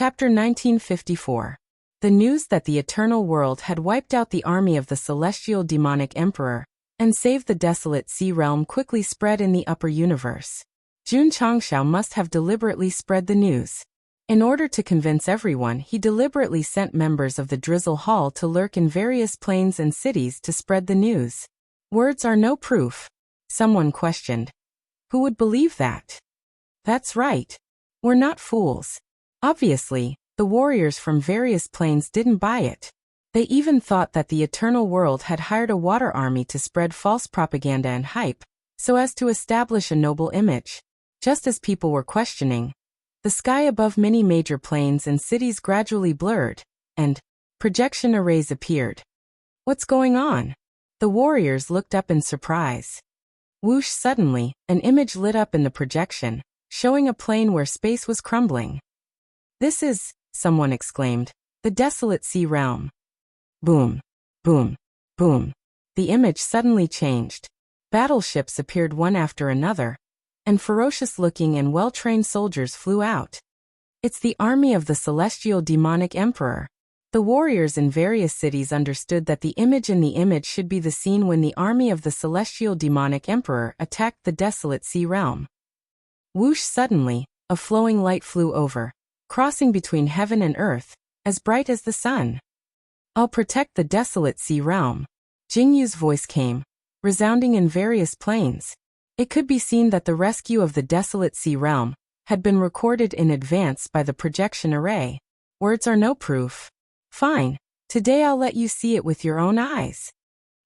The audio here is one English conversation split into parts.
Chapter 1954. The news that the Eternal World had wiped out the army of the celestial demonic emperor and saved the desolate sea realm quickly spread in the upper universe. Jun Changshao must have deliberately spread the news. In order to convince everyone, he deliberately sent members of the Drizzle Hall to lurk in various plains and cities to spread the news. Words are no proof. Someone questioned. Who would believe that? That's right. We're not fools. Obviously, the warriors from various plains didn't buy it. They even thought that the Eternal World had hired a water army to spread false propaganda and hype, so as to establish a noble image. Just as people were questioning, the sky above many major plains and cities gradually blurred, and projection arrays appeared. What's going on? The warriors looked up in surprise. Whoosh! Suddenly, an image lit up in the projection, showing a plain where space was crumbling. This is, someone exclaimed, the desolate sea realm. Boom, boom, boom. The image suddenly changed. Battleships appeared one after another, and ferocious-looking and well-trained soldiers flew out. It's the army of the celestial demonic emperor. The warriors in various cities understood that the image in the image should be the scene when the army of the celestial demonic emperor attacked the desolate sea realm. Whoosh! Suddenly, a flowing light flew over, crossing between heaven and earth, as bright as the sun. I'll protect the desolate sea realm. Jingyu's voice came, resounding in various plains. It could be seen that the rescue of the desolate sea realm had been recorded in advance by the projection array. Words are no proof. Fine, today I'll let you see it with your own eyes.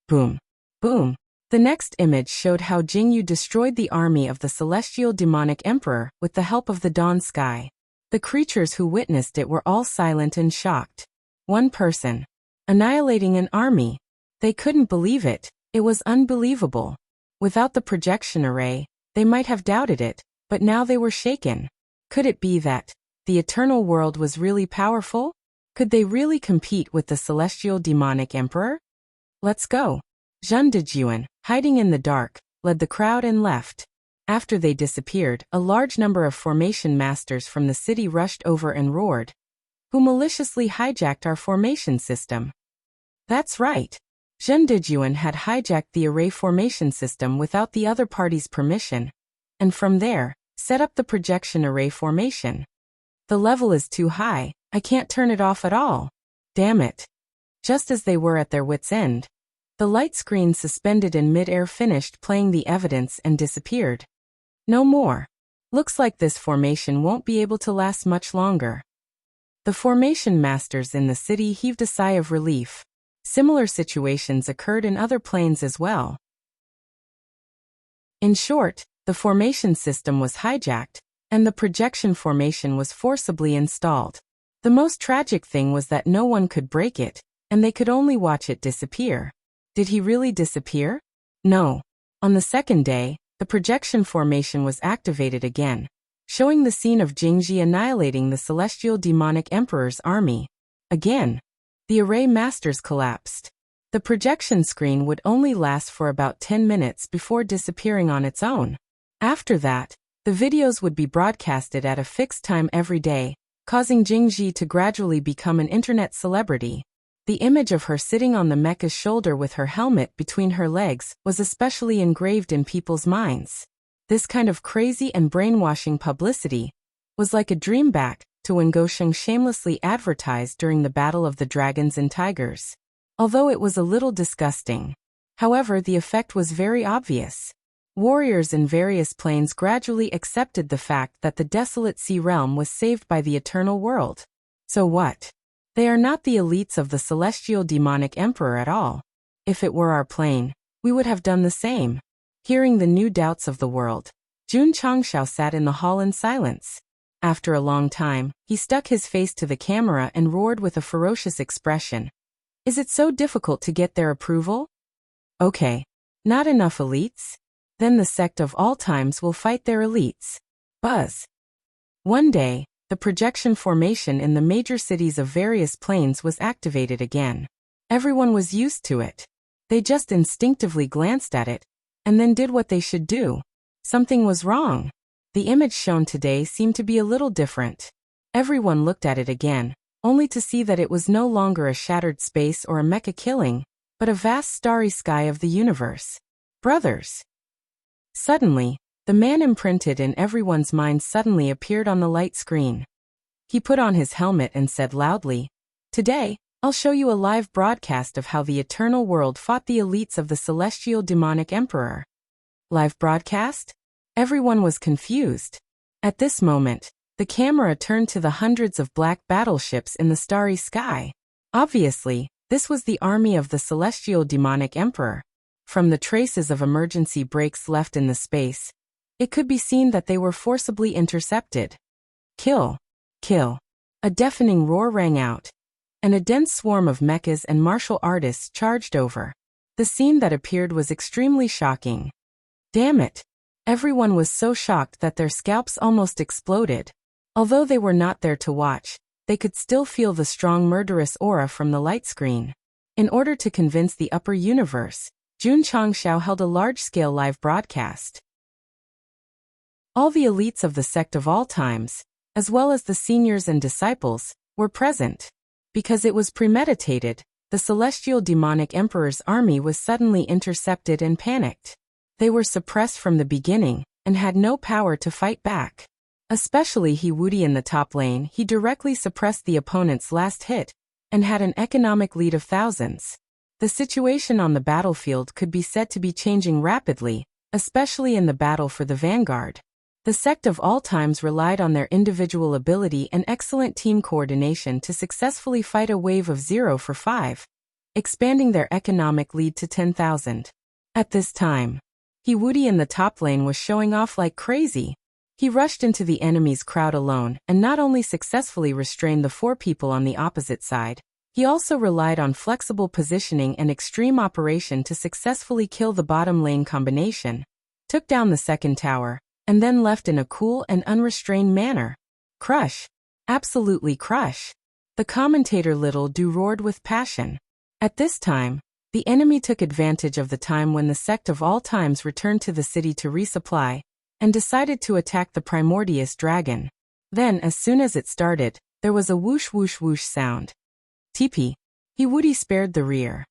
Boom, boom. The next image showed how Jingyu destroyed the army of the celestial demonic emperor with the help of the dawn sky. The creatures who witnessed it were all silent and shocked. One person. Annihilating an army. They couldn't believe it. It was unbelievable. Without the projection array, they might have doubted it, but now they were shaken. Could it be that the Eternal World was really powerful? Could they really compete with the celestial demonic emperor? Let's go. Zhen Dejuan, hiding in the dark, led the crowd and left. After they disappeared, a large number of formation masters from the city rushed over and roared. Who maliciously hijacked our formation system? That's right. Zhen Dejuan had hijacked the array formation system without the other party's permission, and from there, set up the projection array formation. The level is too high, I can't turn it off at all. Damn it. Just as they were at their wits' end, the light screen suspended in mid-air finished playing the evidence and disappeared. No more. Looks like this formation won't be able to last much longer. The formation masters in the city heaved a sigh of relief. Similar situations occurred in other planes as well. In short, the formation system was hijacked, and the projection formation was forcibly installed. The most tragic thing was that no one could break it, and they could only watch it disappear. Did he really disappear? No. On the second day, the projection formation was activated again, showing the scene of Jingji annihilating the celestial demonic emperor's army. Again, the array masters collapsed. The projection screen would only last for about 10 minutes before disappearing on its own. After that, the videos would be broadcasted at a fixed time every day, causing Jingji to gradually become an internet celebrity. The image of her sitting on the mecha's shoulder with her helmet between her legs was especially engraved in people's minds. This kind of crazy and brainwashing publicity was like a dream back to when Gosheng shamelessly advertised during the Battle of the Dragons and Tigers. Although it was a little disgusting. However, the effect was very obvious. Warriors in various planes gradually accepted the fact that the desolate sea realm was saved by the Eternal World. So what? They are not the elites of the celestial demonic emperor at all. If it were our plane, we would have done the same. Hearing the new doubts of the world, Jun Changshao sat in the hall in silence. After a long time, he stuck his face to the camera and roared with a ferocious expression. Is it so difficult to get their approval? Okay. Not enough elites? Then the sect of all times will fight their elites. Buzz. One day, the projection formation in the major cities of various planes was activated again. Everyone was used to it. They just instinctively glanced at it, and then did what they should do. Something was wrong. The image shown today seemed to be a little different. Everyone looked at it again, only to see that it was no longer a shattered space or a mecha killing, but a vast starry sky of the universe. Brothers. Suddenly, the man imprinted in everyone's mind suddenly appeared on the light screen. He put on his helmet and said loudly, "Today, I'll show you a live broadcast of how the Eternal World fought the elites of the Celestial Demonic Emperor." Live broadcast? Everyone was confused. At this moment, the camera turned to the hundreds of black battleships in the starry sky. Obviously, this was the army of the Celestial Demonic Emperor. From the traces of emergency brakes left in the space, it could be seen that they were forcibly intercepted. Kill! Kill! A deafening roar rang out, and a dense swarm of mechas and martial artists charged over. The scene that appeared was extremely shocking. Damn it! Everyone was so shocked that their scalps almost exploded. Although they were not there to watch, they could still feel the strong murderous aura from the light screen. In order to convince the upper universe, Jun Changshao held a large-scale live broadcast. All the elites of the sect of all times, as well as the seniors and disciples, were present. Because it was premeditated, the Celestial Demonic Emperor's army was suddenly intercepted and panicked. They were suppressed from the beginning, and had no power to fight back. Especially Wuxia in the top lane, he directly suppressed the opponent's last hit, and had an economic lead of thousands. The situation on the battlefield could be said to be changing rapidly, especially in the battle for the vanguard. The sect of all times relied on their individual ability and excellent team coordination to successfully fight a wave of 0 for 5, expanding their economic lead to 10,000. At this time, Wuxia in the top lane was showing off like crazy. He rushed into the enemy's crowd alone and not only successfully restrained the 4 people on the opposite side, he also relied on flexible positioning and extreme operation to successfully kill the bottom lane combination, took down the second tower, and then left in a cool and unrestrained manner. Crush. Absolutely crush. The commentator Little Do roared with passion. At this time, the enemy took advantage of the time when the sect of all times returned to the city to resupply, and decided to attack the primordious dragon. Then, as soon as it started, there was a whoosh whoosh whoosh sound. TP. Wuxia spared the rear.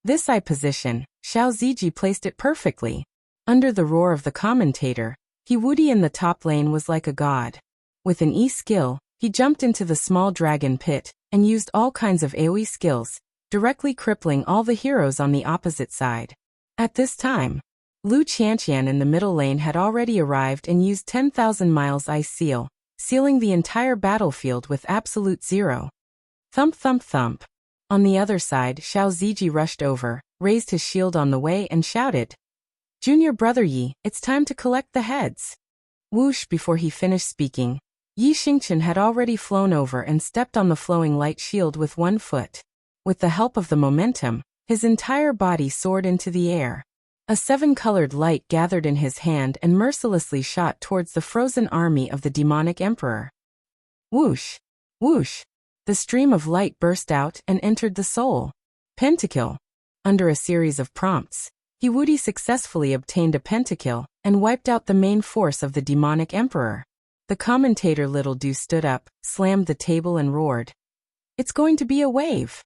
This eye position, Xiao Ziji placed it perfectly. Under the roar of the commentator, Wuxia in the top lane was like a god. With an E skill, he jumped into the small dragon pit, and used all kinds of AoE skills, directly crippling all the heroes on the opposite side. At this time, Lu Qianqian in the middle lane had already arrived and used 10,000 miles ice seal, sealing the entire battlefield with absolute 0. Thump thump thump. On the other side, Xiao Ziji rushed over, raised his shield on the way and shouted, "Junior brother Yi, it's time to collect the heads." Whoosh! Before he finished speaking, Yi Xingqian had already flown over and stepped on the flowing light shield with one foot. With the help of the momentum, his entire body soared into the air. A 7-colored light gathered in his hand and mercilessly shot towards the frozen army of the demonic emperor. Whoosh! Whoosh! The stream of light burst out and entered the soul. Pentakill. Under a series of prompts, Wuxia successfully obtained a pentakill and wiped out the main force of the demonic emperor. The commentator Little Do stood up, slammed the table and roared, "It's going to be a wave."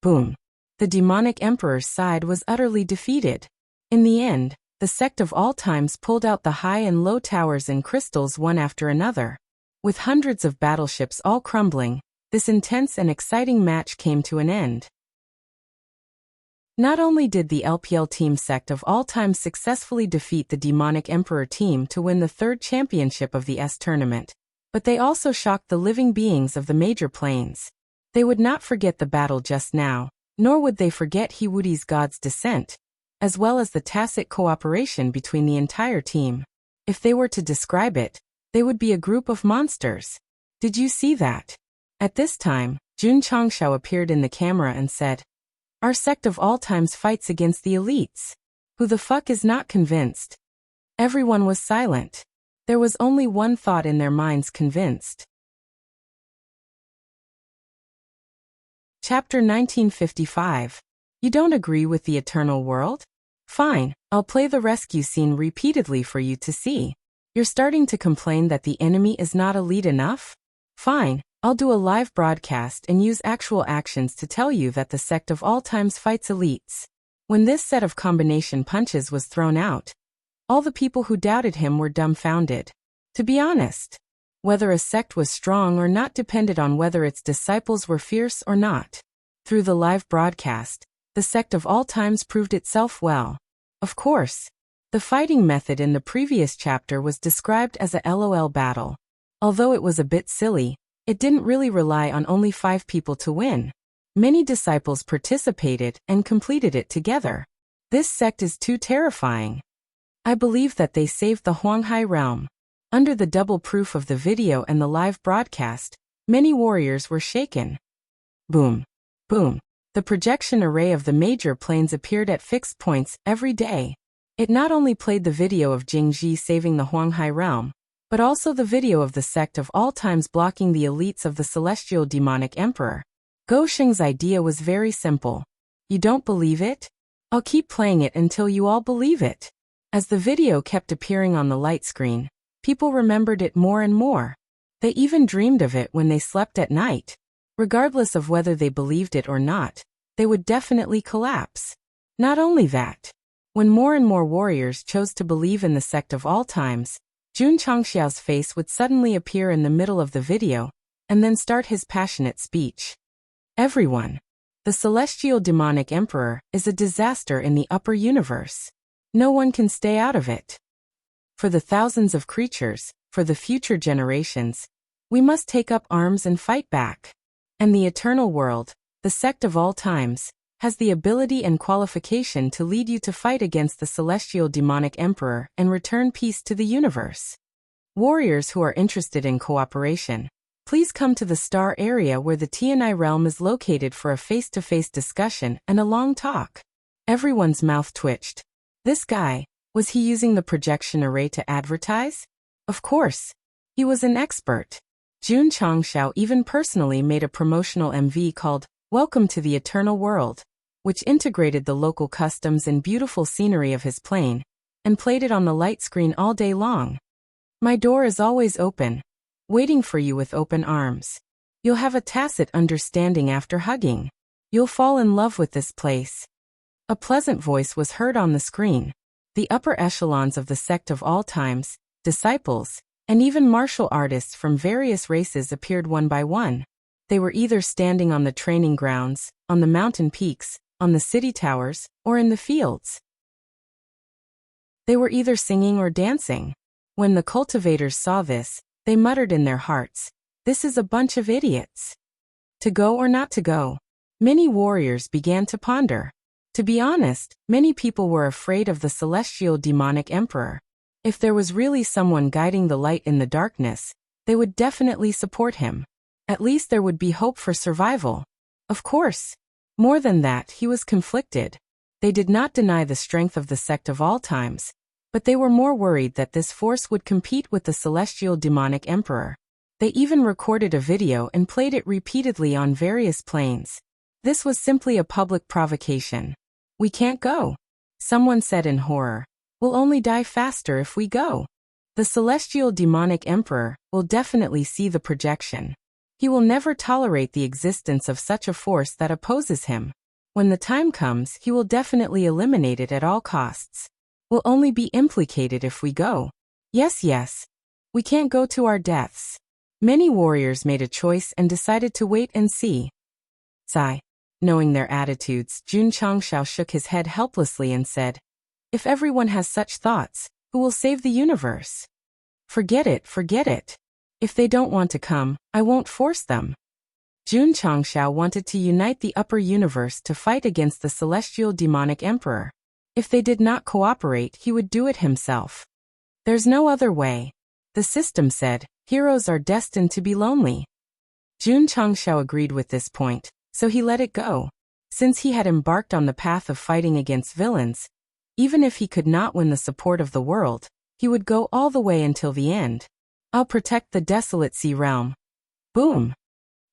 Boom. The demonic emperor's side was utterly defeated. In the end, the sect of all times pulled out the high and low towers and crystals one after another. With hundreds of battleships all crumbling, this intense and exciting match came to an end. Not only did the LPL team sect of all times successfully defeat the demonic emperor team to win the 3rd championship of the S tournament, but they also shocked the living beings of the major planes. They would not forget the battle just now, nor would they forget Wuxia's God's descent, as well as the tacit cooperation between the entire team. If they were to describe it, they would be a group of monsters. Did you see that? At this time, Jun Changshao appeared in the camera and said, "Our sect of all times fights against the elites. Who the fuck is not convinced?" Everyone was silent. There was only one thought in their minds: convinced. Chapter 1955. You don't agree with the eternal world? Fine, I'll play the rescue scene repeatedly for you to see. You're starting to complain that the enemy is not elite enough? Fine, I'll do a live broadcast and use actual actions to tell you that the sect of all times fights elites. When this set of combination punches was thrown out, all the people who doubted him were dumbfounded. To be honest, whether a sect was strong or not depended on whether its disciples were fierce or not. Through the live broadcast, the sect of all times proved itself well. Of course, the fighting method in the previous chapter was described as a LOL battle. Although it was a bit silly, it didn't really rely on only 5 people to win. Many disciples participated and completed it together. This sect is too terrifying. I believe that they saved the Huanghai realm. Under the double proof of the video and the live broadcast, many warriors were shaken. Boom. Boom. The projection array of the major planes appeared at fixed points every day. It not only played the video of Jingji saving the Huanghai realm, but also the video of the sect of all times blocking the elites of the celestial demonic emperor. Go Sheng's idea was very simple. You don't believe it? I'll keep playing it until you all believe it. As the video kept appearing on the light screen, people remembered it more and more. They even dreamed of it when they slept at night. Regardless of whether they believed it or not, they would definitely collapse. Not only that, when more and more warriors chose to believe in the sect of all times, Jun Changxiao's face would suddenly appear in the middle of the video, and then start his passionate speech. Everyone, the celestial demonic emperor is a disaster in the upper universe. No one can stay out of it. For the thousands of creatures, for the future generations, we must take up arms and fight back. And the eternal world, the sect of all times, has the ability and qualification to lead you to fight against the celestial demonic emperor and return peace to the universe. Warriors who are interested in cooperation, please come to the star area where the Tianai realm is located for a face-to-face discussion and a long talk. Everyone's mouth twitched. This guy, was he using the projection array to advertise? Of course. He was an expert. Jun Changxiao even personally made a promotional MV called Welcome to the Eternal World, which integrated the local customs and beautiful scenery of his plane, and played it on the light screen all day long. My door is always open, waiting for you with open arms. You'll have a tacit understanding after hugging. You'll fall in love with this place. A pleasant voice was heard on the screen. The upper echelons of the sect of all times, disciples, and even martial artists from various races appeared one by one. They were either standing on the training grounds, on the mountain peaks, on the city towers, or in the fields. They were either singing or dancing. When the cultivators saw this, they muttered in their hearts, "This is a bunch of idiots." To go or not to go? Many warriors began to ponder. To be honest, many people were afraid of the celestial demonic emperor. If there was really someone guiding the light in the darkness, they would definitely support him. At least there would be hope for survival. Of course. More than that, he was conflicted. They did not deny the strength of the sect of all times, but they were more worried that this force would compete with the celestial demonic emperor. They even recorded a video and played it repeatedly on various planes. This was simply a public provocation. "We can't go," someone said in horror. "We'll only die faster if we go." The celestial demonic emperor will definitely see the projection. He will never tolerate the existence of such a force that opposes him. When the time comes, he will definitely eliminate it at all costs. We'll only be implicated if we go. Yes. We can't go to our deaths. Many warriors made a choice and decided to wait and see. Sigh. Knowing their attitudes, Jun Changxiao shook his head helplessly and said, "If everyone has such thoughts, who will save the universe? Forget it. If they don't want to come, I won't force them." Jun Changxiao wanted to unite the upper universe to fight against the celestial demonic emperor. If they did not cooperate, he would do it himself. There's no other way. The system said, heroes are destined to be lonely. Jun Changxiao agreed with this point, so he let it go. Since he had embarked on the path of fighting against villains, even if he could not win the support of the world, he would go all the way until the end. I'll protect the desolate sea realm. Boom!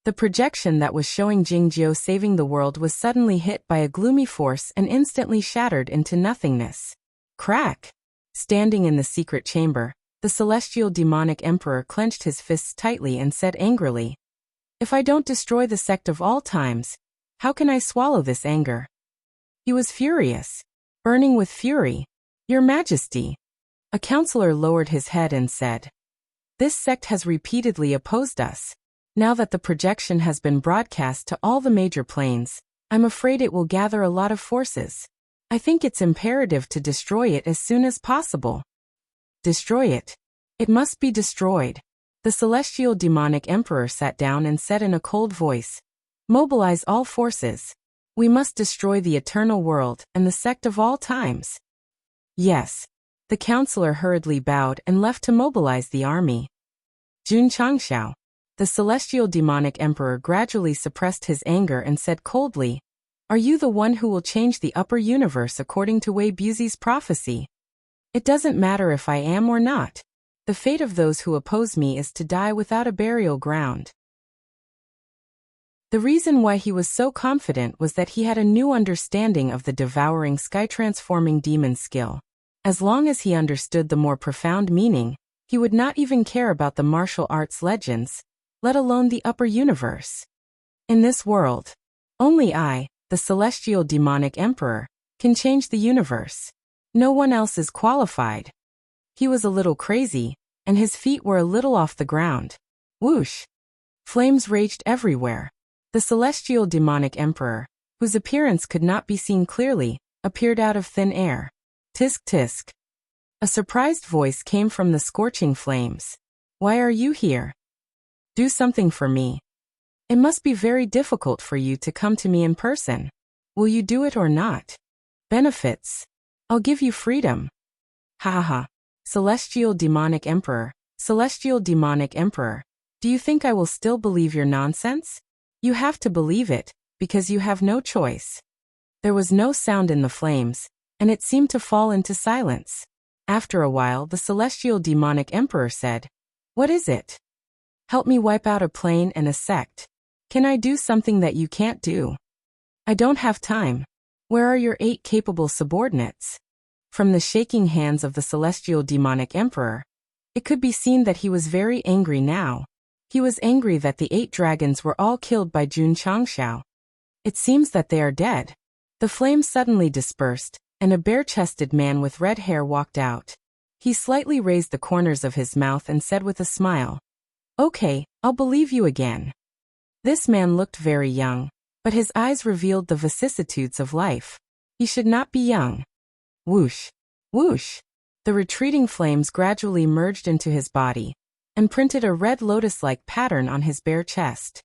The projection that was showing Jingjiu saving the world was suddenly hit by a gloomy force and instantly shattered into nothingness. Crack! Standing in the secret chamber, The celestial demonic emperor clenched his fists tightly and said angrily, "If I don't destroy the sect of all times, how can I swallow this anger?" He was furious, burning with fury. "Your Majesty." A counselor lowered his head and said, "This sect has repeatedly opposed us. Now that the projection has been broadcast to all the major planes, I'm afraid it will gather a lot of forces. I think it's imperative to destroy it as soon as possible." "Destroy it. It must be destroyed." The celestial demonic emperor sat down and said in a cold voice, "Mobilize all forces. We must destroy the eternal world and the sect of all times." "Yes." The counselor hurriedly bowed and left to mobilize the army. Jun Changxiao. The celestial demonic emperor gradually suppressed his anger and said coldly, "Are you the one who will change the upper universe according to Wei Buzi's prophecy?" "It doesn't matter if I am or not. The fate of those who oppose me is to die without a burial ground." The reason why he was so confident was that he had a new understanding of the devouring sky-transforming demon skill. As long as he understood the more profound meaning, he would not even care about the martial arts legends, let alone the upper universe. In this world, only I, the celestial demonic emperor, can change the universe. No one else is qualified. He was a little crazy, and his feet were a little off the ground. Whoosh! Flames raged everywhere. The celestial demonic emperor, whose appearance could not be seen clearly, appeared out of thin air. Tisk tisk. A surprised voice came from the scorching flames. "Why are you here? Do something for me. It must be very difficult for you to come to me in person. Will you do it or not? Benefits. I'll give you freedom." Ha ha ha. Celestial demonic emperor, celestial demonic emperor, do you think I will still believe your nonsense? You have to believe it, because you have no choice. There was no sound in the flames, and it seemed to fall into silence. After a while, the celestial demonic emperor said, "What is it? Help me wipe out a plane and a sect. Can I do something that you can't do?" "I don't have time. Where are your 8 capable subordinates?" From the shaking hands of the celestial demonic emperor, it could be seen that he was very angry now. He was angry that the 8 dragons were all killed by Jun Changxiao. "It seems that they are dead." The flames suddenly dispersed, and a bare-chested man with red hair walked out. He slightly raised the corners of his mouth and said with a smile, "Okay, I'll believe you again." This man looked very young, but his eyes revealed the vicissitudes of life. He should not be young. Whoosh! Whoosh! The retreating flames gradually merged into his body, and printed a red lotus-like pattern on his bare chest.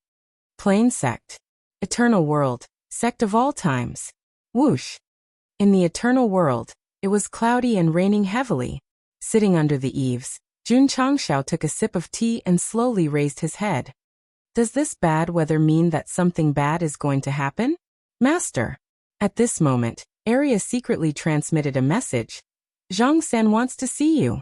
Plain Sect. Eternal world, sect of all times. Whoosh! In the eternal world, it was cloudy and raining heavily. Sitting under the eaves, Jun Changxiao took a sip of tea and slowly raised his head. "Does this bad weather mean that something bad is going to happen? Master." At this moment, Arya secretly transmitted a message. "Zhang San wants to see you."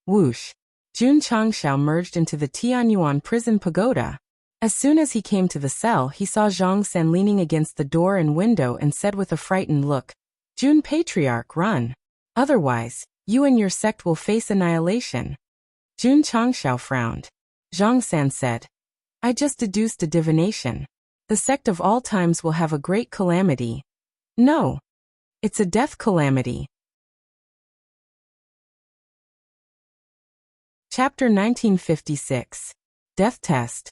Whoosh! Jun Changxiao merged into the Tianyuan prison pagoda. As soon as he came to the cell, he saw Zhang San leaning against the door and window and said with a frightened look, "Jun Patriarch, run. Otherwise, you and your sect will face annihilation." Jun Changxiao frowned. Zhang San said, "I just deduced a divination. The sect of all times will have a great calamity." "No. It's a death calamity." Chapter 1956. Death Test.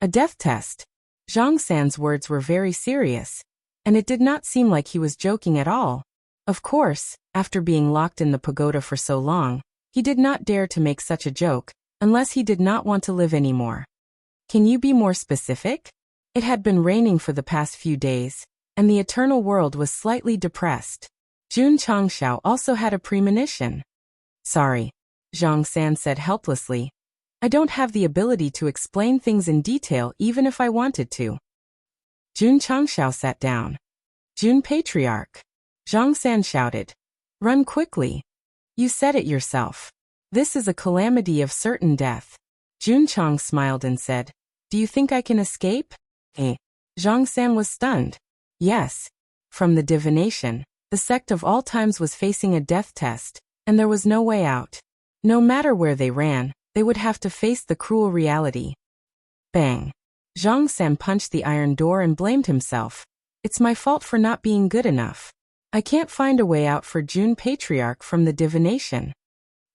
A death test. Zhang San's words were very serious, and it did not seem like he was joking at all. Of course, after being locked in the pagoda for so long, he did not dare to make such a joke, unless he did not want to live anymore. "Can you be more specific?" It had been raining for the past few days, and the eternal world was slightly depressed. Jun Changxiao also had a premonition. "Sorry," Zhang San said helplessly. "I don't have the ability to explain things in detail even if I wanted to." Jun Changxiao sat down. "Jun Patriarch," Zhang San shouted. "Run quickly. You said it yourself. This is a calamity of certain death." Jun Chang smiled and said, "Do you think I can escape?" Zhang San was stunned. Yes. From the divination, the sect of all times was facing a death test, and there was no way out. No matter where they ran, they would have to face the cruel reality. Bang. Zhang San punched the iron door and blamed himself. It's my fault for not being good enough. I can't find a way out for Jun Patriarch from the divination.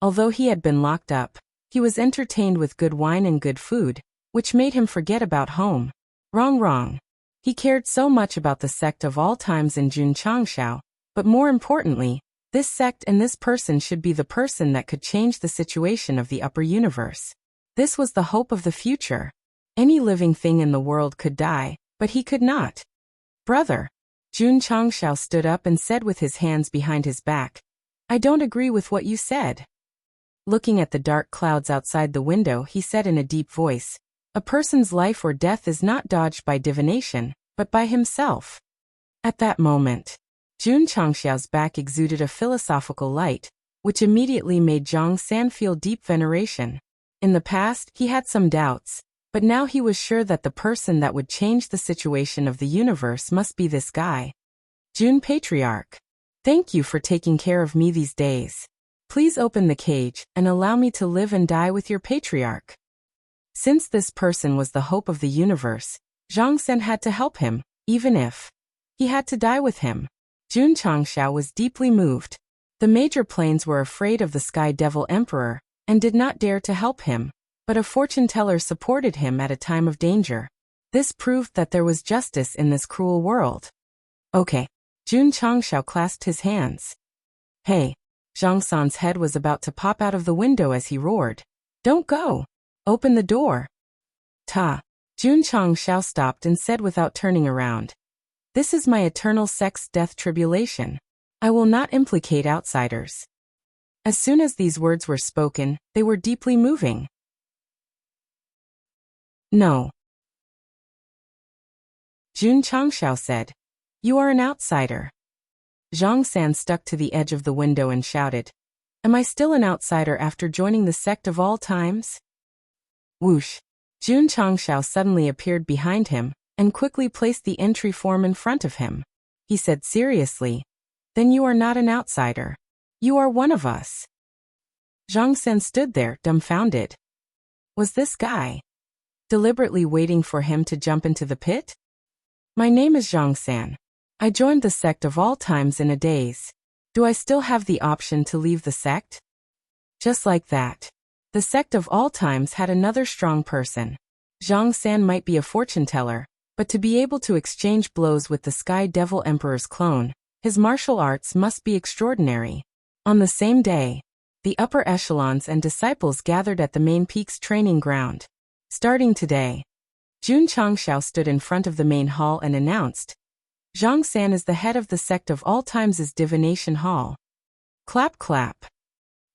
Although he had been locked up, he was entertained with good wine and good food, which made him forget about home. Wrong. He cared so much about the sect of all times in Jun Changshao, but more importantly, this sect and this person should be the person that could change the situation of the upper universe. This was the hope of the future. Any living thing in the world could die, but he could not. Brother. Jun Changshao stood up and said with his hands behind his back, I don't agree with what you said. Looking at the dark clouds outside the window, he said in a deep voice, a person's life or death is not dodged by divination, but by himself. At that moment, Jun Changshao's back exuded a philosophical light, which immediately made Zhang San feel deep veneration. In the past, he had some doubts, but now he was sure that the person that would change the situation of the universe must be this guy. Jun Patriarch. Thank you for taking care of me these days. Please open the cage and allow me to live and die with your patriarch. Since this person was the hope of the universe, Zhang San had to help him, even if he had to die with him. Jun Changshao was deeply moved. The major planes were afraid of the Sky Devil Emperor and did not dare to help him, but a fortune teller supported him at a time of danger. This proved that there was justice in this cruel world. Okay. Jun Changshao clasped his hands. Hey. Zhang San's head was about to pop out of the window as he roared. Don't go. Open the door. Ta. Jun Changshao stopped and said without turning around. This is my eternal sect's death tribulation. I will not implicate outsiders. As soon as these words were spoken, they were deeply moving. No. Jun Changshao said. You are an outsider. Zhang San stuck to the edge of the window and shouted. Am I still an outsider after joining the sect of all times? Whoosh. Jun Changshao suddenly appeared behind him and quickly placed the entry form in front of him. He said seriously, then you are not an outsider. You are one of us. Zhang San stood there, dumbfounded. Was this guy deliberately waiting for him to jump into the pit? My name is Zhang San. I joined the sect of all times in a daze. Do I still have the option to leave the sect? Just like that. The sect of all times had another strong person. Zhang San might be a fortune teller, but to be able to exchange blows with the Sky Devil Emperor's clone, his martial arts must be extraordinary. On the same day, the upper echelons and disciples gathered at the main peak's training ground. Starting today, Jun Changshao stood in front of the main hall and announced, Zhang San is the head of the sect of all times' divination hall. Clap clap.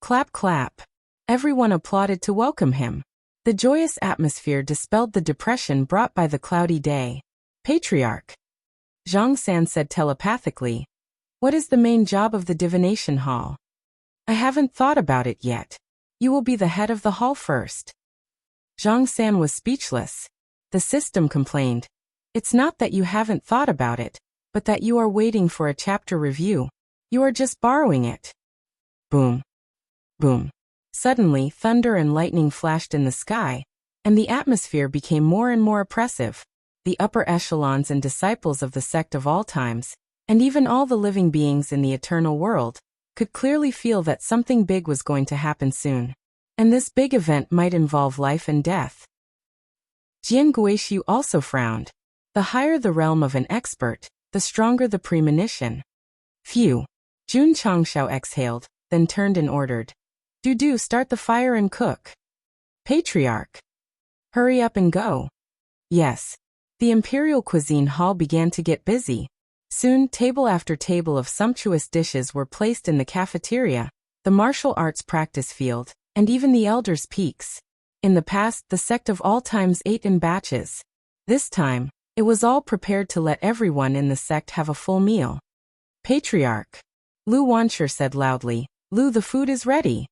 Clap clap. Everyone applauded to welcome him. The joyous atmosphere dispelled the depression brought by the cloudy day. Patriarch. Zhang San said telepathically, what is the main job of the divination hall? I haven't thought about it yet. You will be the head of the hall first. Zhang San was speechless. The system complained. It's not that you haven't thought about it, but that you are waiting for a chapter review. You are just borrowing it. Boom. Boom. Suddenly, thunder and lightning flashed in the sky, and the atmosphere became more and more oppressive. The upper echelons and disciples of the sect of all times, and even all the living beings in the eternal world, could clearly feel that something big was going to happen soon. And this big event might involve life and death. Jian Guishu also frowned. The higher the realm of an expert, the stronger the premonition. Phew. Jun Changshao exhaled, then turned and ordered. Do start the fire and cook. Patriarch. Hurry up and go. Yes. The imperial cuisine hall began to get busy. Soon, table after table of sumptuous dishes were placed in the cafeteria, the martial arts practice field, and even the elders' peaks. In the past, the sect of all times ate in batches. This time, it was all prepared to let everyone in the sect have a full meal. Patriarch. Lu Wanshur said loudly, Lu, the food is ready.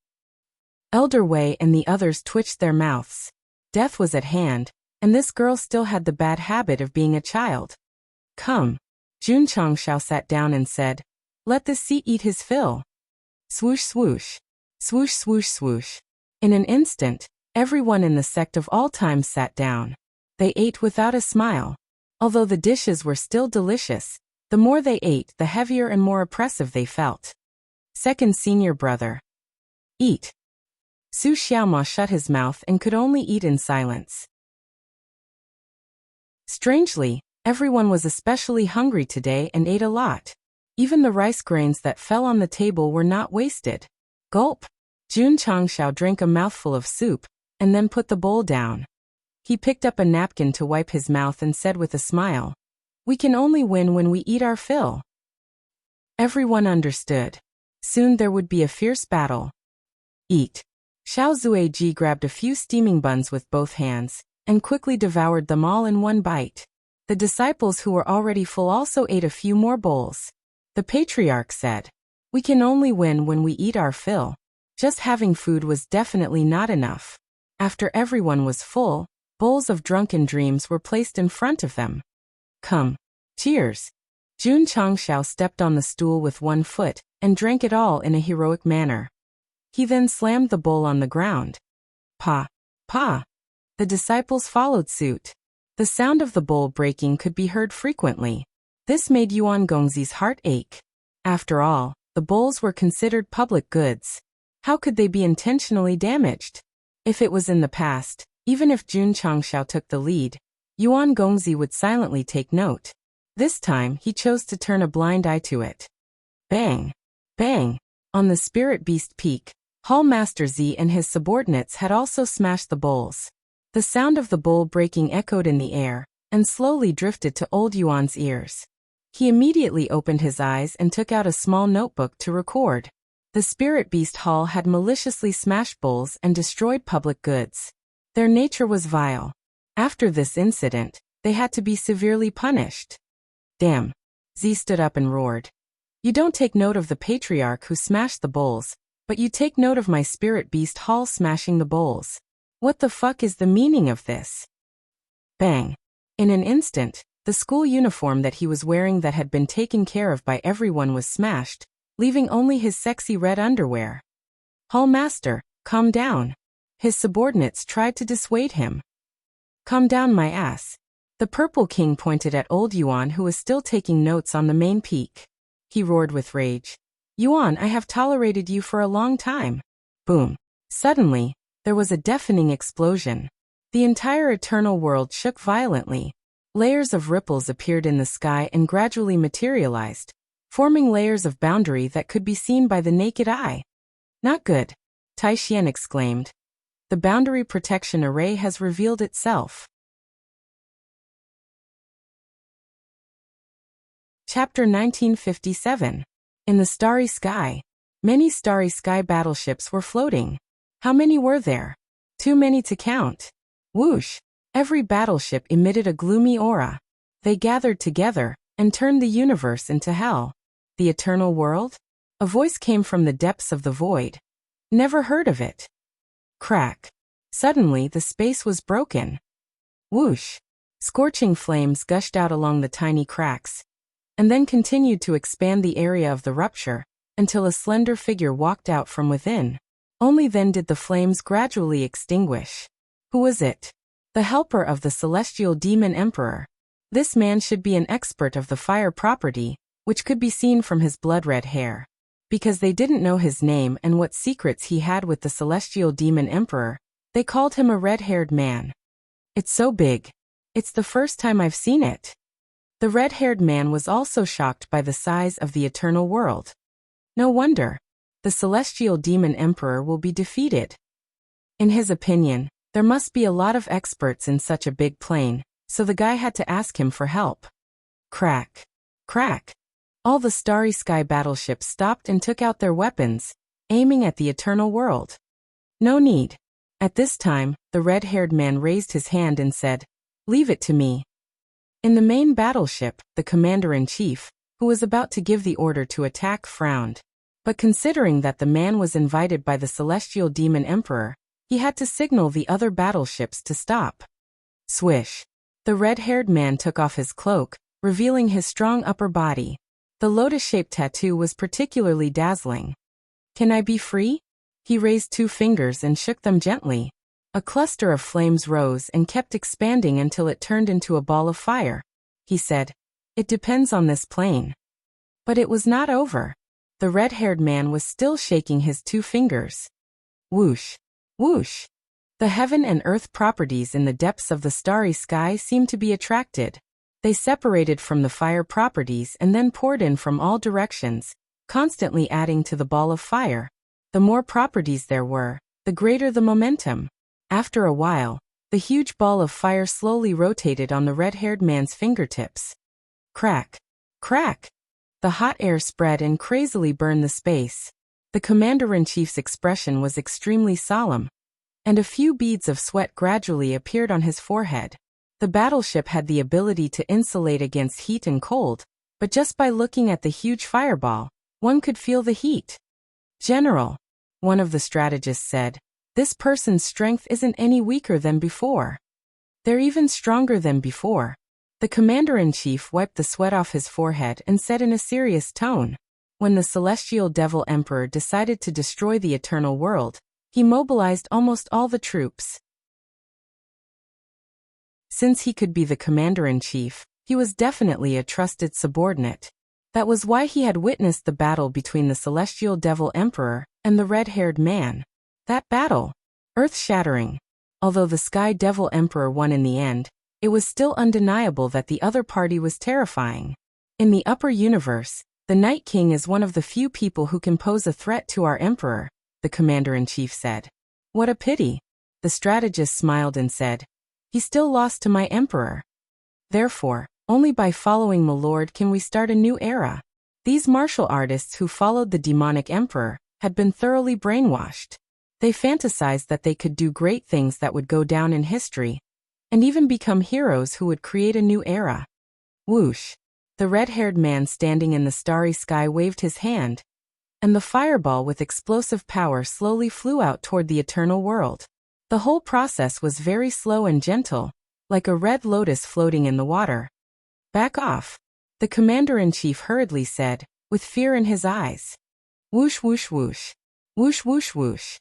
Elder Wei and the others twitched their mouths. Death was at hand, and this girl still had the bad habit of being a child. Come. Jun Changshao sat down and said, let this seat eat his fill. Swoosh swoosh. Swoosh, swoosh, swoosh. In an instant, everyone in the sect of all times sat down. They ate without a smile. Although the dishes were still delicious, the more they ate, the heavier and more oppressive they felt. Second senior brother. Eat. Su Xiaoma shut his mouth and could only eat in silence. Strangely, everyone was especially hungry today and ate a lot. Even the rice grains that fell on the table were not wasted. Gulp. Jun Changshao drank a mouthful of soup, and then put the bowl down. He picked up a napkin to wipe his mouth and said with a smile, "We can only win when we eat our fill." Everyone understood. Soon there would be a fierce battle. Eat. Xiao Zuiji grabbed a few steaming buns with both hands, and quickly devoured them all in one bite. The disciples who were already full also ate a few more bowls. The patriarch said, "We can only win when we eat our fill." Just having food was definitely not enough. After everyone was full, bowls of drunken dreams were placed in front of them. Come. Cheers. Jun Changshao stepped on the stool with one foot, and drank it all in a heroic manner. He then slammed the bowl on the ground. Pa. Pa. The disciples followed suit. The sound of the bowl breaking could be heard frequently. This made Yuan Gongzi's heart ache. After all, the bowls were considered public goods. How could they be intentionally damaged? If it was in the past, even if Jun Changshao took the lead, Yuan Gongzi would silently take note. This time he chose to turn a blind eye to it. Bang! Bang! On the Spirit Beast Peak, Hall Master Z and his subordinates had also smashed the bowls. The sound of the bowl breaking echoed in the air, and slowly drifted to old Yuan's ears. He immediately opened his eyes and took out a small notebook to record. The Spirit Beast Hall had maliciously smashed bowls and destroyed public goods. Their nature was vile. After this incident, they had to be severely punished. Damn. Z stood up and roared. You don't take note of the patriarch who smashed the bowls, but you take note of my Spirit Beast Hall smashing the bowls. What the fuck is the meaning of this? Bang. In an instant, the school uniform that he was wearing that had been taken care of by everyone was smashed, leaving only his sexy red underwear. Hall Master, calm down. His subordinates tried to dissuade him. Calm down my ass. The Purple King pointed at old Yuan who was still taking notes on the main peak. He roared with rage. Yuan, I have tolerated you for a long time. Boom. Suddenly, there was a deafening explosion. The entire eternal world shook violently. Layers of ripples appeared in the sky and gradually materialized, forming layers of boundary that could be seen by the naked eye. Not good. Tai Xian exclaimed. The boundary protection array has revealed itself. Chapter 1957. In the starry sky. Many starry sky battleships were floating. How many were there? Too many to count. Whoosh! Every battleship emitted a gloomy aura. They gathered together, and turned the universe into hell. The eternal world? A voice came from the depths of the void. Never heard of it. Crack. Suddenly the space was broken. Whoosh! Scorching flames gushed out along the tiny cracks, and then continued to expand the area of the rupture, until a slender figure walked out from within. Only then did the flames gradually extinguish. Who was it? The helper of the celestial demon emperor. This man should be an expert of the fire property, which could be seen from his blood-red hair. Because they didn't know his name and what secrets he had with the celestial demon emperor, they called him a red-haired man. It's so big. It's the first time I've seen it. The red-haired man was also shocked by the size of the eternal world. No wonder. The celestial demon emperor will be defeated. In his opinion, there must be a lot of experts in such a big plane, so the guy had to ask him for help. Crack. Crack. All the starry sky battleships stopped and took out their weapons, aiming at the eternal world. No need. At this time, the red-haired man raised his hand and said, "Leave it to me." In the main battleship, the commander-in-chief, who was about to give the order to attack, frowned. But considering that the man was invited by the celestial demon emperor, he had to signal the other battleships to stop. Swish. The red-haired man took off his cloak, revealing his strong upper body. The lotus-shaped tattoo was particularly dazzling. Can I be free? He raised 2 fingers and shook them gently. A cluster of flames rose and kept expanding until it turned into a ball of fire. He said, "It depends on this plane." But it was not over. The red-haired man was still shaking his 2 fingers. Whoosh! Whoosh! The heaven and earth properties in the depths of the starry sky seemed to be attracted. They separated from the fire properties and then poured in from all directions, constantly adding to the ball of fire. The more properties there were, the greater the momentum. After a while, the huge ball of fire slowly rotated on the red-haired man's fingertips. Crack! Crack! The hot air spread and crazily burned the space. The commander-in-chief's expression was extremely solemn, and a few beads of sweat gradually appeared on his forehead. The battleship had the ability to insulate against heat and cold, but just by looking at the huge fireball, one could feel the heat. "General," one of the strategists said, "this person's strength isn't any weaker than before. They're even stronger than before." The commander-in-chief wiped the sweat off his forehead and said in a serious tone, "When the Celestial Devil Emperor decided to destroy the Eternal World, he mobilized almost all the troops. Since he could be the commander-in-chief, he was definitely a trusted subordinate. That was why he had witnessed the battle between the Celestial Devil Emperor and the red-haired man. That battle, earth-shattering. Although the Sky Devil Emperor won in the end, it was still undeniable that the other party was terrifying. In the upper universe, the Night King is one of the few people who can pose a threat to our emperor, the commander-in-chief said. What a pity. The strategist smiled and said, he still lost to my emperor. Therefore, only by following my lord can we start a new era. These martial artists who followed the demonic emperor had been thoroughly brainwashed. They fantasized that they could do great things that would go down in history, and even become heroes who would create a new era. Whoosh! The red-haired man standing in the starry sky waved his hand, and the fireball with explosive power slowly flew out toward the eternal world. The whole process was very slow and gentle, like a red lotus floating in the water. Back off, the commander-in-chief hurriedly said, with fear in his eyes. Whoosh whoosh whoosh. Whoosh whoosh whoosh.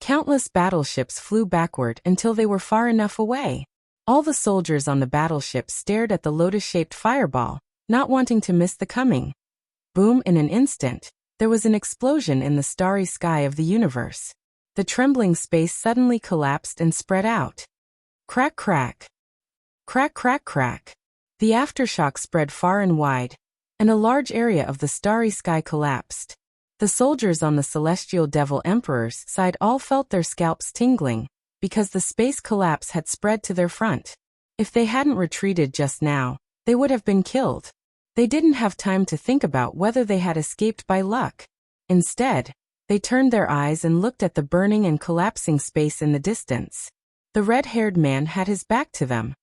Countless battleships flew backward until they were far enough away. All the soldiers on the battleship stared at the lotus-shaped fireball, not wanting to miss the coming. Boom! In an instant, there was an explosion in the starry sky of the universe. The trembling space suddenly collapsed and spread out. Crack crack. Crack crack crack. The aftershock spread far and wide, and a large area of the starry sky collapsed. The soldiers on the Celestial Devil Emperor's side all felt their scalps tingling, because the space collapse had spread to their front. If they hadn't retreated just now, they would have been killed. They didn't have time to think about whether they had escaped by luck. Instead, they turned their eyes and looked at the burning and collapsing space in the distance. The red-haired man had his back to them.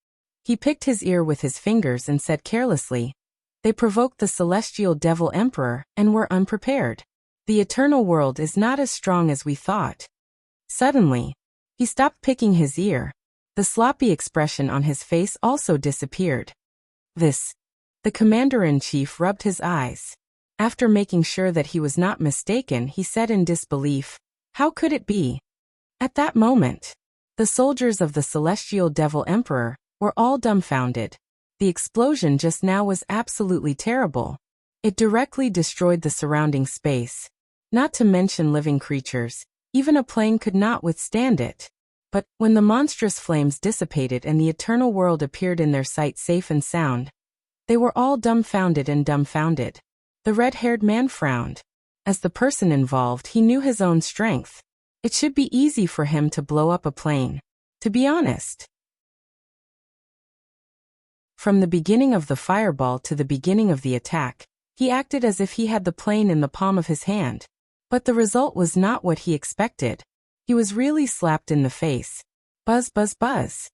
He picked his ear with his fingers and said carelessly, "They provoked the Celestial Devil Emperor and were unprepared. The eternal world is not as strong as we thought." Suddenly, he stopped picking his ear. The sloppy expression on his face also disappeared. The commander-in-chief rubbed his eyes. After making sure that he was not mistaken, he said in disbelief, "How could it be?" At that moment, the soldiers of the Celestial Devil Emperor were all dumbfounded. The explosion just now was absolutely terrible. It directly destroyed the surrounding space. Not to mention living creatures, even a plane could not withstand it. But when the monstrous flames dissipated and the eternal world appeared in their sight safe and sound, they were all dumbfounded and dumbfounded. The red-haired man frowned. As the person involved, he knew his own strength. It should be easy for him to blow up a plane. To be honest. From the beginning of the fireball to the beginning of the attack, he acted as if he had the plane in the palm of his hand. But the result was not what he expected. He was really slapped in the face. Buzz buzz buzz.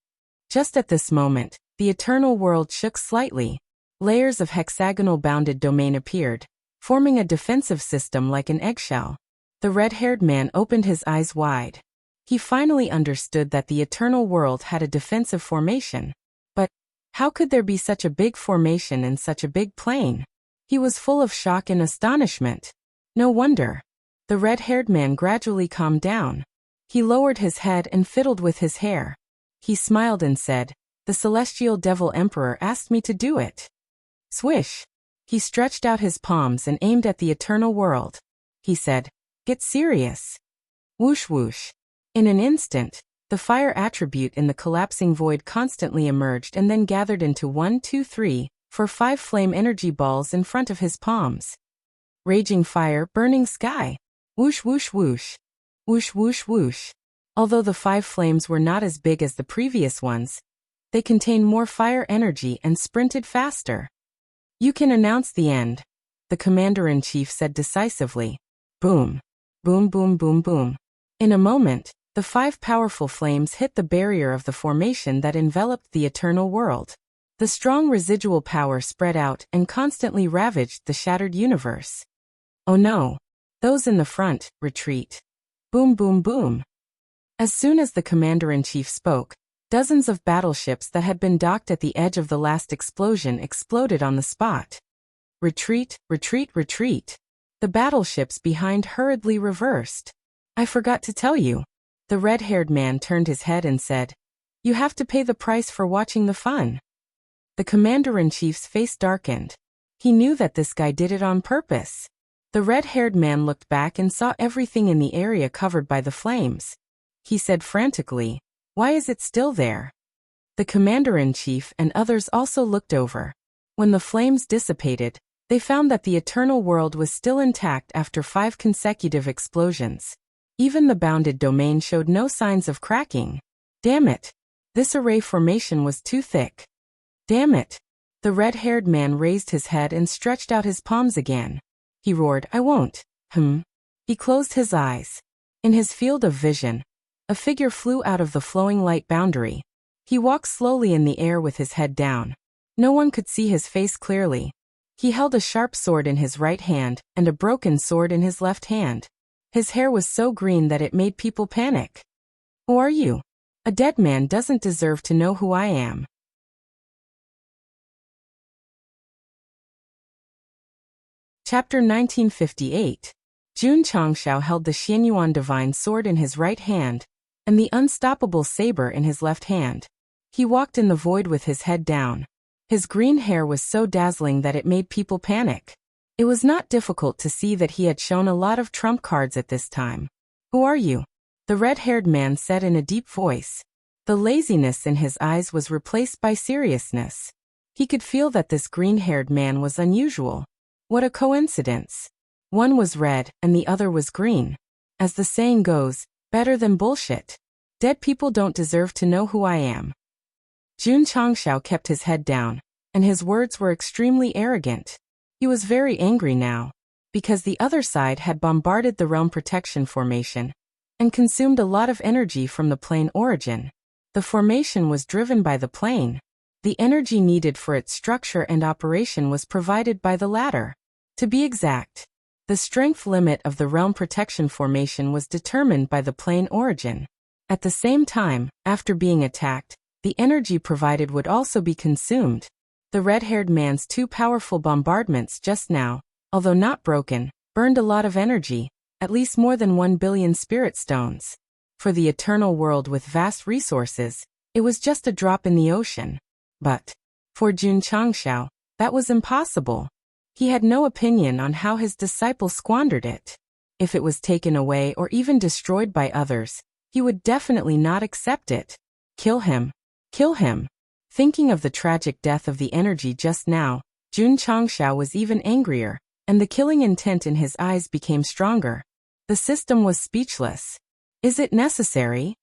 Just at this moment, the eternal world shook slightly. Layers of hexagonal bounded domain appeared, forming a defensive system like an eggshell. The red-haired man opened his eyes wide. He finally understood that the eternal world had a defensive formation. But how could there be such a big formation in such a big plane? He was full of shock and astonishment. No wonder. The red-haired man gradually calmed down. He lowered his head and fiddled with his hair. He smiled and said, "The celestial devil emperor asked me to do it." Swish! He stretched out his palms and aimed at the eternal world. He said, "Get serious." Whoosh whoosh. In an instant, the fire attribute in the collapsing void constantly emerged and then gathered into 1, 2, 3, 4, 5 flame energy balls in front of his palms. Raging fire, burning sky. Whoosh whoosh whoosh. Whoosh whoosh whoosh. Although the 5 flames were not as big as the previous ones, they contained more fire energy and sprinted faster. "You can announce the end," the commander-in-chief said decisively. Boom. Boom boom boom boom. In a moment, the 5 powerful flames hit the barrier of the formation that enveloped the eternal world. The strong residual power spread out and constantly ravaged the shattered universe. "Oh no. Those in the front, retreat." Boom boom boom. As soon as the commander-in-chief spoke, dozens of battleships that had been docked at the edge of the last explosion exploded on the spot. "Retreat, retreat, retreat." The battleships behind hurriedly reversed. "I forgot to tell you." The red-haired man turned his head and said, "You have to pay the price for watching the fun." The commander-in-chief's face darkened. He knew that this guy did it on purpose. The red-haired man looked back and saw everything in the area covered by the flames. He said frantically, "Why is it still there?" The commander-in-chief and others also looked over. When the flames dissipated, they found that the eternal world was still intact after 5 consecutive explosions. Even the bounded domain showed no signs of cracking. Damn it! This array formation was too thick. Damn it! The red-haired man raised his head and stretched out his palms again. He roared, "I won't." He closed his eyes. In his field of vision, a figure flew out of the flowing light boundary. He walked slowly in the air with his head down. No one could see his face clearly. He held a sharp sword in his right hand and a broken sword in his left hand. His hair was so green that it made people panic. "Who are you? A dead man doesn't deserve to know who I am." Chapter 1958. Jun Changshao held the Xianyuan divine sword in his right hand and the unstoppable saber in his left hand. He walked in the void with his head down. His green hair was so dazzling that it made people panic. It was not difficult to see that he had shown a lot of trump cards at this time. "Who are you?" the red-haired man said in a deep voice. The laziness in his eyes was replaced by seriousness. He could feel that this green-haired man was unusual. What a coincidence. One was red and the other was green. As the saying goes, better than bullshit. Dead people don't deserve to know who I am. Jun Changshao kept his head down, and his words were extremely arrogant. He was very angry now, because the other side had bombarded the realm protection formation and consumed a lot of energy from the plane origin. The formation was driven by the plane. The energy needed for its structure and operation was provided by the latter. To be exact, the strength limit of the realm protection formation was determined by the plane origin. At the same time, after being attacked, the energy provided would also be consumed. The red-haired man's 2 powerful bombardments just now, although not broken, burned a lot of energy, at least more than 1 billion spirit stones. For the eternal world with vast resources, it was just a drop in the ocean. But for Jun Changshao, that was impossible. He had no opinion on how his disciple squandered it. If it was taken away or even destroyed by others, he would definitely not accept it. Kill him. Kill him. Thinking of the tragic death of the energy just now, Jun Changshao was even angrier, and the killing intent in his eyes became stronger. The system was speechless. "Is it necessary?"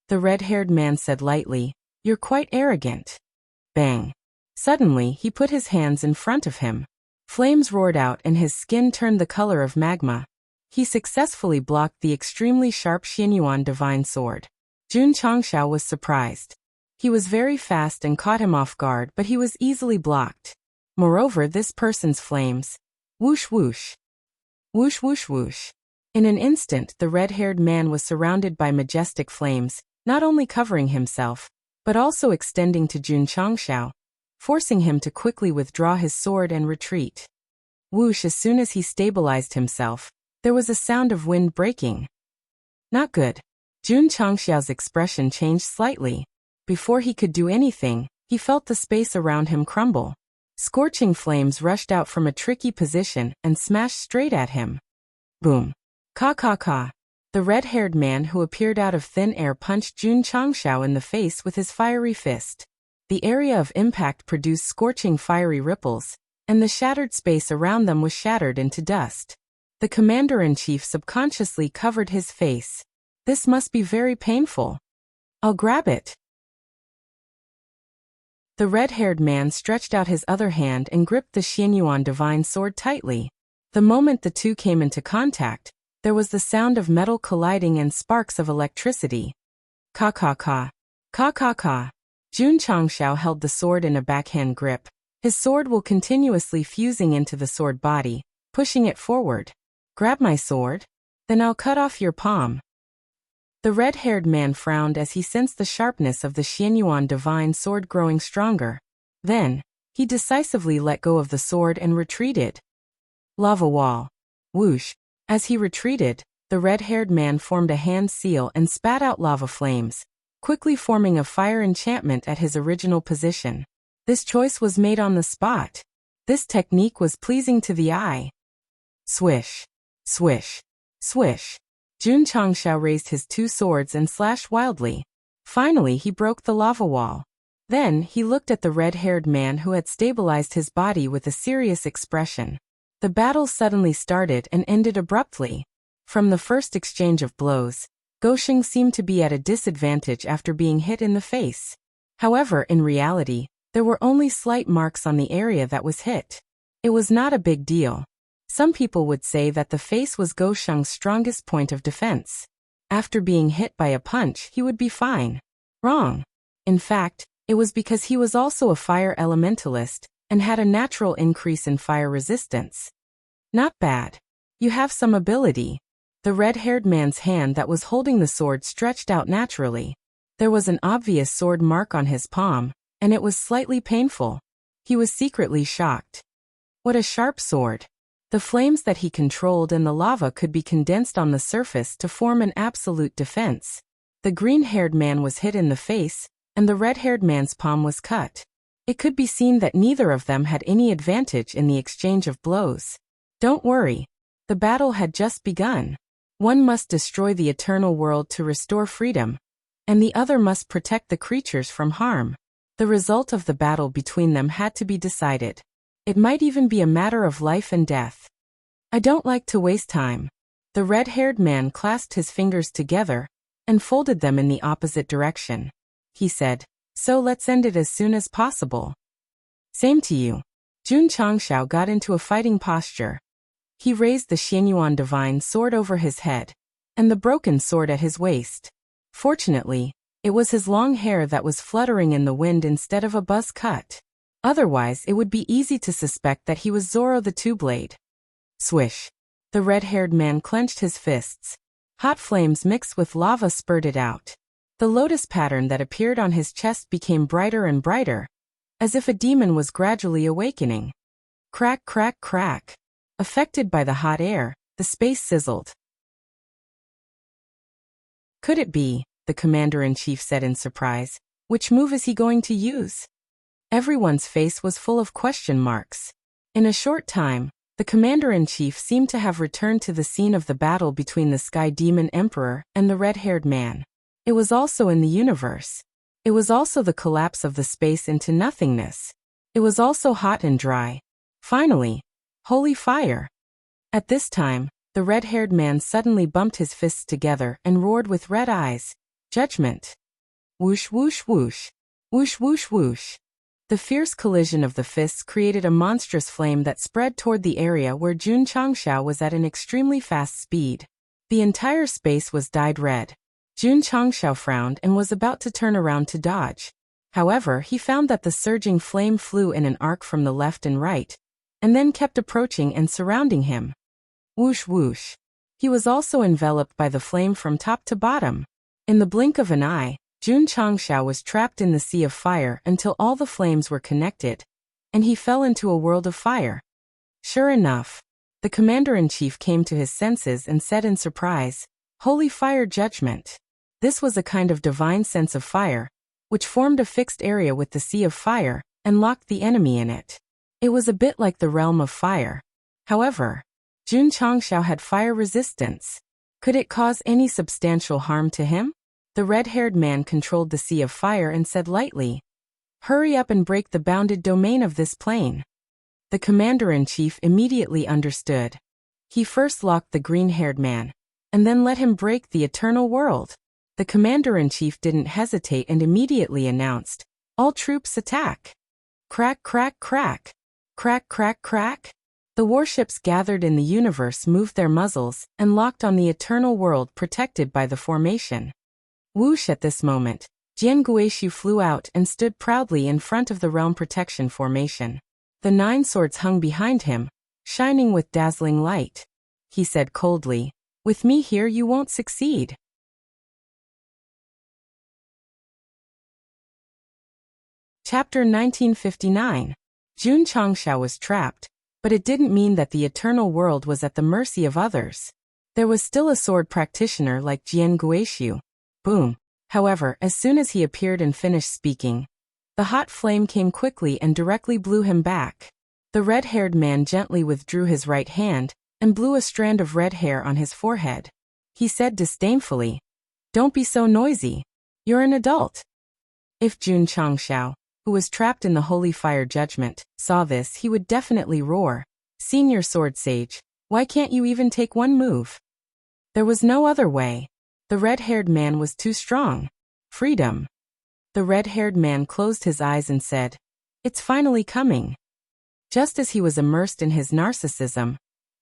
The red-haired man said lightly, "You're quite arrogant." Bang. Suddenly, he put his hands in front of him. Flames roared out and his skin turned the color of magma. He successfully blocked the extremely sharp Xianyuan divine sword. Jun Changshao was surprised. He was very fast and caught him off guard, but he was easily blocked. Moreover, this person's flames. Whoosh whoosh. Whoosh whoosh whoosh. In an instant, the red-haired man was surrounded by majestic flames, not only covering himself, but also extending to Jun Changshao, forcing him to quickly withdraw his sword and retreat. Whoosh. As soon as he stabilized himself, There was a sound of wind breaking. Not good. Jun Changxiao's expression changed slightly. Before he could do anything, he felt the space around him crumble. Scorching flames rushed out from a tricky position and smashed straight at him. Boom. Ka ka ka. The red-haired man who appeared out of thin air punched Jun Changxiao in the face with his fiery fist. The area of impact produced scorching fiery ripples, and the shattered space around them was shattered into dust. The commander-in-chief subconsciously covered his face. This must be very painful. I'll grab it. The red-haired man stretched out his other hand and gripped the Xianyuan divine sword tightly. The moment the two came into contact, there was the sound of metal colliding and sparks of electricity. Ka ka ka. Ka ka ka. Jun Changxiao held the sword in a backhand grip. His sword will continuously fusing into the sword body, pushing it forward. Grab my sword? Then I'll cut off your palm. The red-haired man frowned as he sensed the sharpness of the Xianyuan divine sword growing stronger. Then, he decisively let go of the sword and retreated. Lava wall. Whoosh. As he retreated, the red-haired man formed a hand seal and spat out lava flames, quickly forming a fire enchantment at his original position. This choice was made on the spot. This technique was pleasing to the eye. Swish. Swish. Swish. Jun Changxiao raised his two swords and slashed wildly. Finally, he broke the lava wall. Then, he looked at the red-haired man who had stabilized his body with a serious expression. The battle suddenly started and ended abruptly. From the first exchange of blows, Gosheng seemed to be at a disadvantage after being hit in the face. However, in reality, there were only slight marks on the area that was hit. It was not a big deal. Some people would say that the face was Gosheng's strongest point of defense. After being hit by a punch, he would be fine. Wrong. In fact, it was because he was also a fire elementalist and had a natural increase in fire resistance. Not bad. You have some ability. The red-haired man's hand that was holding the sword stretched out naturally. There was an obvious sword mark on his palm, and it was slightly painful. He was secretly shocked. What a sharp sword. The flames that he controlled and the lava could be condensed on the surface to form an absolute defense. The green-haired man was hit in the face, and the red-haired man's palm was cut. It could be seen that neither of them had any advantage in the exchange of blows. Don't worry. The battle had just begun. One must destroy the eternal world to restore freedom, and the other must protect the creatures from harm. The result of the battle between them had to be decided. It might even be a matter of life and death. I don't like to waste time. The red-haired man clasped his fingers together and folded them in the opposite direction. He said, "So let's end it as soon as possible." Same to you. Jun Changxiao got into a fighting posture. He raised the Xianyuan divine sword over his head, and the broken sword at his waist. Fortunately, it was his long hair that was fluttering in the wind instead of a buzz cut. Otherwise, it would be easy to suspect that he was Zoro the Two-Blade. Swish. The red-haired man clenched his fists. Hot flames mixed with lava spurted out. The lotus pattern that appeared on his chest became brighter and brighter, as if a demon was gradually awakening. Crack, crack, crack. Affected by the hot air, the space sizzled. Could it be, the commander-in-chief said in surprise, which move is he going to use? Everyone's face was full of question marks. In a short time, the commander-in-chief seemed to have returned to the scene of the battle between the Sky Demon Emperor and the red-haired man. It was also in the universe. It was also the collapse of the space into nothingness. It was also hot and dry. Finally, holy fire. At this time, the red-haired man suddenly bumped his fists together and roared with red eyes. Judgment. Whoosh, whoosh, whoosh. Whoosh, whoosh, whoosh. The fierce collision of the fists created a monstrous flame that spread toward the area where Jun Changxiao was at an extremely fast speed. The entire space was dyed red. Jun Changxiao frowned and was about to turn around to dodge. However, he found that the surging flame flew in an arc from the left and right, and then kept approaching and surrounding him. Whoosh whoosh. He was also enveloped by the flame from top to bottom. In the blink of an eye, Jun Changxiao was trapped in the sea of fire until all the flames were connected, and he fell into a world of fire. Sure enough, The commander-in-chief came to his senses and said in surprise, "Holy fire judgment." This was a kind of divine sense of fire, which formed a fixed area with the sea of fire and locked the enemy in it. It was a bit like the realm of fire. However, Jun Changshao had fire resistance. Could it cause any substantial harm to him? The red-haired man controlled the sea of fire and said lightly, "Hurry up and break the bounded domain of this plane." The commander-in-chief immediately understood. He first locked the green-haired man, and then let him break the eternal world. The commander-in-chief didn't hesitate and immediately announced, "All troops attack." Crack, crack, crack. Crack, crack, crack. The warships gathered in the universe moved their muzzles and locked on the eternal world protected by the formation. Whoosh! At this moment, Jian Guishu flew out and stood proudly in front of the realm protection formation. The 9 swords hung behind him, shining with dazzling light. He said coldly, "With me here you won't succeed." Chapter 1959. Jun Changshao was trapped, but it didn't mean that the eternal world was at the mercy of others. There was still a sword practitioner like Jian Guishu. Boom. However, as soon as he appeared and finished speaking, the hot flame came quickly and directly blew him back. The red-haired man gently withdrew his right hand and blew a strand of red hair on his forehead. He said disdainfully, "Don't be so noisy. You're an adult." If Jun Changshao, who was trapped in the holy fire judgment, saw this, he would definitely roar, "Senior sword sage, why can't you even take one move?" There was no other way. The red-haired man was too strong. Freedom. The red-haired man closed his eyes and said, "It's finally coming." Just as he was immersed in his narcissism,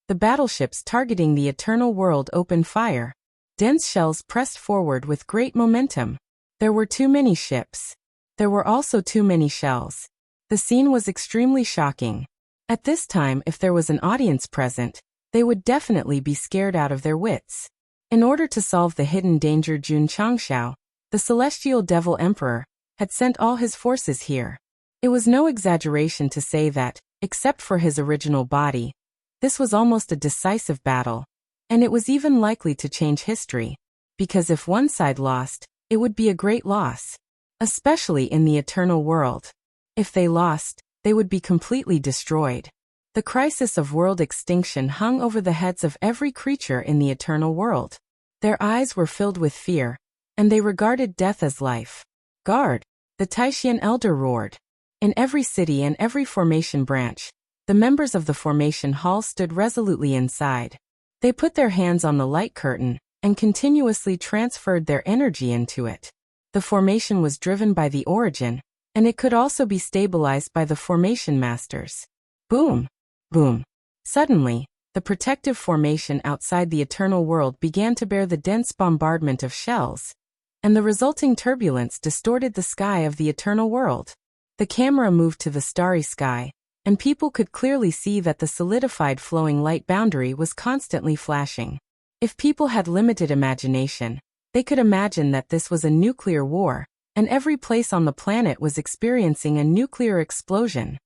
the battleships targeting the eternal world opened fire. Dense shells pressed forward with great momentum. There were too many ships. There were also too many shells. The scene was extremely shocking. At this time, if there was an audience present, they would definitely be scared out of their wits. In order to solve the hidden danger, Jun Changshao, the celestial devil emperor, had sent all his forces here. It was no exaggeration to say that, except for his original body, this was almost a decisive battle, and it was even likely to change history, because if one side lost, it would be a great loss. Especially in the eternal world. If they lost, they would be completely destroyed. The crisis of world extinction hung over the heads of every creature in the eternal world. Their eyes were filled with fear, and they regarded death as life. "Guard!" the Taishian elder roared. In every city and every formation branch, the members of the formation hall stood resolutely inside. They put their hands on the light curtain and continuously transferred their energy into it. The formation was driven by the origin, and it could also be stabilized by the formation masters. Boom! Boom! Suddenly, the protective formation outside the eternal world began to bear the dense bombardment of shells, and the resulting turbulence distorted the sky of the eternal world. The camera moved to the starry sky, and people could clearly see that the solidified flowing light boundary was constantly flashing. If people had limited imagination, they could imagine that this was a nuclear war, and every place on the planet was experiencing a nuclear explosion.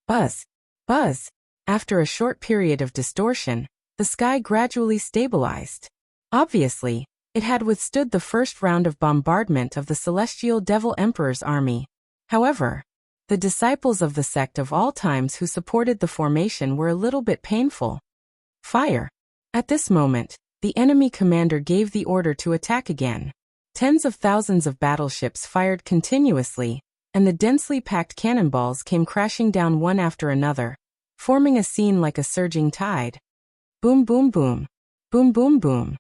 Buzz! Buzz! After a short period of distortion, the sky gradually stabilized. Obviously, it had withstood the first round of bombardment of the Celestial Devil Emperor's army. However, the disciples of the sect of all times who supported the formation were a little bit painful. Fire! At this moment, the enemy commander gave the order to attack again. Tens of thousands of battleships fired continuously, and the densely packed cannonballs came crashing down one after another, forming a scene like a surging tide. Boom, boom, boom. Boom, boom, boom.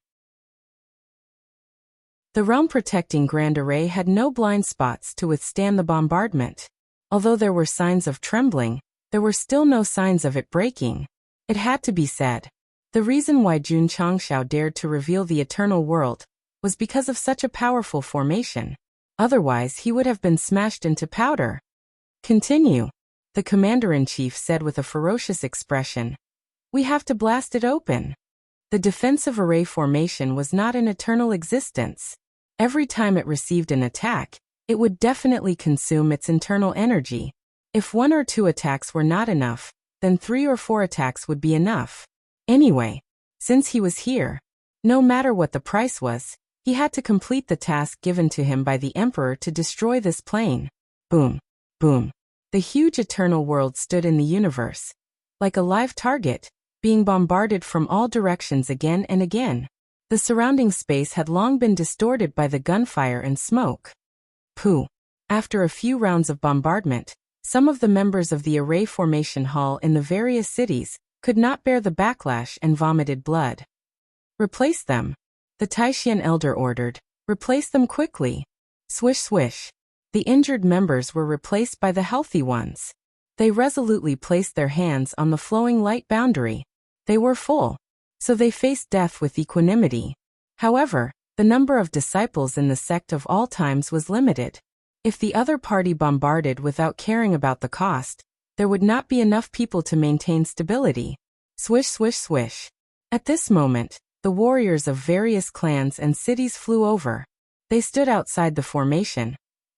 The realm-protecting Grand Array had no blind spots to withstand the bombardment. Although there were signs of trembling, there were still no signs of it breaking. It had to be said. The reason why Jun Changshao dared to reveal the eternal world was because of such a powerful formation. Otherwise, he would have been smashed into powder. "Continue," the commander-in-chief said with a ferocious expression. "We have to blast it open." The defensive array formation was not in eternal existence. Every time it received an attack, it would definitely consume its internal energy. If 1 or 2 attacks were not enough, then 3 or 4 attacks would be enough. Anyway, since he was here, no matter what the price was, he had to complete the task given to him by the Emperor to destroy this plane. Boom. Boom. The huge eternal world stood in the universe, like a live target, being bombarded from all directions again and again. The surrounding space had long been distorted by the gunfire and smoke. Pooh. After a few rounds of bombardment, some of the members of the array formation hall in the various cities could not bear the backlash and vomited blood. Replace them. The Taishan elder ordered. Replace them quickly. Swish swish. The injured members were replaced by the healthy ones. They resolutely placed their hands on the flowing light boundary. They were full, so they faced death with equanimity. However, the number of disciples in the sect of all times was limited. If the other party bombarded without caring about the cost, there would not be enough people to maintain stability. Swish swish swish. At this moment, the warriors of various clans and cities flew over. They stood outside the formation,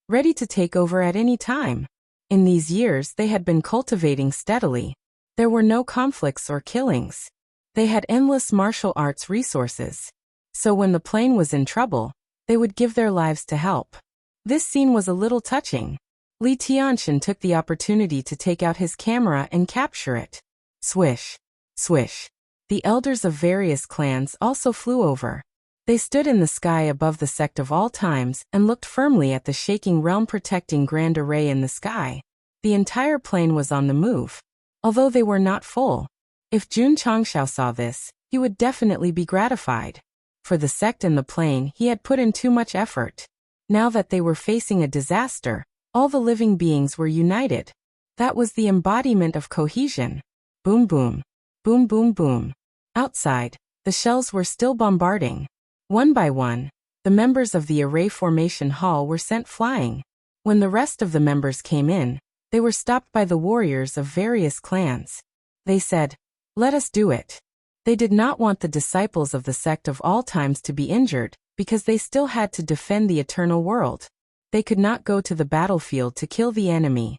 ready to take over at any time. In these years they had been cultivating steadily. There were no conflicts or killings. They had endless martial arts resources. So when the plane was in trouble, they would give their lives to help. This scene was a little touching. Li Tianxian took the opportunity to take out his camera and capture it. Swish. Swish. The elders of various clans also flew over. They stood in the sky above the sect of all times and looked firmly at the shaking realm protecting grand array in the sky. The entire plane was on the move, although they were not full. If Jun Changshao saw this, he would definitely be gratified. For the sect and the plane he had put in too much effort. Now that they were facing a disaster, all the living beings were united. That was the embodiment of cohesion. Boom boom. Boom boom boom. Outside, the shells were still bombarding. One by one, the members of the array formation hall were sent flying. When the rest of the members came in, they were stopped by the warriors of various clans. They said, "Let us do it." They did not want the disciples of the sect of all times to be injured, because they still had to defend the eternal world. They could not go to the battlefield to kill the enemy.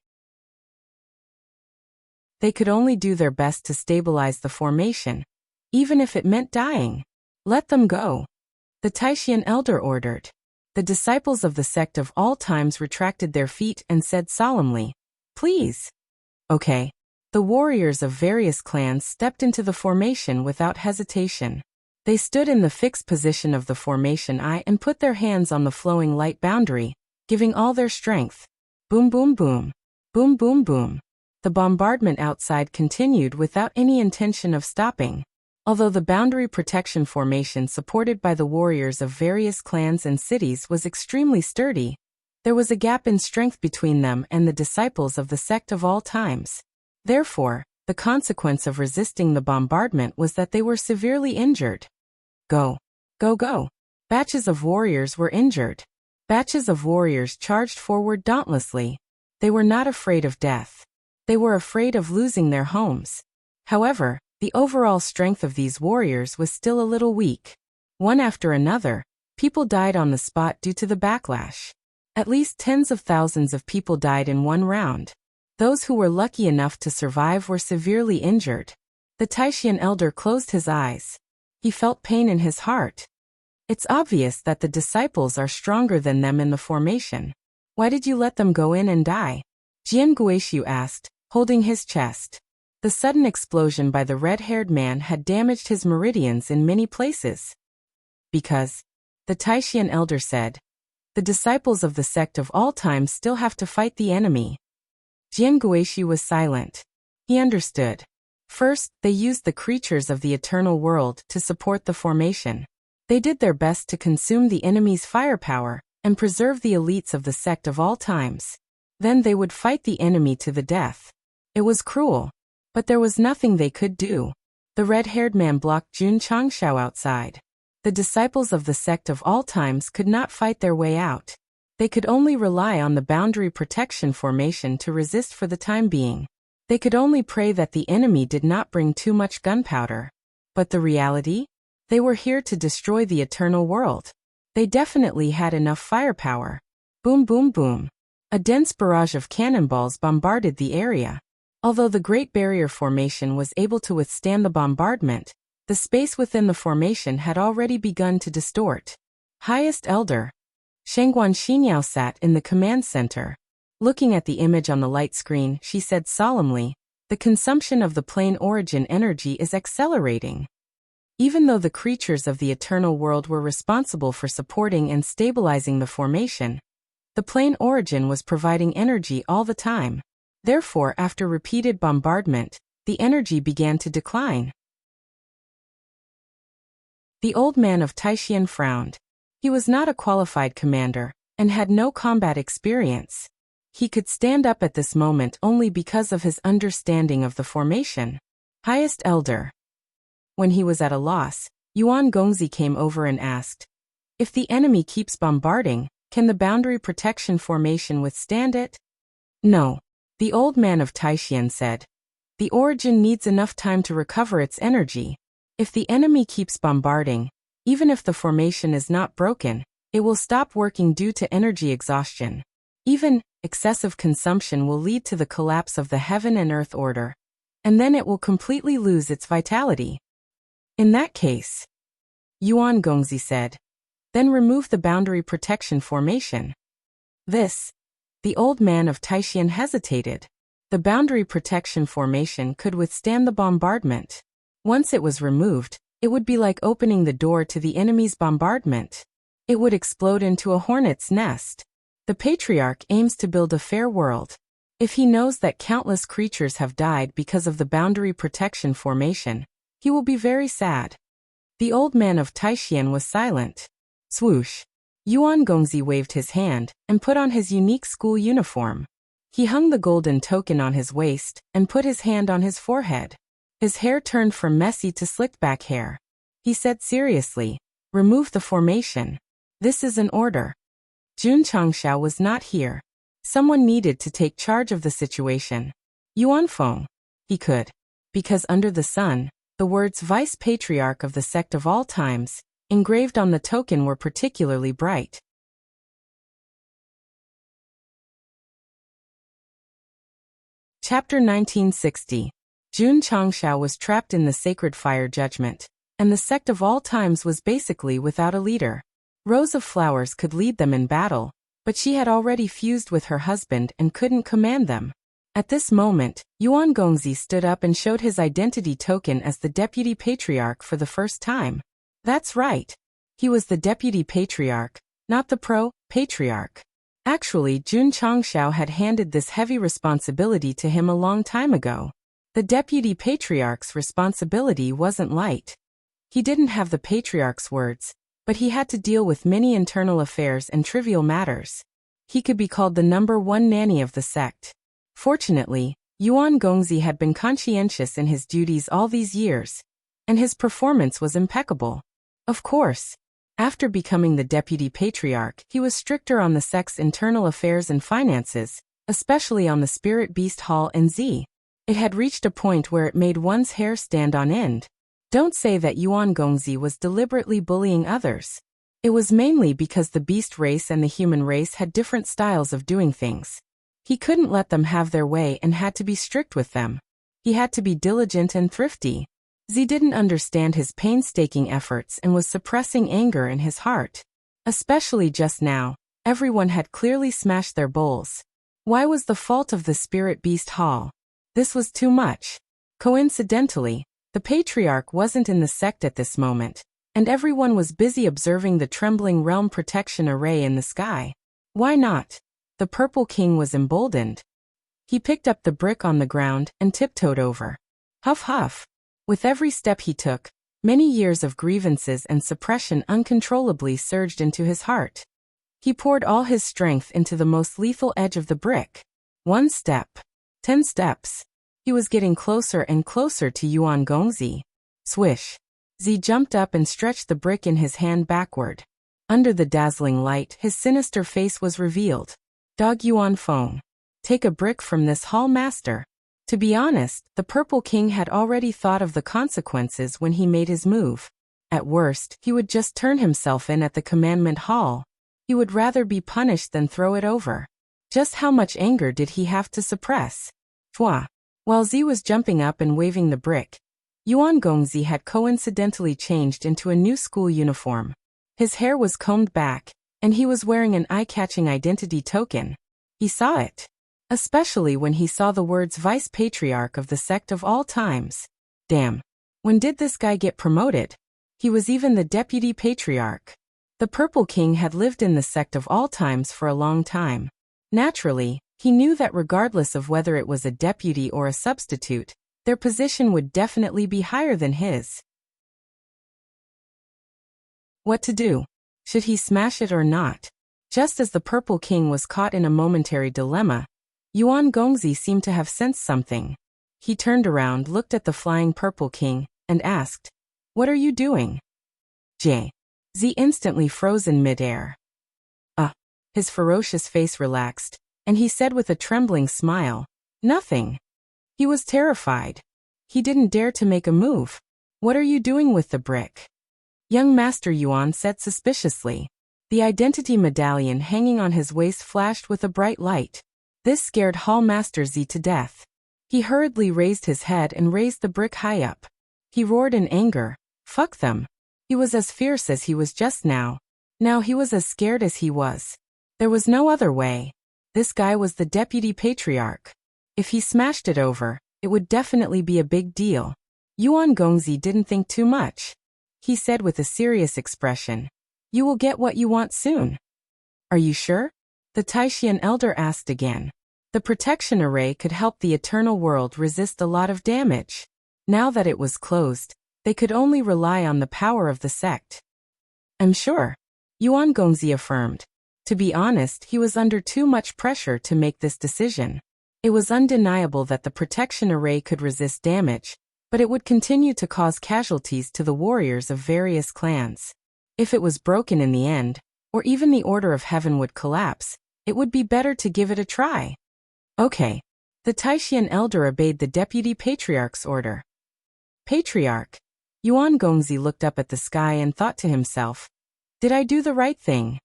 They could only do their best to stabilize the formation, even if it meant dying. Let them go. The Taishan elder ordered. The disciples of the sect of all times retracted their feet and said solemnly, "Please." Okay. The warriors of various clans stepped into the formation without hesitation. They stood in the fixed position of the formation eye and put their hands on the flowing light boundary, giving all their strength. Boom boom boom. Boom boom boom. The bombardment outside continued without any intention of stopping. Although the boundary protection formation supported by the warriors of various clans and cities was extremely sturdy, there was a gap in strength between them and the disciples of the sect of all times. Therefore, the consequence of resisting the bombardment was that they were severely injured. Go. Go go. Batches of warriors were injured. Batches of warriors charged forward dauntlessly. They were not afraid of death. They were afraid of losing their homes. However, the overall strength of these warriors was still a little weak. One after another, people died on the spot due to the backlash. At least tens of thousands of people died in one round. Those who were lucky enough to survive were severely injured. The Taishan elder closed his eyes. He felt pain in his heart. It's obvious that the disciples are stronger than them in the formation. Why did you let them go in and die? Jian Guishu asked, holding his chest. The sudden explosion by the red-haired man had damaged his meridians in many places. Because, the Taishan elder said, the disciples of the sect of all times still have to fight the enemy. Jian Guishu was silent. He understood. First, they used the creatures of the eternal world to support the formation. They did their best to consume the enemy's firepower and preserve the elites of the sect of all times. Then they would fight the enemy to the death. It was cruel, but there was nothing they could do. The red-haired man blocked Jun Changshao outside. The disciples of the sect of all times could not fight their way out. They could only rely on the boundary protection formation to resist for the time being. They could only pray that the enemy did not bring too much gunpowder. But the reality? They were here to destroy the eternal world. They definitely had enough firepower. Boom boom boom. A dense barrage of cannonballs bombarded the area. Although the Great Barrier Formation was able to withstand the bombardment, The space within the formation had already begun to distort. Highest Elder Shangguan Xinyao sat in the command center. Looking at the image on the light screen, she said solemnly, "The consumption of the plane origin energy is accelerating." Even though the creatures of the eternal world were responsible for supporting and stabilizing the formation, the plane origin was providing energy all the time. Therefore, after repeated bombardment, the energy began to decline. The old man of Taishan frowned. He was not a qualified commander, and had no combat experience. He could stand up at this moment only because of his understanding of the formation. Highest Elder. When he was at a loss, Yuan Gongzi came over and asked, "If the enemy keeps bombarding, can the boundary protection formation withstand it?" "No," the old man of Taishan said. "The origin needs enough time to recover its energy. If the enemy keeps bombarding, even if the formation is not broken, it will stop working due to energy exhaustion. Even excessive consumption will lead to the collapse of the heaven and earth order, and then it will completely lose its vitality." "In that case," Yuan Gongzi said, "then remove the boundary protection formation." The old man of Taishan hesitated. The boundary protection formation could withstand the bombardment. Once it was removed, it would be like opening the door to the enemy's bombardment. It would explode into a hornet's nest. The patriarch aims to build a fair world. If he knows that countless creatures have died because of the boundary protection formation, he will be very sad. The old man of Taishan was silent. Swoosh! Yuan Gongzi waved his hand and put on his unique school uniform. He hung the golden token on his waist and put his hand on his forehead. His hair turned from messy to slicked back hair. He said seriously, "Remove the formation. This is an order." Jun Changshao was not here. Someone needed to take charge of the situation. Yuan Feng. He could. Because under the sun, the words Vice Patriarch of the Sect of all times, engraved on the token were particularly bright. Chapter 1960. Jun Changshao was trapped in the sacred fire judgment, and the Sect of all times was basically without a leader. Rows of Flowers could lead them in battle, but she had already fused with her husband and couldn't command them. At this moment, Yuan Gongzi stood up and showed his identity token as the Deputy Patriarch for the first time. That's right. He was the Deputy Patriarch, not the Patriarch. Actually, Jun Changshao had handed this heavy responsibility to him a long time ago. The Deputy Patriarch's responsibility wasn't light. He didn't have the Patriarch's words, but he had to deal with many internal affairs and trivial matters. He could be called the #1 nanny of the sect. Fortunately, Yuan Gongzi had been conscientious in his duties all these years, and his performance was impeccable. Of course, after becoming the Deputy Patriarch, he was stricter on the sect's internal affairs and finances, especially on the Spirit Beast Hall and Z. It had reached a point where it made one's hair stand on end. Don't say that Yuan Gongzi was deliberately bullying others. It was mainly because the beast race and the human race had different styles of doing things. He couldn't let them have their way and had to be strict with them. He had to be diligent and thrifty. Z didn't understand his painstaking efforts and was suppressing anger in his heart. Especially just now, everyone had clearly smashed their bowls. Why was the fault of the Spirit Beast Hall? This was too much. Coincidentally, the Patriarch wasn't in the sect at this moment, and everyone was busy observing the trembling realm protection array in the sky. Why not? The Purple King was emboldened. He picked up the brick on the ground and tiptoed over. Huff huff. With every step he took, many years of grievances and suppression uncontrollably surged into his heart. He poured all his strength into the most lethal edge of the brick. 1 step. 10 steps. He was getting closer and closer to Yuan Gongzi. Swish. Z jumped up and stretched the brick in his hand backward. Under the dazzling light, his sinister face was revealed. Dog Yuan Feng. Take a brick from this hall master. To be honest, the Purple King had already thought of the consequences when he made his move. At worst, he would just turn himself in at the commandment hall. He would rather be punished than throw it over. Just how much anger did he have to suppress? While Z was jumping up and waving the brick, Yuan Gongzi had coincidentally changed into a new school uniform. His hair was combed back, and he was wearing an eye-catching identity token. He saw it. Especially when he saw the words Vice Patriarch of the Sect of all times. Damn. When did this guy get promoted? He was even the Deputy Patriarch. The Purple King had lived in the Sect of all times for a long time. Naturally, he knew that regardless of whether it was a deputy or a substitute, their position would definitely be higher than his. What to do? Should he smash it or not? Just as the Purple King was caught in a momentary dilemma, Yuan Gongzi seemed to have sensed something. He turned around, looked at the flying Purple King, and asked, "What are you doing?" Z instantly froze in midair. His ferocious face relaxed, and he said with a trembling smile, "Nothing." He was terrified. He didn't dare to make a move. "What are you doing with the brick?" Young Master Yuan said suspiciously. The identity medallion hanging on his waist flashed with a bright light. This scared Hall Master Z to death. He hurriedly raised his head and raised the brick high up. He roared in anger, "Fuck them." He was as fierce as he was just now. Now he was as scared as he was. There was no other way. This guy was the Deputy Patriarch. If he smashed it over, it would definitely be a big deal. Yuan Gongzi didn't think too much. He said with a serious expression, "You will get what you want soon." "Are you sure?" The Taishian elder asked again. The protection array could help the eternal world resist a lot of damage. Now that it was closed, they could only rely on the power of the sect. "I'm sure," Yuan Gongzi affirmed. To be honest, he was under too much pressure to make this decision. It was undeniable that the protection array could resist damage, but it would continue to cause casualties to the warriors of various clans. If it was broken in the end, or even the order of heaven would collapse, it would be better to give it a try. Okay. The Taishian elder obeyed the Deputy Patriarch's order. Patriarch. Yuan Gongzi looked up at the sky and thought to himself, "Did I do the right thing?"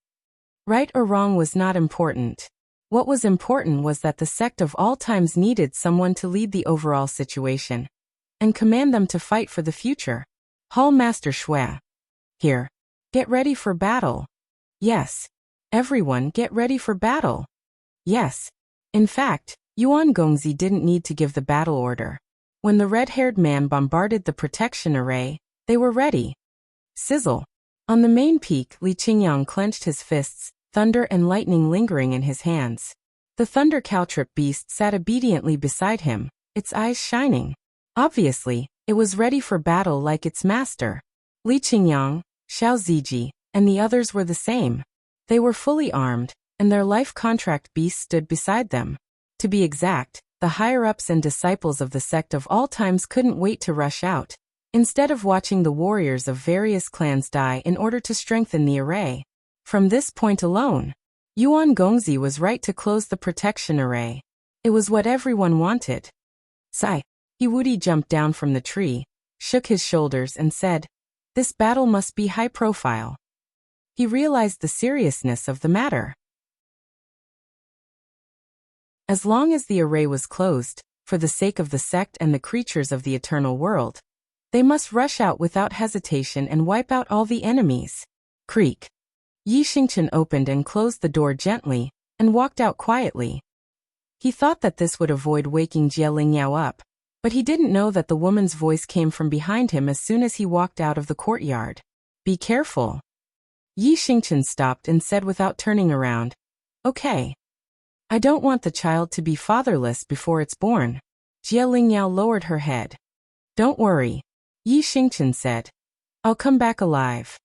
Right or wrong was not important. What was important was that the Sect of all times needed someone to lead the overall situation and command them to fight for the future. Hall Master Shui. Here. Get ready for battle. Yes. Everyone get ready for battle. Yes. In fact, Yuan Gongzi didn't need to give the battle order. When the red-haired man bombarded the protection array, they were ready. Sizzle. On the main peak, Li Qingyang clenched his fists, thunder and lightning lingering in his hands. The thunder caltrip beast sat obediently beside him, its eyes shining. Obviously, it was ready for battle like its master. Li Qingyang, Xiao Ziji, and the others were the same. They were fully armed, and their life contract beasts stood beside them. To be exact, the higher-ups and disciples of the Sect of all times couldn't wait to rush out, instead of watching the warriors of various clans die in order to strengthen the array. From this point alone, Yuan Gongzi was right to close the protection array. It was what everyone wanted. Sigh. Wudi jumped down from the tree, shook his shoulders and said, "This battle must be high profile." He realized the seriousness of the matter. As long as the array was closed, for the sake of the sect and the creatures of the eternal world, they must rush out without hesitation and wipe out all the enemies. Creak. Yi Xingchen opened and closed the door gently, and walked out quietly. He thought that this would avoid waking Jie Lingyao up, but he didn't know that the woman's voice came from behind him as soon as he walked out of the courtyard. "Be careful." Yi Xingchen stopped and said without turning around, "Okay. I don't want the child to be fatherless before it's born." Jie Lingyao lowered her head. "Don't worry," Yi Xingchen said. "I'll come back alive."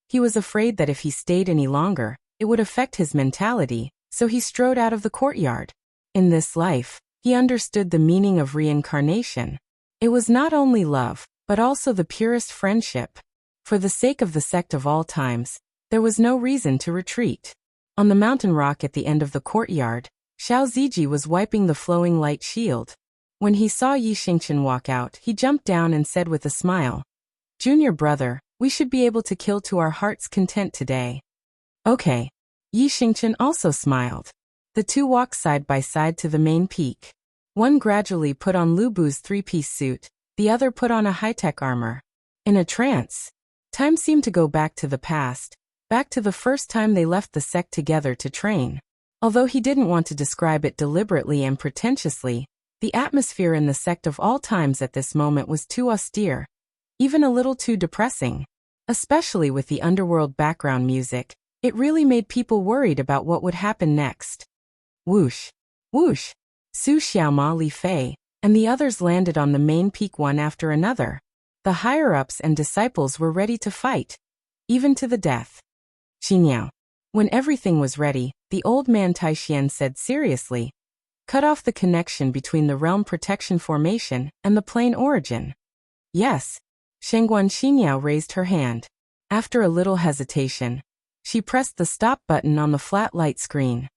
He was afraid that if he stayed any longer, it would affect his mentality, so he strode out of the courtyard. In this life, he understood the meaning of reincarnation. It was not only love, but also the purest friendship. For the sake of the Sect of all times, there was no reason to retreat. On the mountain rock at the end of the courtyard, Xiao Ziji was wiping the flowing light shield. When he saw Yi Xingchen walk out, he jumped down and said with a smile, "Junior brother, we should be able to kill to our heart's content today." "Okay." Yi Xingchen also smiled. The two walked side by side to the main peak. One gradually put on Lu Bu's three-piece suit, the other put on a high-tech armor. In a trance, time seemed to go back to the past, back to the first time they left the sect together to train. Although he didn't want to describe it deliberately and pretentiously, the atmosphere in the sect of all times at this moment was too austere, even a little too depressing. Especially with the underworld background music, it really made people worried about what would happen next. Whoosh! Whoosh! Su Xiaoma, Li Fei, and the others landed on the main peak one after another. The higher-ups and disciples were ready to fight, even to the death. Xiniao. When everything was ready, the old man Taixian said seriously, "Cut off the connection between the realm protection formation and the plane origin." Yes. Shengguan Xiniao raised her hand. After a little hesitation, she pressed the stop button on the flat light screen.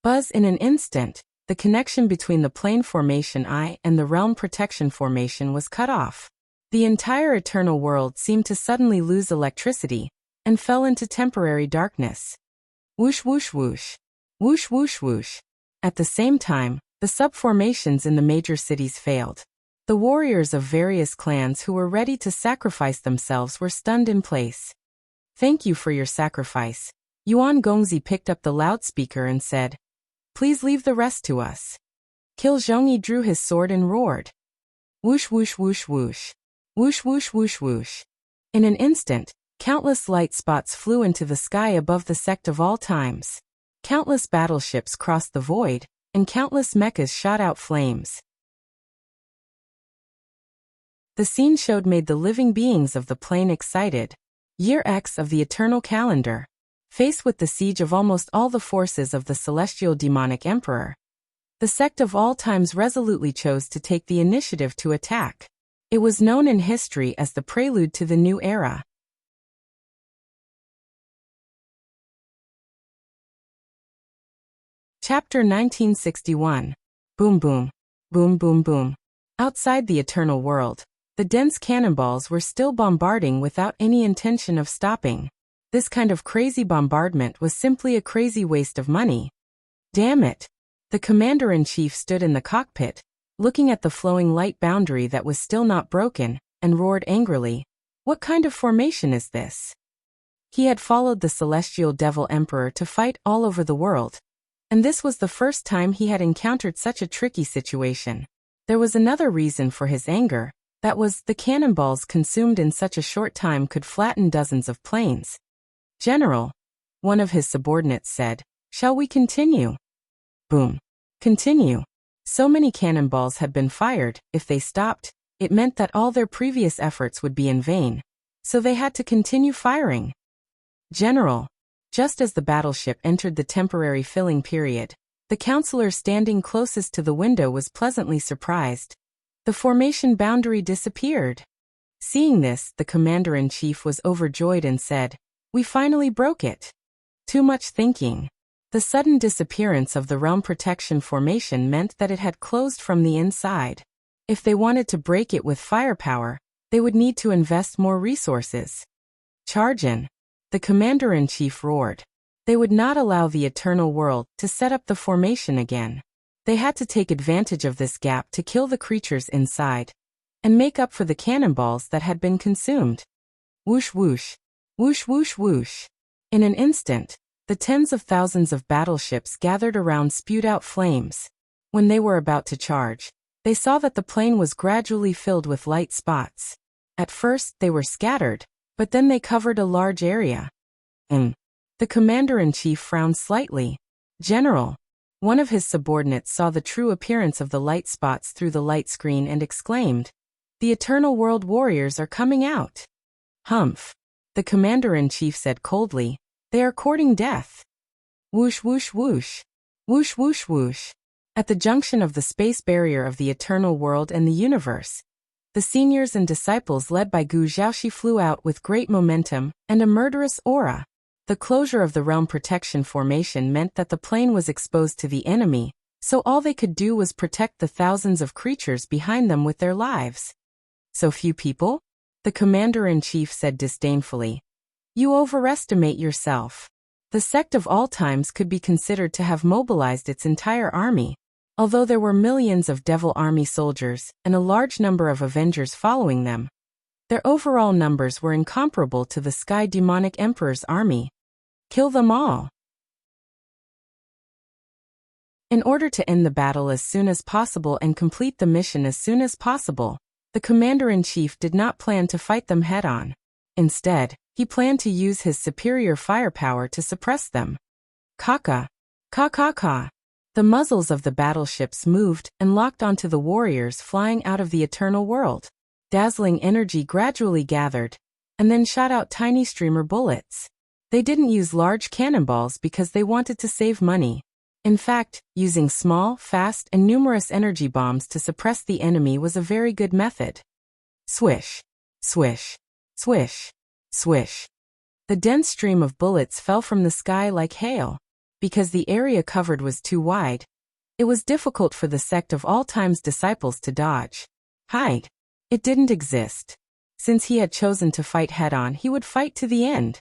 Buzz! In an instant, the connection between the plane formation I and the realm protection formation was cut off. The entire eternal world seemed to suddenly lose electricity and fell into temporary darkness. Whoosh whoosh whoosh. Whoosh whoosh whoosh. At the same time, the subformations in the major cities failed. The warriors of various clans who were ready to sacrifice themselves were stunned in place. "Thank you for your sacrifice." Yuan Gongzi picked up the loudspeaker and said, "Please leave the rest to us." Qil Zhongyi drew his sword and roared. Whoosh whoosh whoosh whoosh. Whoosh whoosh whoosh whoosh. In an instant, countless light spots flew into the sky above the sect of all times. Countless battleships crossed the void, and countless mechas shot out flames. The scene showed made the living beings of the plane excited. Year X of the eternal calendar. Faced with the siege of almost all the forces of the celestial demonic emperor, the sect of all times resolutely chose to take the initiative to attack. It was known in history as the prelude to the new era. Chapter 1961. Boom boom. Boom boom boom. Outside the eternal world, the dense cannonballs were still bombarding without any intention of stopping. This kind of crazy bombardment was simply a crazy waste of money. Damn it! The commander-in-chief stood in the cockpit, looking at the flowing light boundary that was still not broken, and roared angrily, "What kind of formation is this?" He had followed the celestial devil emperor to fight all over the world, and this was the first time he had encountered such a tricky situation. There was another reason for his anger. That was, the cannonballs consumed in such a short time could flatten dozens of planes. "General," one of his subordinates said, "shall we continue?" Boom. Continue. So many cannonballs had been fired, if they stopped, it meant that all their previous efforts would be in vain. So they had to continue firing. "General." Just as the battleship entered the temporary filling period, the counselor standing closest to the window was pleasantly surprised. The formation boundary disappeared. Seeing this, the commander-in-chief was overjoyed and said, "We finally broke it." Too much thinking. The sudden disappearance of the realm protection formation meant that it had closed from the inside. If they wanted to break it with firepower, they would need to invest more resources. "Charge in!" the commander-in-chief roared. They would not allow the eternal world to set up the formation again. They had to take advantage of this gap to kill the creatures inside, and make up for the cannonballs that had been consumed. Whoosh whoosh. Whoosh whoosh whoosh. In an instant, the tens of thousands of battleships gathered around spewed out flames. When they were about to charge, they saw that the plane was gradually filled with light spots. At first, they were scattered, but then they covered a large area. The commander-in-chief frowned slightly. "General." One of his subordinates saw the true appearance of the light spots through the light screen and exclaimed, "The Eternal World Warriors are coming out." "Humph." The commander-in-chief said coldly, "They are courting death." Whoosh whoosh whoosh. Whoosh whoosh whoosh. At the junction of the space barrier of the eternal world and the universe, the seniors and disciples led by Gu Zhaoxi flew out with great momentum and a murderous aura. The closure of the realm protection formation meant that the plane was exposed to the enemy, so all they could do was protect the thousands of creatures behind them with their lives. "So few people?" the commander-in-chief said disdainfully. "You overestimate yourself." The sect of all times could be considered to have mobilized its entire army. Although there were millions of Devil Army soldiers and a large number of Avengers following them, their overall numbers were incomparable to the Sky Demonic Emperor's army. Kill them all. In order to end the battle as soon as possible and complete the mission as soon as possible, the commander-in-chief did not plan to fight them head-on. Instead, he planned to use his superior firepower to suppress them. Ka-ka. Ka-ka-ka. The muzzles of the battleships moved and locked onto the warriors flying out of the eternal world. Dazzling energy gradually gathered, and then shot out tiny streamer bullets. They didn't use large cannonballs because they wanted to save money. In fact, using small, fast, and numerous energy bombs to suppress the enemy was a very good method. Swish. Swish. Swish. Swish. The dense stream of bullets fell from the sky like hail. Because the area covered was too wide, it was difficult for the Sect of All Time's disciples to dodge. Hide. It didn't exist. Since he had chosen to fight head-on, he would fight to the end.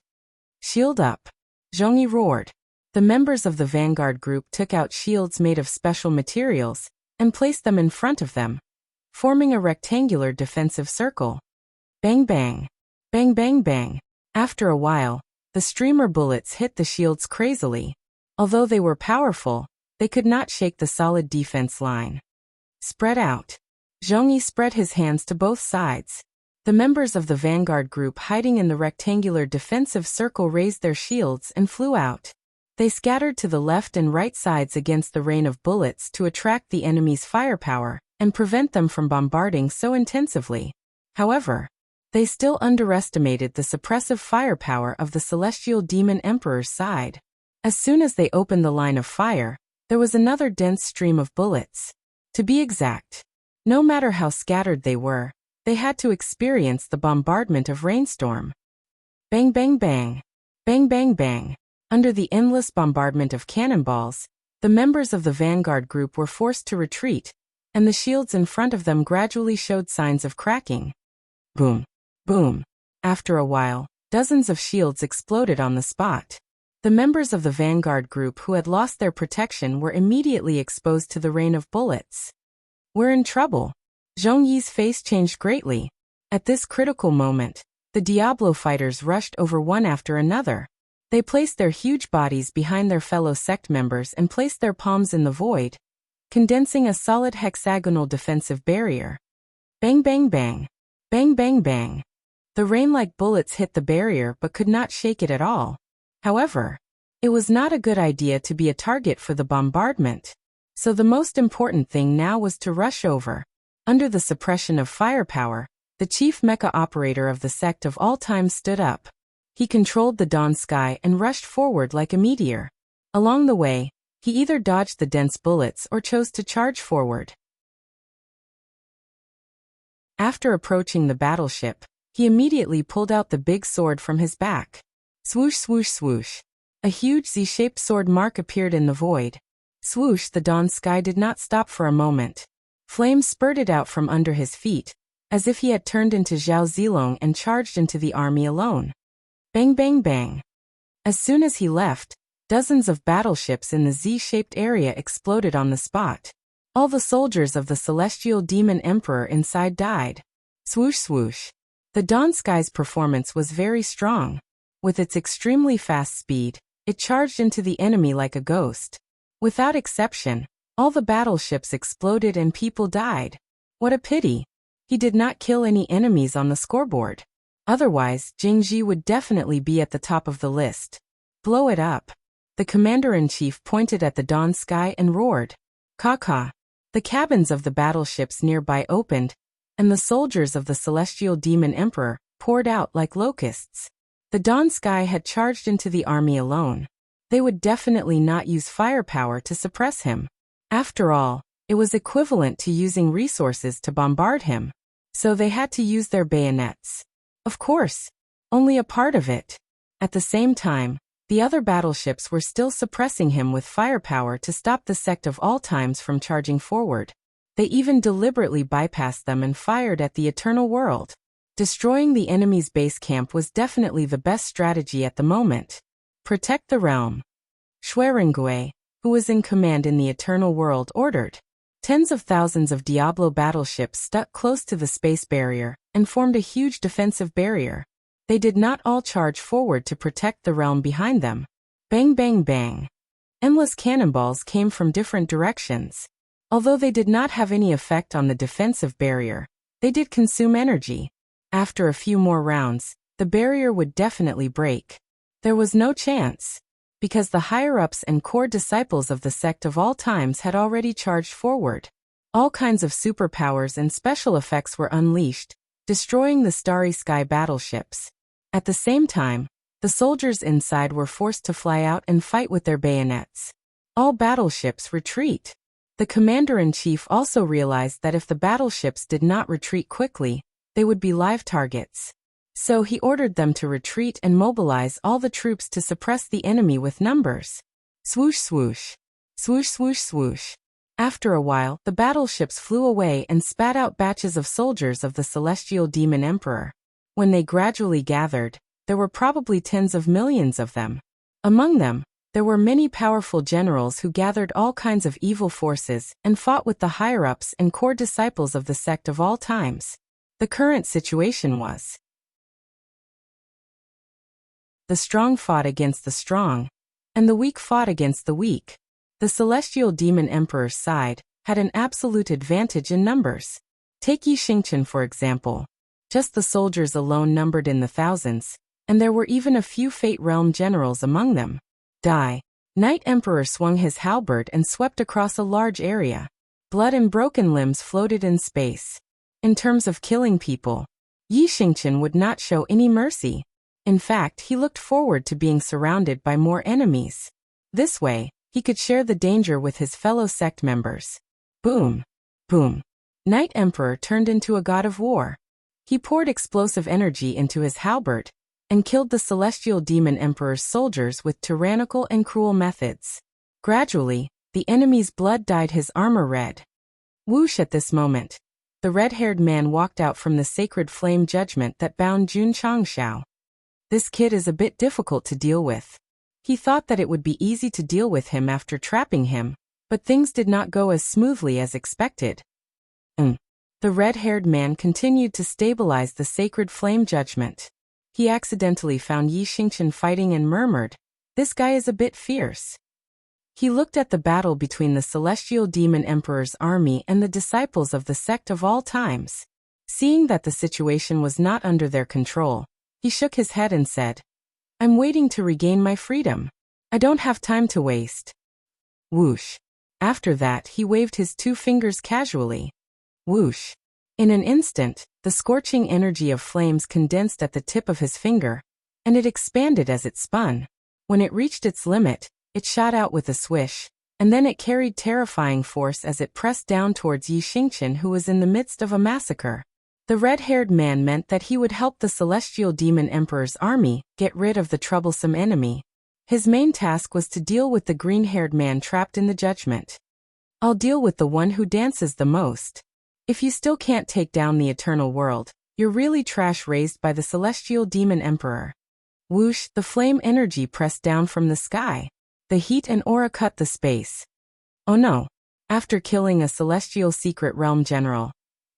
Shield up. Zhongyi roared. The members of the vanguard group took out shields made of special materials and placed them in front of them, forming a rectangular defensive circle. Bang bang. Bang bang bang. After a while, the streamer bullets hit the shields crazily. Although they were powerful, they could not shake the solid defense line. Spread out. Zhongyi spread his hands to both sides. The members of the vanguard group hiding in the rectangular defensive circle raised their shields and flew out. They scattered to the left and right sides against the rain of bullets to attract the enemy's firepower and prevent them from bombarding so intensively. However, they still underestimated the suppressive firepower of the Celestial Demon Emperor's side. As soon as they opened the line of fire, there was another dense stream of bullets. To be exact, no matter how scattered they were, they had to experience the bombardment of rainstorm. Bang bang bang. Bang bang bang. Under the endless bombardment of cannonballs, the members of the vanguard group were forced to retreat, and the shields in front of them gradually showed signs of cracking. Boom. Boom. After a while, dozens of shields exploded on the spot. The members of the vanguard group who had lost their protection were immediately exposed to the rain of bullets. We're in trouble. Zhongyi's face changed greatly. At this critical moment, the Diablo fighters rushed over one after another. They placed their huge bodies behind their fellow sect members and placed their palms in the void, condensing a solid hexagonal defensive barrier. Bang bang bang. Bang bang bang. The rain-like bullets hit the barrier but could not shake it at all. However, it was not a good idea to be a target for the bombardment, so the most important thing now was to rush over. Under the suppression of firepower, the chief mecha operator of the Sect of All Time stood up. He controlled the dawn sky and rushed forward like a meteor. Along the way, he either dodged the dense bullets or chose to charge forward. After approaching the battleship, he immediately pulled out the big sword from his back. Swoosh swoosh swoosh. A huge Z-shaped sword mark appeared in the void. Swoosh, the dawn sky did not stop for a moment. Flames spurted out from under his feet, as if he had turned into Zhao Zilong and charged into the army alone. Bang bang bang. As soon as he left, dozens of battleships in the Z-shaped area exploded on the spot. All the soldiers of the Celestial Demon Emperor inside died. Swoosh swoosh. The dawn sky's performance was very strong. With its extremely fast speed, it charged into the enemy like a ghost. Without exception, all the battleships exploded and people died. What a pity. He did not kill any enemies on the scoreboard. Otherwise, Jingji would definitely be at the top of the list. Blow it up. The commander-in-chief pointed at the dawn sky and roared. Ka-ka. The cabins of the battleships nearby opened, and the soldiers of the Celestial Demon Emperor poured out like locusts. The dawn sky had charged into the army alone. They would definitely not use firepower to suppress him. After all, it was equivalent to using resources to bombard him. So they had to use their bayonets. Of course, only a part of it. At the same time, the other battleships were still suppressing him with firepower to stop the Sect of All Times from charging forward. They even deliberately bypassed them and fired at the Eternal World. Destroying the enemy's base camp was definitely the best strategy at the moment. Protect the realm. Xuerengui, who was in command in the Eternal World, ordered. Tens of thousands of Diablo battleships stuck close to the space barrier and formed a huge defensive barrier. They did not all charge forward to protect the realm behind them. Bang bang bang. Endless cannonballs came from different directions. Although they did not have any effect on the defensive barrier, they did consume energy. After a few more rounds, the barrier would definitely break. There was no chance, because the higher-ups and core disciples of the sect of all times had already charged forward. All kinds of superpowers and special effects were unleashed, destroying the starry sky battleships. At the same time, the soldiers inside were forced to fly out and fight with their bayonets. All battleships retreat. The commander-in-chief also realized that if the battleships did not retreat quickly, they would be live targets. So he ordered them to retreat and mobilize all the troops to suppress the enemy with numbers. Swoosh swoosh. Swoosh swoosh swoosh. After a while, the battleships flew away and spat out batches of soldiers of the celestial demon emperor. When they gradually gathered, there were probably tens of millions of them. Among them, there were many powerful generals who gathered all kinds of evil forces and fought with the higher-ups and core disciples of the sect of all times. The current situation was: the strong fought against the strong, and the weak fought against the weak. The celestial demon emperor's side had an absolute advantage in numbers. Take Yi Xingqian for example. Just the soldiers alone numbered in the thousands, and there were even a few Fate Realm generals among them. Night Emperor swung his halberd and swept across a large area. Blood and broken limbs floated in space. In terms of killing people, Yi Xingqian would not show any mercy. In fact, he looked forward to being surrounded by more enemies. This way, he could share the danger with his fellow sect members. Boom! Boom! Night Emperor turned into a god of war. He poured explosive energy into his halberd and killed the celestial demon emperor's soldiers with tyrannical and cruel methods. Gradually, the enemy's blood dyed his armor red. Whoosh! At this moment, the red-haired man walked out from the sacred flame judgment that bound Jun Changshao. This kid is a bit difficult to deal with. He thought that it would be easy to deal with him after trapping him, but things did not go as smoothly as expected. The red-haired man continued to stabilize the sacred flame judgment. He accidentally found Yi Xingqian fighting and murmured, "This guy is a bit fierce." He looked at the battle between the celestial demon emperor's army and the disciples of the sect of all times. Seeing that the situation was not under their control, he shook his head and said, "I'm waiting to regain my freedom. I don't have time to waste." Whoosh. After that, he waved his two fingers casually. Whoosh. In an instant, the scorching energy of flames condensed at the tip of his finger, and it expanded as it spun. When it reached its limit, it shot out with a swish, and then it carried terrifying force as it pressed down towards Yi Xingqian, who was in the midst of a massacre. The red-haired man meant that he would help the celestial demon emperor's army get rid of the troublesome enemy. His main task was to deal with the green-haired man trapped in the judgment. "I'll deal with the one who dances the most. If you still can't take down the eternal world, you're really trash," raised by the celestial demon emperor. Whoosh! The flame energy pressed down from the sky. The heat and aura cut the space. Oh no! After killing a celestial secret realm general,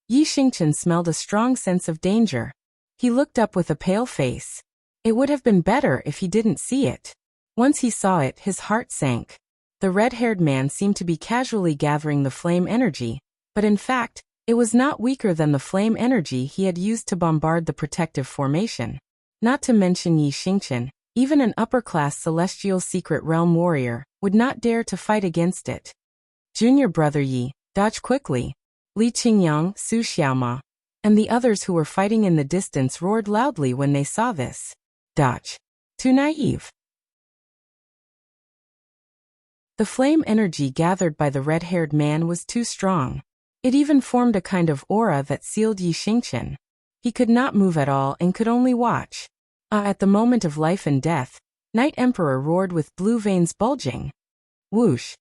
Yi Xingqian smelled a strong sense of danger. He looked up with a pale face. It would have been better if he didn't see it. Once he saw it, his heart sank. The red-haired man seemed to be casually gathering the flame energy, but in fact, it was not weaker than the flame energy he had used to bombard the protective formation. Not to mention Yi Xingqian, even an upper-class celestial secret realm warrior would not dare to fight against it. Junior brother Yi, dodge quickly. Li Qingyang, Su Xiaoma, and the others who were fighting in the distance roared loudly when they saw this. Dodge. Too naive. The flame energy gathered by the red-haired man was too strong. It even formed a kind of aura that sealed Yi Xingqian. He could not move at all and could only watch. At the moment of life and death, Night Emperor roared with blue veins bulging. Whoosh!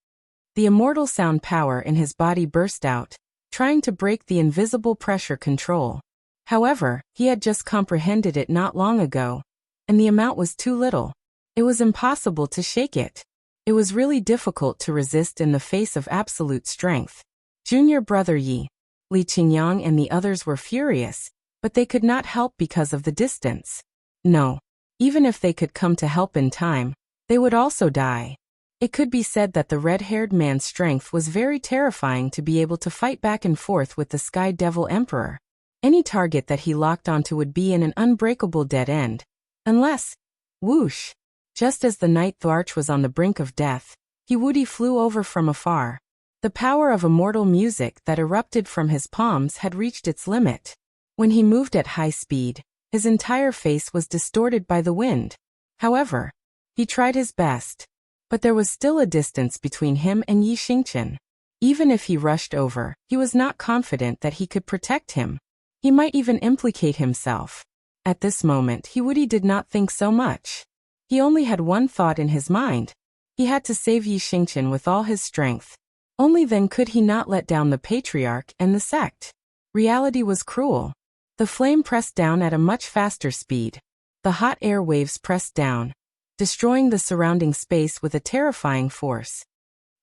The immortal sound power in his body burst out, trying to break the invisible pressure control. However, he had just comprehended it not long ago, and the amount was too little. It was impossible to shake it. It was really difficult to resist in the face of absolute strength. Junior brother Yi, Li Qingyang and the others were furious, but they could not help because of the distance. No. Even if they could come to help in time, they would also die. It could be said that the red-haired man's strength was very terrifying to be able to fight back and forth with the Sky Devil Emperor. Any target that he locked onto would be in an unbreakable dead end. Unless, whoosh! Just as the Night Tharch was on the brink of death, Wuxia flew over from afar. The power of immortal music that erupted from his palms had reached its limit. When he moved at high speed, his entire face was distorted by the wind. However, he tried his best. But there was still a distance between him and Yi Xingqian. Even if he rushed over, he was not confident that he could protect him. He might even implicate himself. At this moment, Wuxia did not think so much. He only had one thought in his mind. He had to save Yi Xingqian with all his strength. Only then could he not let down the patriarch and the sect. Reality was cruel. The flame pressed down at a much faster speed. The hot air waves pressed down, destroying the surrounding space with a terrifying force.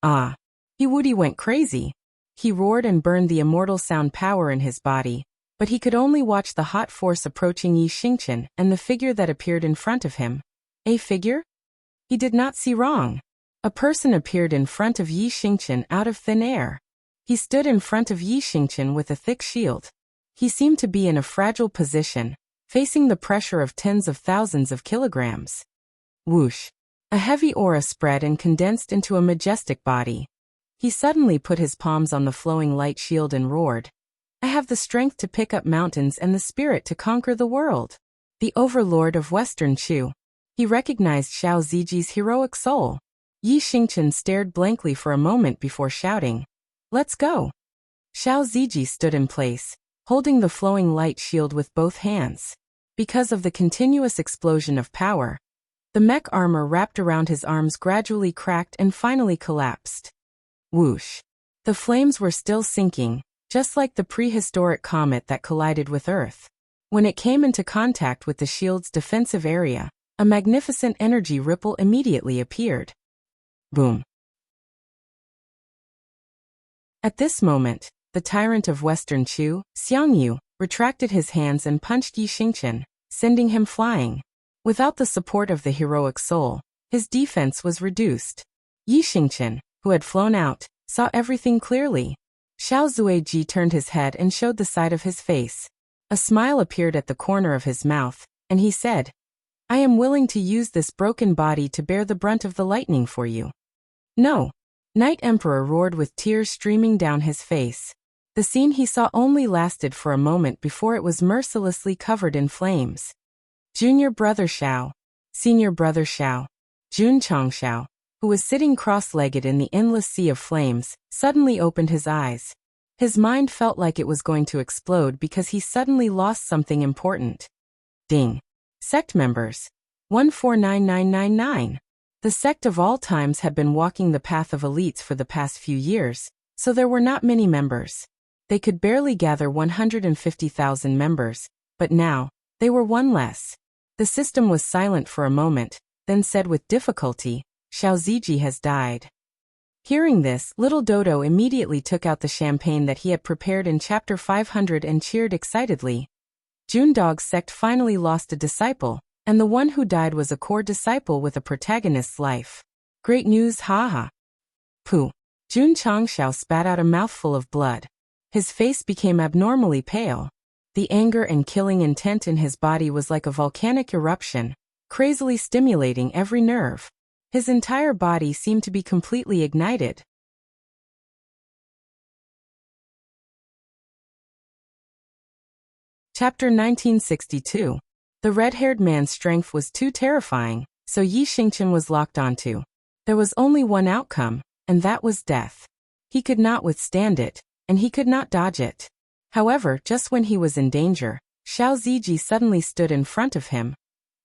Wuxia went crazy. He roared and burned the immortal sound power in his body, but he could only watch the hot force approaching Yi Xingqian and the figure that appeared in front of him. A figure? He did not see wrong. A person appeared in front of Yi Xingqian out of thin air. He stood in front of Yi Xingqian with a thick shield. He seemed to be in a fragile position, facing the pressure of tens of thousands of kilograms. Whoosh! A heavy aura spread and condensed into a majestic body. He suddenly put his palms on the flowing light shield and roared. I have the strength to pick up mountains and the spirit to conquer the world. The overlord of Western Chu. He recognized Xiao Ziji's heroic soul. Yi Xingqian stared blankly for a moment before shouting, Let's go! Xiao Ziji stood in place, holding the flowing light shield with both hands. Because of the continuous explosion of power, the mech armor wrapped around his arms gradually cracked and finally collapsed. Whoosh! The flames were still sinking, just like the prehistoric comet that collided with Earth. When it came into contact with the shield's defensive area, a magnificent energy ripple immediately appeared. Boom! At this moment, the tyrant of Western Chu, Xiangyu, retracted his hands and punched Yi Xingqian, sending him flying. Without the support of the heroic soul, his defense was reduced. Yi Xingqian, who had flown out, saw everything clearly. Xiao Zuiji turned his head and showed the side of his face. A smile appeared at the corner of his mouth, and he said, I am willing to use this broken body to bear the brunt of the lightning for you. No! Night Emperor roared with tears streaming down his face. The scene he saw only lasted for a moment before it was mercilessly covered in flames. Junior brother Xiao, senior brother Xiao, Junchang Xiao, who was sitting cross-legged in the endless sea of flames, suddenly opened his eyes. His mind felt like it was going to explode because he suddenly lost something important. Ding! Sect members. 149999. The sect of all times had been walking the path of elites for the past few years, so there were not many members. They could barely gather 150,000 members, but now, they were one less. The system was silent for a moment, then said with difficulty, Xiao Ziji has died. Hearing this, little Dodo immediately took out the champagne that he had prepared in chapter 500 and cheered excitedly. Jundog's sect finally lost a disciple, and the one who died was a core disciple with a protagonist's life. Great news, haha. Pooh. Jun Changxiao spat out a mouthful of blood. His face became abnormally pale. The anger and killing intent in his body was like a volcanic eruption, crazily stimulating every nerve. His entire body seemed to be completely ignited. Chapter 1962. The red-haired man's strength was too terrifying, so Yi Xingqian was locked onto. There was only one outcome, and that was death. He could not withstand it, and he could not dodge it. However, just when he was in danger, Xiao Ziji suddenly stood in front of him,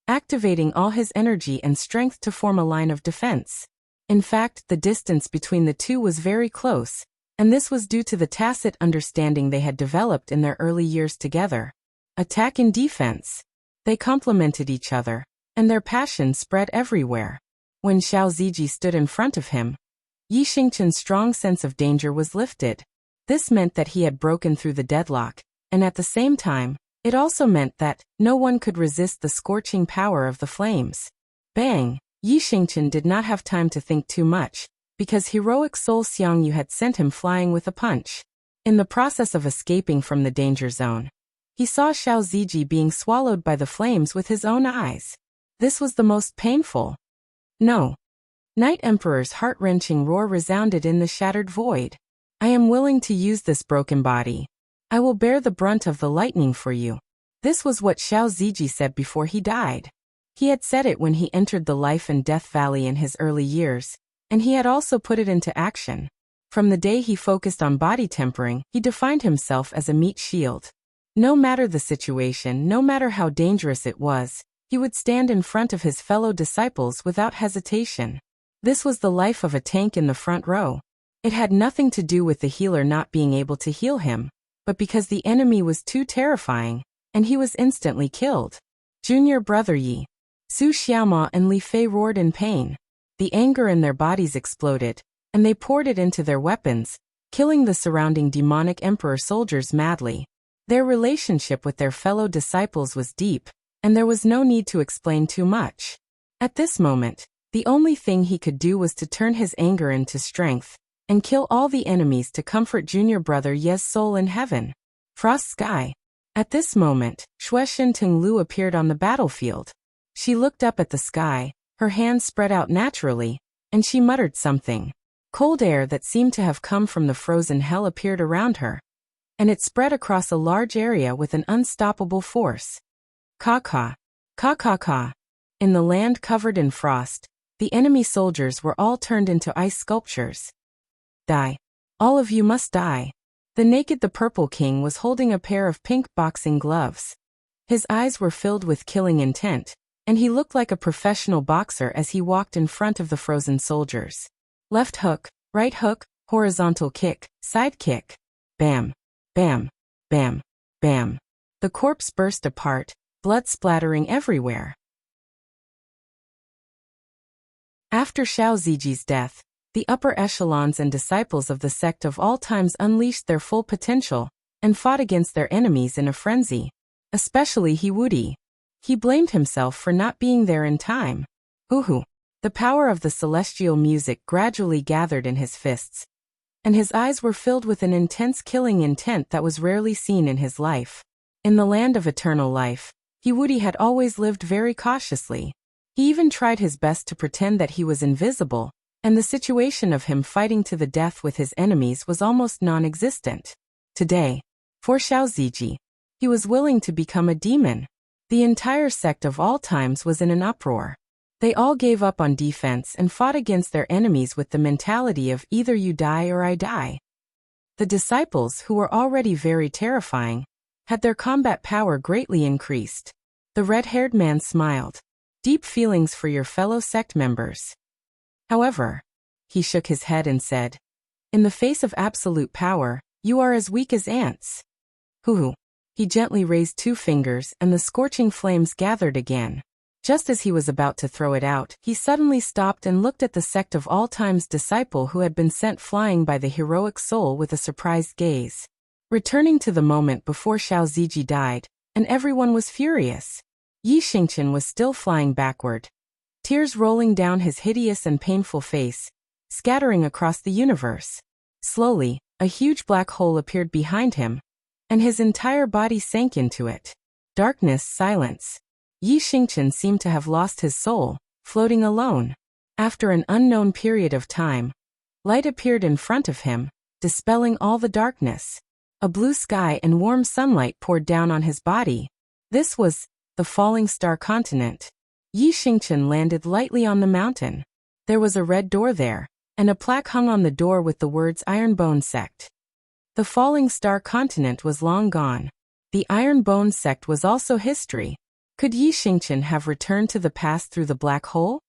activating all his energy and strength to form a line of defense. In fact, the distance between the two was very close, and this was due to the tacit understanding they had developed in their early years together. Attack and defense. They complemented each other, and their passion spread everywhere. When Xiao Ziji stood in front of him, Yi Xingqian's strong sense of danger was lifted. This meant that he had broken through the deadlock, and at the same time, it also meant that no one could resist the scorching power of the flames. Bang! Yi Xingqian did not have time to think too much, because heroic Soul Xiangyu had sent him flying with a punch. In the process of escaping from the danger zone, he saw Xiao Ziji being swallowed by the flames with his own eyes. This was the most painful. No. Night Emperor's heart-wrenching roar resounded in the shattered void. I am willing to use this broken body. I will bear the brunt of the lightning for you. This was what Xiao Ziji said before he died. He had said it when he entered the life and death valley in his early years, and he had also put it into action. From the day he focused on body tempering, he defined himself as a meat shield. No matter the situation, no matter how dangerous it was, he would stand in front of his fellow disciples without hesitation. This was the life of a tank in the front row. It had nothing to do with the healer not being able to heal him, but because the enemy was too terrifying, and he was instantly killed. Junior brother Yi. Su Xiaoma and Li Fei roared in pain. The anger in their bodies exploded, and they poured it into their weapons, killing the surrounding demonic emperor soldiers madly. Their relationship with their fellow disciples was deep, and there was no need to explain too much. At this moment, the only thing he could do was to turn his anger into strength, and kill all the enemies to comfort junior brother Ye's soul in heaven. Frost Sky. At this moment, Shuexian Tinglu appeared on the battlefield. She looked up at the sky, her hands spread out naturally, and she muttered something. Cold air that seemed to have come from the frozen hell appeared around her, and it spread across a large area with an unstoppable force. Ka-ka. Ka-ka-ka. In the land covered in frost, the enemy soldiers were all turned into ice sculptures. Die. All of you must die. The Purple King was holding a pair of pink boxing gloves. His eyes were filled with killing intent, and he looked like a professional boxer as he walked in front of the frozen soldiers. Left hook, right hook, horizontal kick, side kick. Bam. Bam. Bam. Bam. The corpse burst apart, blood splattering everywhere. After Xiao Ziji's death, the upper echelons and disciples of the sect of all times unleashed their full potential, and fought against their enemies in a frenzy. Especially Hiwudi. He blamed himself for not being there in time. Uhu. The power of the celestial music gradually gathered in his fists, and his eyes were filled with an intense killing intent that was rarely seen in his life. In the land of eternal life, Hiwudi had always lived very cautiously. He even tried his best to pretend that he was invisible, and the situation of him fighting to the death with his enemies was almost non-existent. Today, for Xiao Ziji, he was willing to become a demon. The entire sect of all times was in an uproar. They all gave up on defense and fought against their enemies with the mentality of either you die or I die. The disciples, who were already very terrifying, had their combat power greatly increased. The red-haired man smiled. Deep feelings for your fellow sect members. However, he shook his head and said, in the face of absolute power, you are as weak as ants. Hoo-hoo. He gently raised 2 fingers and the scorching flames gathered again. Just as he was about to throw it out, he suddenly stopped and looked at the sect of all times disciple who had been sent flying by the heroic soul with a surprised gaze. Returning to the moment before Xiao Ziji died, and everyone was furious. Yi Xingqian was still flying backward, tears rolling down his hideous and painful face, scattering across the universe. Slowly, a huge black hole appeared behind him, and his entire body sank into it. Darkness, silence. Yi Xingqian seemed to have lost his soul, floating alone. After an unknown period of time, light appeared in front of him, dispelling all the darkness. A blue sky and warm sunlight poured down on his body. This was the falling star continent. Yi Xingqian landed lightly on the mountain. There was a red door there, and a plaque hung on the door with the words Ironbone Sect. The falling star continent was long gone. The Ironbone Sect was also history. Could Yi Xingqian have returned to the past through the black hole?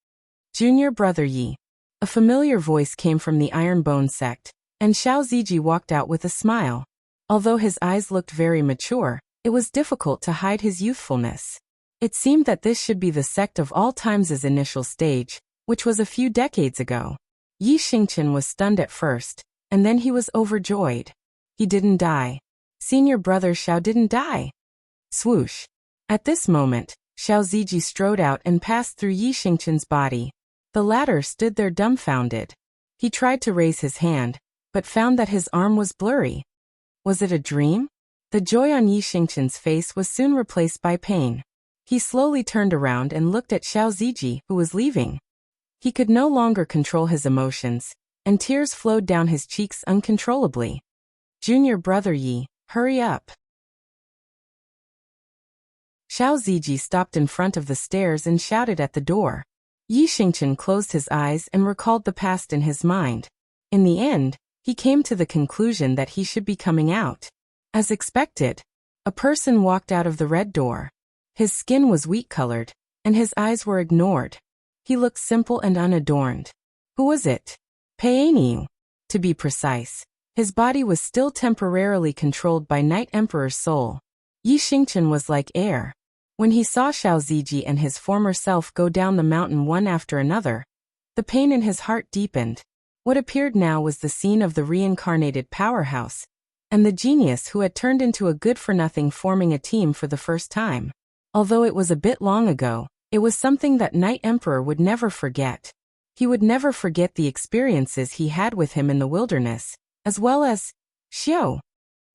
Junior brother Yi. A familiar voice came from the Ironbone Sect, and Xiao Ziji walked out with a smile. Although his eyes looked very mature, it was difficult to hide his youthfulness. It seemed that this should be the sect of all times' initial stage, which was a few decades ago. Yi Xingqian was stunned at first, and then he was overjoyed. He didn't die. Senior brother Xiao didn't die. Swoosh. At this moment, Xiao Ziji strode out and passed through Yi Xingqian's body. The latter stood there dumbfounded. He tried to raise his hand, but found that his arm was blurry. Was it a dream? The joy on Yi Xingqian's face was soon replaced by pain. He slowly turned around and looked at Xiao Ziji, who was leaving. He could no longer control his emotions, and tears flowed down his cheeks uncontrollably. Junior brother Yi, hurry up. Xiao Ziji stopped in front of the stairs and shouted at the door. Yi Xingqian closed his eyes and recalled the past in his mind. In the end, he came to the conclusion that he should be coming out. As expected, a person walked out of the red door. His skin was wheat-colored, and his eyes were ignored. He looked simple and unadorned. Who was it? Painiu. To be precise, his body was still temporarily controlled by Night Emperor's soul. Yi Xingqian was like air. When he saw Xiao Ziji and his former self go down the mountain one after another, the pain in his heart deepened. What appeared now was the scene of the reincarnated powerhouse, and the genius who had turned into a good-for-nothing forming a team for the first time. Although it was a bit long ago, it was something that Night Emperor would never forget. He would never forget the experiences he had with him in the wilderness, as well as Xiao.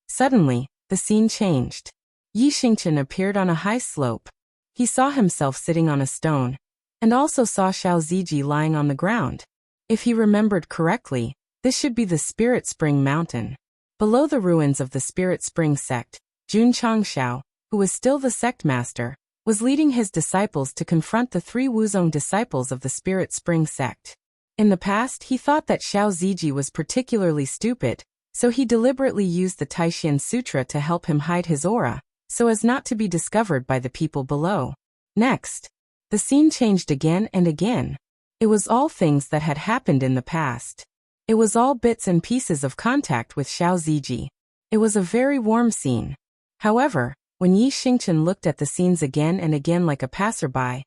Suddenly, the scene changed. Yi Xingqian appeared on a high slope. He saw himself sitting on a stone, and also saw Xiao Ziji lying on the ground. If he remembered correctly, this should be the Spirit Spring Mountain. Below the ruins of the Spirit Spring sect, Jun Changxiao, who was still the sect master, was leading his disciples to confront the 3 Wuzong disciples of the Spirit Spring sect. In the past, he thought that Xiao Ziji was particularly stupid, so he deliberately used the Taishan Sutra to help him hide his aura, so as not to be discovered by the people below. Next, the scene changed again and again. It was all things that had happened in the past. It was all bits and pieces of contact with Xiao Ziji. It was a very warm scene. However, when Yi Xingqian looked at the scenes again and again like a passerby,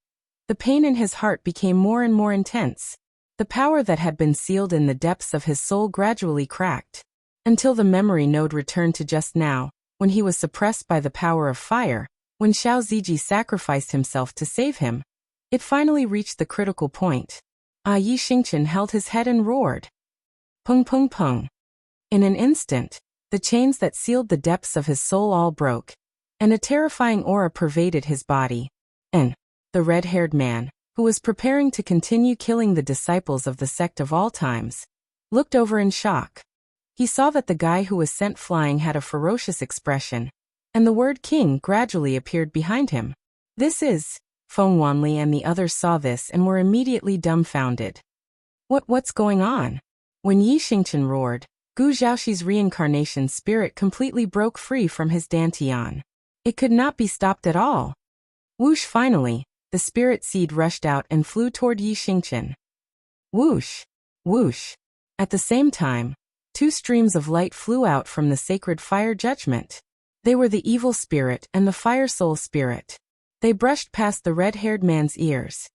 the pain in his heart became more and more intense. The power that had been sealed in the depths of his soul gradually cracked, until the memory node returned to just now, when he was suppressed by the power of fire, when Xiao Ziji sacrificed himself to save him. It finally reached the critical point. Yi Xingqian held his head and roared. Pung pung pung. In an instant, the chains that sealed the depths of his soul all broke, and a terrifying aura pervaded his body. And the red-haired man, who was preparing to continue killing the disciples of the sect of all times, looked over in shock. He saw that the guy who was sent flying had a ferocious expression, and the word king gradually appeared behind him. This is... Feng Wanli and the others saw this and were immediately dumbfounded. What's going on? When Yi Xingqian roared, Gu Zhaoxi's reincarnation spirit completely broke free from his dantian. It could not be stopped at all. Whoosh! Finally, the spirit seed rushed out and flew toward Yi Xingqian. Whoosh! Whoosh! At the same time, 2 streams of light flew out from the sacred fire judgment. They were the evil spirit and the fire soul spirit. They brushed past the red-haired man's ears.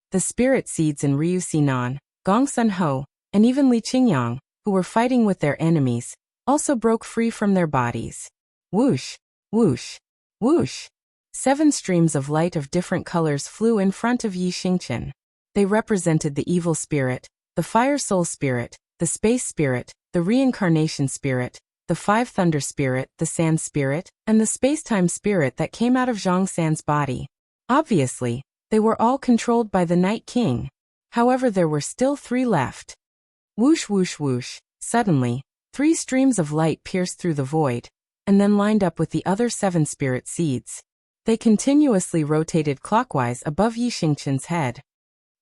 The spirit seeds in Ryu Sinan, Gong Sun Ho, and even Li Qingyang, who were fighting with their enemies, also broke free from their bodies. Whoosh! Whoosh! Whoosh! 7 streams of light of different colors flew in front of Yi Xingqian. They represented the evil spirit, the fire soul spirit, the space spirit, the reincarnation spirit, the 5 thunder spirit, the sand spirit, and the space-time spirit that came out of Zhang San's body. Obviously, they were all controlled by the Night King. However, there were still 3 left. Whoosh whoosh whoosh! Suddenly, 3 streams of light pierced through the void, and then lined up with the other 7 spirit seeds. They continuously rotated clockwise above Yi Xingqian's head.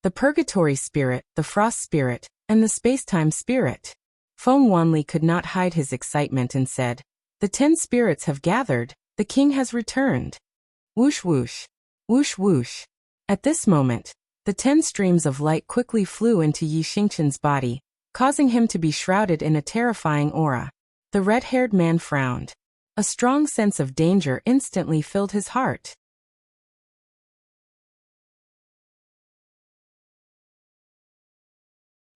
The purgatory spirit, the frost spirit, and the space-time spirit. Feng Wanli could not hide his excitement and said, "The 10 spirits have gathered, the king has returned." Whoosh whoosh! Whoosh whoosh! At this moment, the 10 streams of light quickly flew into Yi Xingqian's body, causing him to be shrouded in a terrifying aura. The red-haired man frowned. A strong sense of danger instantly filled his heart.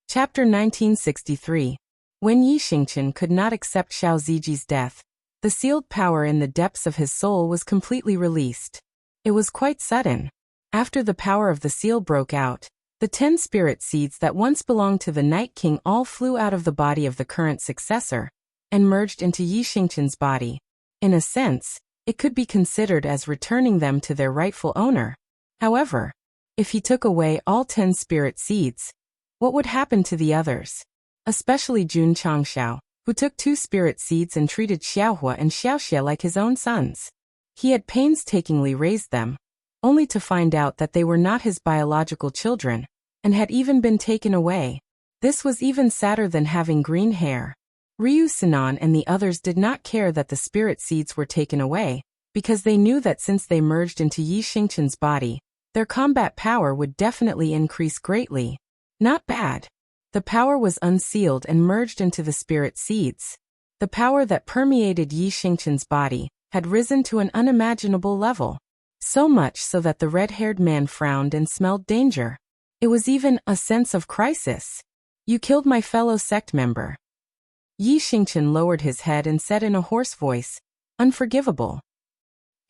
Chapter 1963. When Yi Xingqian could not accept Xiao Ziji's death, the sealed power in the depths of his soul was completely released. It was quite sudden. After the power of the seal broke out, the 10 spirit seeds that once belonged to the Night King all flew out of the body of the current successor and merged into Yi Xingqian's body. In a sense, it could be considered as returning them to their rightful owner. However, if he took away all 10 spirit seeds, what would happen to the others? Especially Jun Changxiao, who took 2 spirit seeds and treated Xiaohua and Xiaoxie like his own sons. He had painstakingly raised them, only to find out that they were not his biological children, and had even been taken away. This was even sadder than having green hair. Ryu Sinan and the others did not care that the spirit seeds were taken away, because they knew that since they merged into Yi Xingqian's body, their combat power would definitely increase greatly. Not bad. The power was unsealed and merged into the spirit seeds. The power that permeated Yi Xingqian's body had risen to an unimaginable level. So much so that the red-haired man frowned and smelled danger. It was even a sense of crisis. You killed my fellow sect member. Yi Xingqian lowered his head and said in a hoarse voice, unforgivable.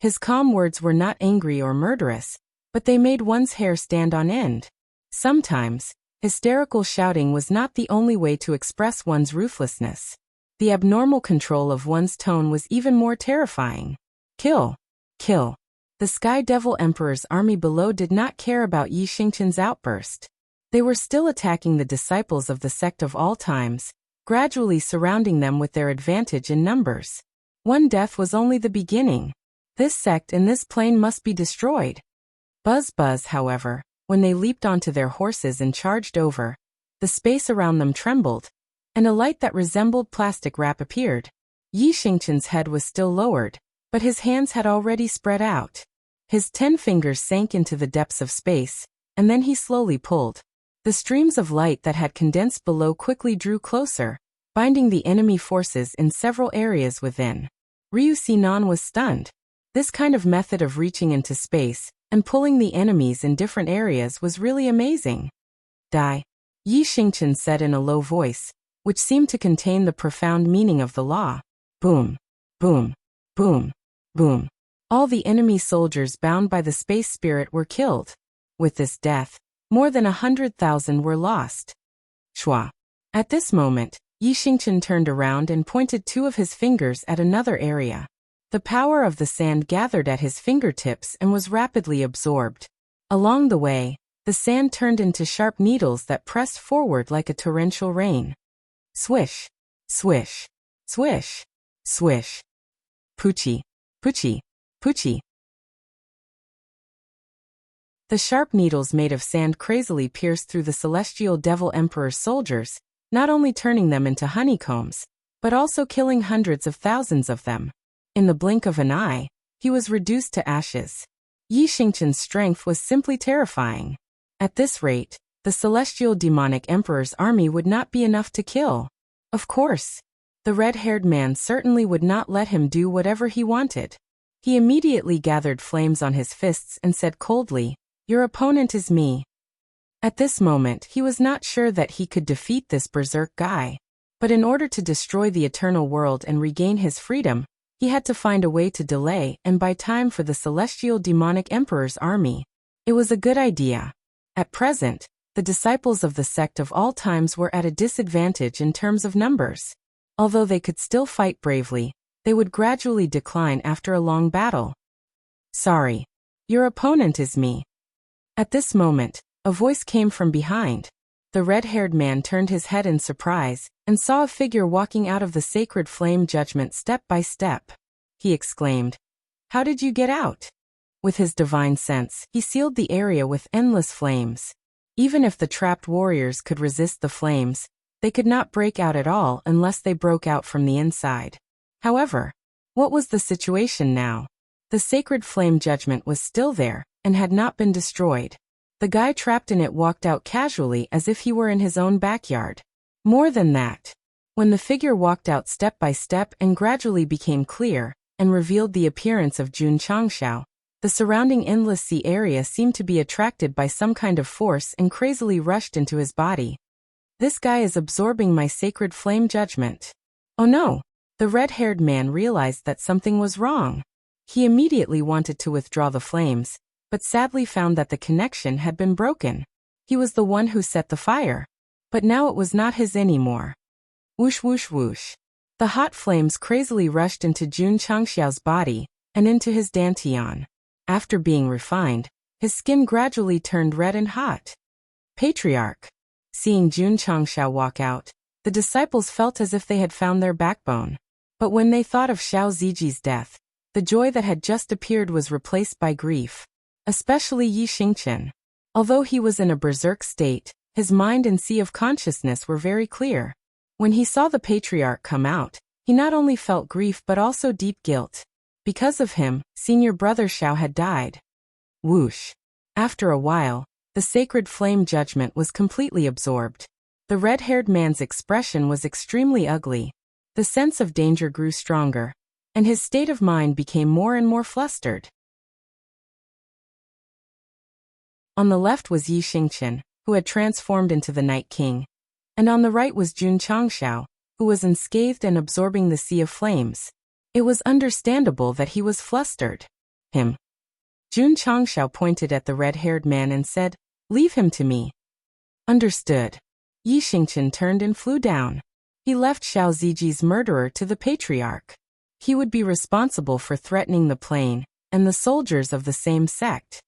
His calm words were not angry or murderous, but they made one's hair stand on end. Sometimes, hysterical shouting was not the only way to express one's ruthlessness. The abnormal control of one's tone was even more terrifying. Kill. Kill. The Sky Devil Emperor's army below did not care about Yi Xingqian's outburst. They were still attacking the disciples of the sect of all times, gradually surrounding them with their advantage in numbers. One death was only the beginning. This sect and this plane must be destroyed. Buzz buzz, however, when they leaped onto their horses and charged over, the space around them trembled, and a light that resembled plastic wrap appeared. Yi Xingqian's head was still lowered, but his hands had already spread out. His 10 fingers sank into the depths of space, and then he slowly pulled. The streams of light that had condensed below quickly drew closer, binding the enemy forces in several areas within. Ryu Sinan was stunned. This kind of method of reaching into space and pulling the enemies in different areas was really amazing. Die. Yi Xingqian said in a low voice, which seemed to contain the profound meaning of the law. Boom. Boom. Boom. Boom. All the enemy soldiers bound by the space spirit were killed. With this death, more than 100,000 were lost. Shua. At this moment, Yi Xingqian turned around and pointed 2 of his fingers at another area. The power of the sand gathered at his fingertips and was rapidly absorbed. Along the way, the sand turned into sharp needles that pressed forward like a torrential rain. Swish. Swish. Swish. Swish. Poochie. Poochie. Poochie. The sharp needles made of sand crazily pierced through the Celestial Devil Emperor's soldiers, not only turning them into honeycombs, but also killing hundreds of thousands of them. In the blink of an eye, he was reduced to ashes. Yi Xingqian's strength was simply terrifying. At this rate, the Celestial Demonic Emperor's army would not be enough to kill. Of course, the red-haired man certainly would not let him do whatever he wanted. He immediately gathered flames on his fists and said coldly, "Your opponent is me." At this moment, he was not sure that he could defeat this berserk guy. But in order to destroy the eternal world and regain his freedom, he had to find a way to delay and buy time for the Celestial Demonic Emperor's army. It was a good idea. At present, the disciples of the sect of all times were at a disadvantage in terms of numbers. Although they could still fight bravely, they would gradually decline after a long battle. "Sorry. Your opponent is me." At this moment, a voice came from behind. The red-haired man turned his head in surprise and saw a figure walking out of the sacred flame judgment step by step. He exclaimed, "How did you get out?" With his divine sense, he sealed the area with endless flames. Even if the trapped warriors could resist the flames, they could not break out at all unless they broke out from the inside. However, what was the situation now? The sacred flame judgment was still there and had not been destroyed. The guy trapped in it walked out casually as if he were in his own backyard. More than that, when the figure walked out step by step and gradually became clear and revealed the appearance of Jun Changxiao, the surrounding endless sea area seemed to be attracted by some kind of force and crazily rushed into his body. This guy is absorbing my sacred flame judgment. Oh no! The red-haired man realized that something was wrong. He immediately wanted to withdraw the flames, but sadly found that the connection had been broken. He was the one who set the fire. But now it was not his anymore. Whoosh whoosh whoosh. The hot flames crazily rushed into Jun Changxiao's body, and into his dantian. After being refined, his skin gradually turned red and hot. Patriarch. Seeing Jun Changxiao walk out, the disciples felt as if they had found their backbone. But when they thought of Xiao Ziji's death, the joy that had just appeared was replaced by grief. Especially Yi Xingqian. Although he was in a berserk state, his mind and sea of consciousness were very clear. When he saw the patriarch come out, he not only felt grief but also deep guilt. Because of him, senior brother Xiao had died. Whoosh. After a while, the sacred flame judgment was completely absorbed. The red-haired man's expression was extremely ugly. The sense of danger grew stronger, and his state of mind became more and more flustered. On the left was Yi Xingqian, who had transformed into the Night King, and on the right was Jun Changxiao, who was unscathed and absorbing the sea of flames. It was understandable that he was flustered. Him. Jun Changxiao pointed at the red-haired man and said, "Leave him to me." Understood. Yi Xingqian turned and flew down. He left Xiao Ziji's murderer to the patriarch. He would be responsible for threatening the plane, and the soldiers of the same sect.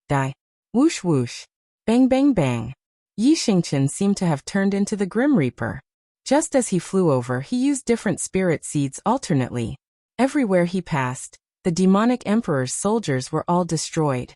Die. Whoosh whoosh. Bang bang bang. Yi Xingqian seemed to have turned into the Grim Reaper. Just as he flew over, he used different spirit seeds alternately. Everywhere he passed, the demonic emperor's soldiers were all destroyed.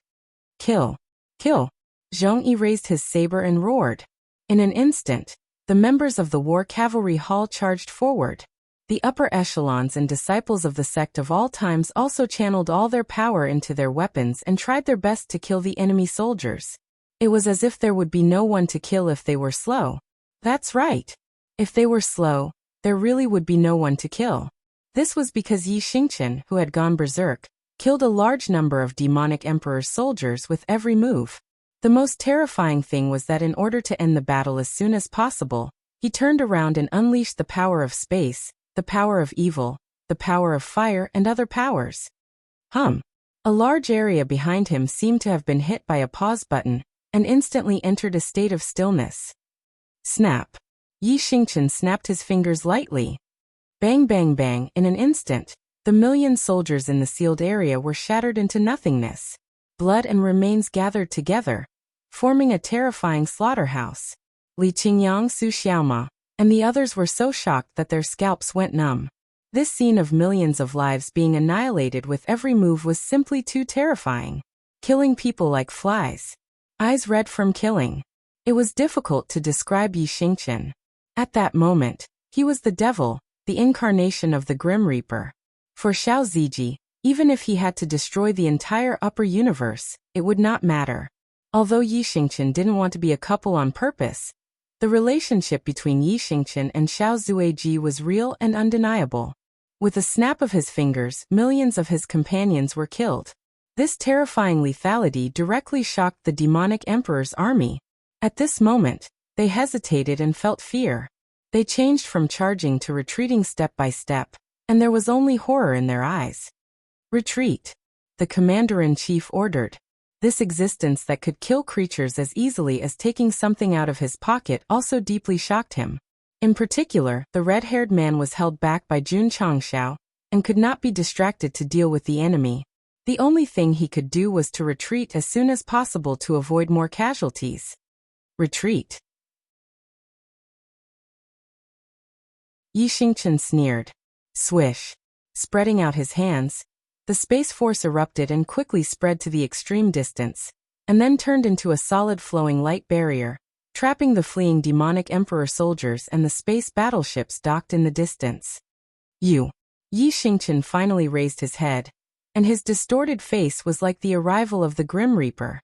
Kill. Kill. Zhong Yi raised his saber and roared. In an instant, the members of the war cavalry hall charged forward. The upper echelons and disciples of the sect of all times also channeled all their power into their weapons and tried their best to kill the enemy soldiers. It was as if there would be no one to kill if they were slow. That's right. If they were slow, there really would be no one to kill. This was because Yi Xingqian, who had gone berserk, killed a large number of demonic emperor's soldiers with every move. The most terrifying thing was that in order to end the battle as soon as possible, he turned around and unleashed the power of space, the power of evil, the power of fire and other powers. A large area behind him seemed to have been hit by a pause button, and instantly entered a state of stillness. Snap. Yi Xingqian snapped his fingers lightly. Bang bang bang, in an instant, the million soldiers in the sealed area were shattered into nothingness. Blood and remains gathered together, forming a terrifying slaughterhouse. Li Qingyang, Su Xiaoma, and the others were so shocked that their scalps went numb. This scene of millions of lives being annihilated with every move was simply too terrifying. Killing people like flies. Eyes red from killing. It was difficult to describe Yi Xingqian. At that moment, he was the devil, the incarnation of the Grim Reaper. For Xiao Ziji, even if he had to destroy the entire upper universe, it would not matter. Although Yi Xingqian didn't want to be a couple on purpose, the relationship between Yi Xingqian and Xiao Zuiji was real and undeniable. With a snap of his fingers, millions of his companions were killed. This terrifying lethality directly shocked the demonic emperor's army. At this moment, they hesitated and felt fear. They changed from charging to retreating step by step, and there was only horror in their eyes. Retreat. The commander-in-chief ordered. This existence that could kill creatures as easily as taking something out of his pocket also deeply shocked him. In particular, the red-haired man was held back by Jun Changxiao, and could not be distracted to deal with the enemy. The only thing he could do was to retreat as soon as possible to avoid more casualties. Retreat. Yi Xingqian sneered. Swish. Spreading out his hands, the space force erupted and quickly spread to the extreme distance, and then turned into a solid flowing light barrier, trapping the fleeing demonic emperor soldiers and the space battleships docked in the distance. Yi Xingqian finally raised his head, and his distorted face was like the arrival of the Grim Reaper.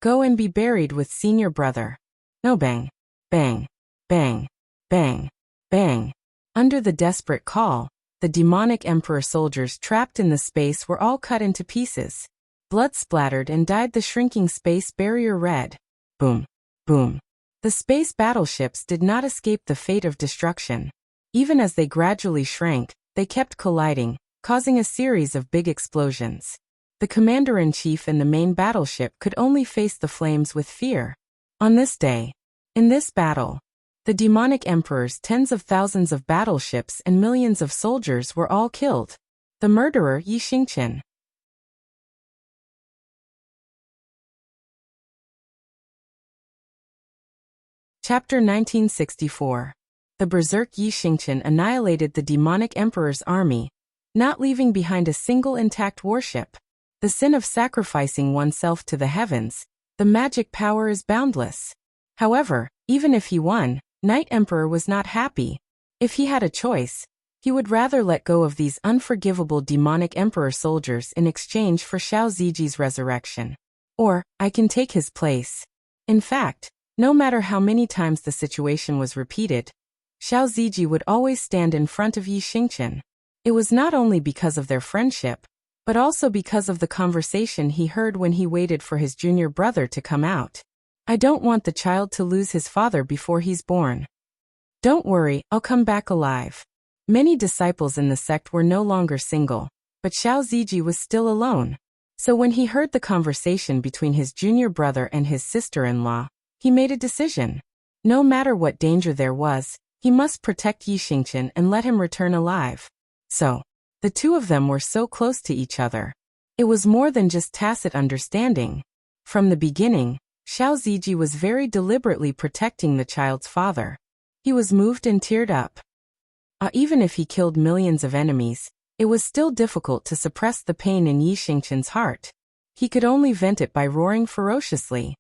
Go and be buried with senior brother. No bang, bang, bang, bang, bang. Under the desperate call, the demonic emperor soldiers trapped in the space were all cut into pieces. Blood splattered and dyed the shrinking space barrier red. Boom, boom, The space battleships did not escape the fate of destruction. Even as they gradually shrank, they kept colliding, causing a series of big explosions. The commander-in-chief in the main battleship could only face the flames with fear. On this day, in this battle, the demonic emperor's tens of thousands of battleships and millions of soldiers were all killed. The murderer Yi Xingqian. Chapter 1964. The berserk Yi Xingqian annihilated the demonic emperor's army, not leaving behind a single intact warship. The sin of sacrificing oneself to the heavens, the magic power is boundless. However, even if he won, Night Emperor was not happy. If he had a choice, he would rather let go of these unforgivable demonic emperor soldiers in exchange for Xiao Ziji's resurrection. Or, I can take his place. In fact, no matter how many times the situation was repeated, Xiao Ziji would always stand in front of Yi Xingqian. It was not only because of their friendship, but also because of the conversation he heard when he waited for his junior brother to come out. I don't want the child to lose his father before he's born. Don't worry, I'll come back alive. Many disciples in the sect were no longer single, but Xiao Ziji was still alone. So when he heard the conversation between his junior brother and his sister-in-law, he made a decision. No matter what danger there was, he must protect Yi Xingqian and let him return alive. So, the two of them were so close to each other. It was more than just tacit understanding. From the beginning, Xiao Ziji was very deliberately protecting the child's father. He was moved and teared up. Even if he killed millions of enemies, it was still difficult to suppress the pain in Yi Xingqian's heart. He could only vent it by roaring ferociously.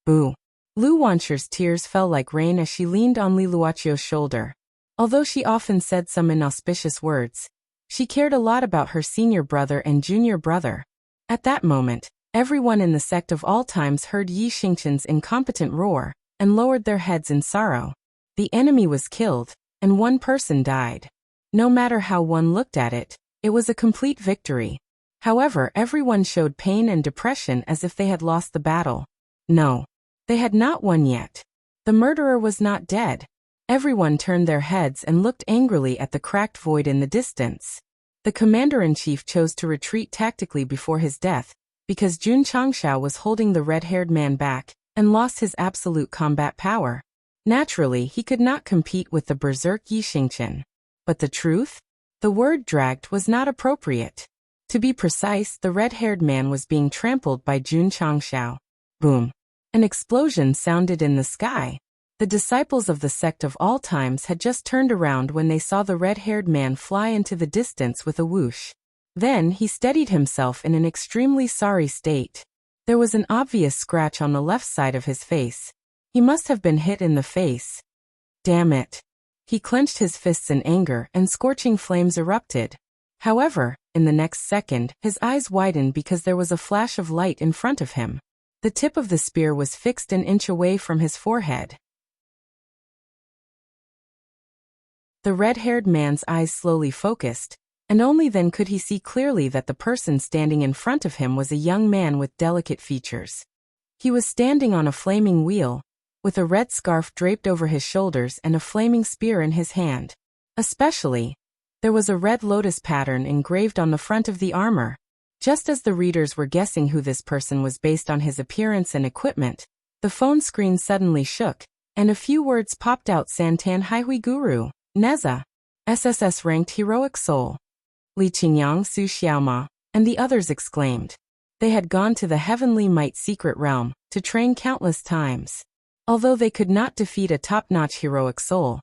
Boo! Lu Wanchu's tears fell like rain as she leaned on Li Luoqiu's shoulder. Although she often said some inauspicious words, she cared a lot about her senior brother and junior brother. At that moment, everyone in the sect of all times heard Yi Xingqian's incompetent roar, and lowered their heads in sorrow. The enemy was killed, and one person died. No matter how one looked at it, it was a complete victory. However, everyone showed pain and depression as if they had lost the battle. No. They had not won yet. The murderer was not dead. Everyone turned their heads and looked angrily at the cracked void in the distance. The commander-in-chief chose to retreat tactically before his death, because Jun Changshao was holding the red-haired man back, and lost his absolute combat power. Naturally, he could not compete with the berserk Yi Xingqian. But the truth? The word dragged was not appropriate. To be precise, the red-haired man was being trampled by Jun Changshao. Boom! An explosion sounded in the sky. The disciples of the sect of all times had just turned around when they saw the red-haired man fly into the distance with a whoosh. Then he steadied himself in an extremely sorry state. There was an obvious scratch on the left side of his face. He must have been hit in the face. Damn it. He clenched his fists in anger and scorching flames erupted. However, in the next second, his eyes widened because there was a flash of light in front of him. The tip of the spear was fixed an inch away from his forehead. The red-haired man's eyes slowly focused, and only then could he see clearly that the person standing in front of him was a young man with delicate features. He was standing on a flaming wheel, with a red scarf draped over his shoulders and a flaming spear in his hand. Especially, there was a red lotus pattern engraved on the front of the armor. Just as the readers were guessing who this person was based on his appearance and equipment, the phone screen suddenly shook, and a few words popped out: Santan Haihui Guru, Neza, SSS-ranked heroic soul. Li Qingyang, Su Xiaoma, and the others exclaimed. They had gone to the heavenly might secret realm, to train countless times. Although they could not defeat a top-notch heroic soul,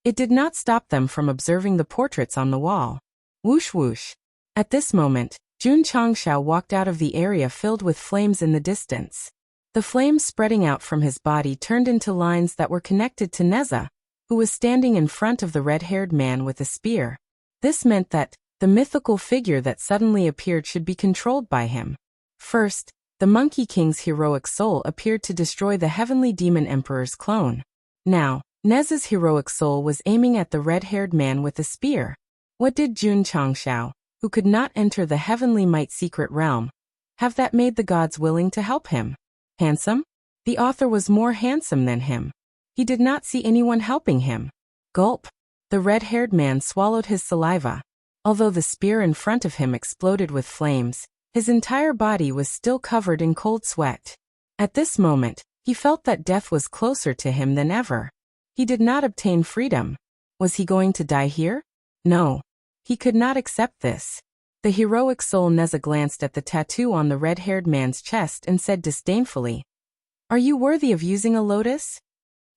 it did not stop them from observing the portraits on the wall. Whoosh whoosh. At this moment, Jun Changshao walked out of the area filled with flames in the distance. The flames spreading out from his body turned into lines that were connected to Neza, who was standing in front of the red-haired man with a spear. This meant that the mythical figure that suddenly appeared should be controlled by him. First, the Monkey King's heroic soul appeared to destroy the heavenly demon emperor's clone. Now, Neza's heroic soul was aiming at the red-haired man with a spear. What did Jun Changshao, who could not enter the heavenly might secret realm, have that made the gods willing to help him? Handsome? The author was more handsome than him. He did not see anyone helping him. Gulp. The red-haired man swallowed his saliva. Although the spear in front of him exploded with flames, his entire body was still covered in cold sweat. At this moment, he felt that death was closer to him than ever. He did not obtain freedom. Was he going to die here? No. He could not accept this. The heroic soul Neza glanced at the tattoo on the red-haired man's chest and said disdainfully, "Are you worthy of using a lotus?"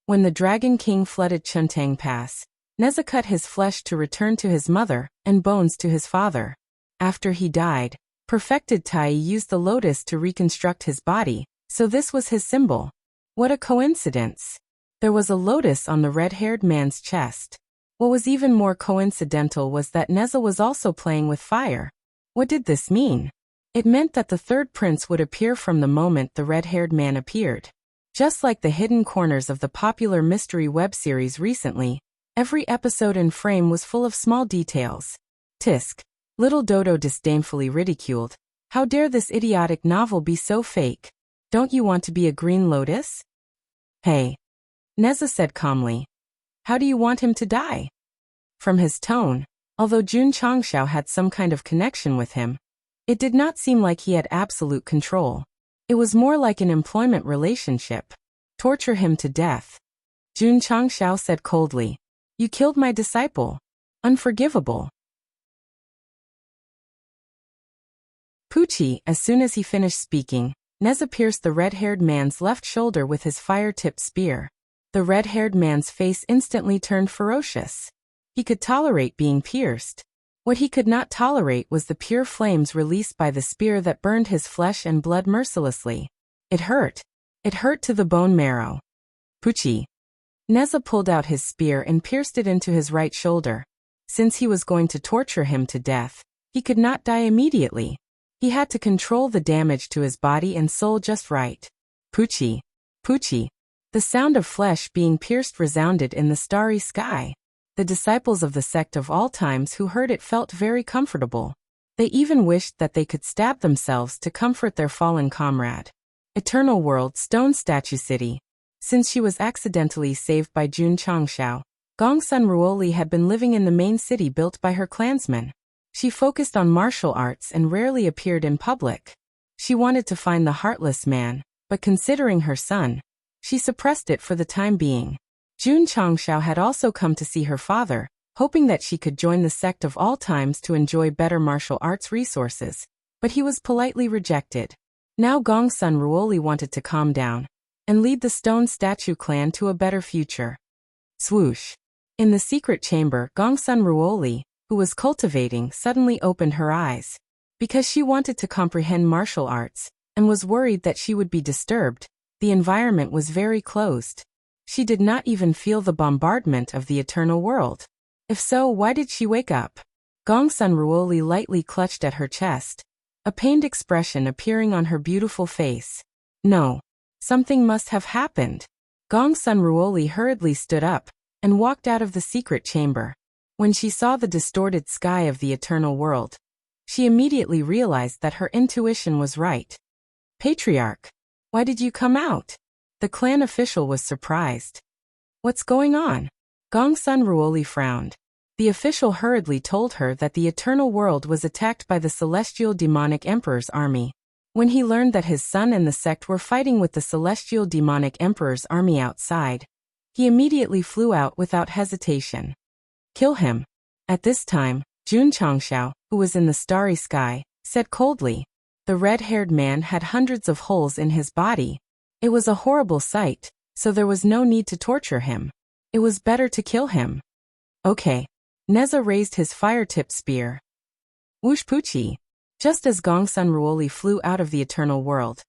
When the Dragon King flooded Chuntang Pass, Neza cut his flesh to return to his mother and bones to his father. After he died, perfected Tai used the lotus to reconstruct his body, so this was his symbol. What a coincidence! There was a lotus on the red-haired man's chest. What was even more coincidental was that Neza was also playing with fire. What did this mean? It meant that the third prince would appear from the moment the red-haired man appeared. Just like the hidden corners of the popular mystery web series recently, every episode and frame was full of small details. Tisk. Little Dodo disdainfully ridiculed. How dare this idiotic novel be so fake? Don't you want to be a green lotus? Hey. Neza said calmly. How do you want him to die? From his tone, although Jun Changshao had some kind of connection with him, it did not seem like he had absolute control. It was more like an employment relationship. Torture him to death. Jun Changshao said coldly. You killed my disciple. Unforgivable. Pucci, as soon as he finished speaking, Neza pierced the red-haired man's left shoulder with his fire-tipped spear. The red-haired man's face instantly turned ferocious. He could tolerate being pierced. What he could not tolerate was the pure flames released by the spear that burned his flesh and blood mercilessly. It hurt. It hurt to the bone marrow. Pucci. Neza pulled out his spear and pierced it into his right shoulder. Since he was going to torture him to death, he could not die immediately. He had to control the damage to his body and soul just right. Pucci. Pucci. The sound of flesh being pierced resounded in the starry sky. The disciples of the sect of all times who heard it felt very comfortable. They even wished that they could stab themselves to comfort their fallen comrade. Eternal World Stone Statue City. Since she was accidentally saved by Jun Changshao, Gongsun Ruoli had been living in the main city built by her clansmen. She focused on martial arts and rarely appeared in public. She wanted to find the heartless man, but considering her son, she suppressed it for the time being. Jun Changshao had also come to see her father, hoping that she could join the sect of all times to enjoy better martial arts resources, but he was politely rejected. Now Gongsun Ruoli wanted to calm down and lead the Stone Statue clan to a better future. Swoosh. In the secret chamber, Gongsun Ruoli, who was cultivating, suddenly opened her eyes. Because she wanted to comprehend martial arts and was worried that she would be disturbed, the environment was very closed. She did not even feel the bombardment of the eternal world. If so, why did she wake up? Gongsun Ruoli lightly clutched at her chest, a pained expression appearing on her beautiful face. No. Something must have happened. Gongsun Ruoli hurriedly stood up and walked out of the secret chamber. When she saw the distorted sky of the eternal world, she immediately realized that her intuition was right. Patriarch, why did you come out? The clan official was surprised. What's going on? Gongsun Ruoli frowned. The official hurriedly told her that the eternal world was attacked by the celestial demonic emperor's army. When he learned that his son and the sect were fighting with the celestial demonic emperor's army outside, he immediately flew out without hesitation. Kill him. At this time, Jun Changshao, who was in the starry sky, said coldly. The red-haired man had hundreds of holes in his body. It was a horrible sight, so there was no need to torture him. It was better to kill him. Okay. Neza raised his fire-tipped spear. Whoosh Pucci. Just as Gongsun Ruoli flew out of the eternal world,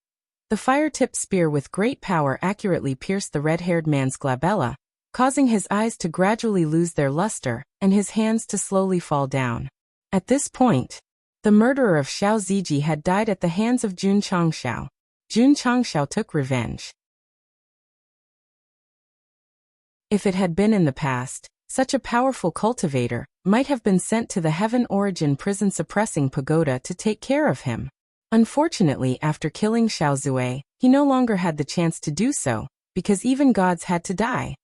the fire-tipped spear with great power accurately pierced the red-haired man's glabella, causing his eyes to gradually lose their luster and his hands to slowly fall down. At this point, the murderer of Xiao Ziji had died at the hands of Jun Changshao. Jun Changshao took revenge. If it had been in the past, such a powerful cultivator might have been sent to the Heaven Origin prison suppressing pagoda to take care of him. Unfortunately, after killing Xiao Zue, he no longer had the chance to do so, because even gods had to die.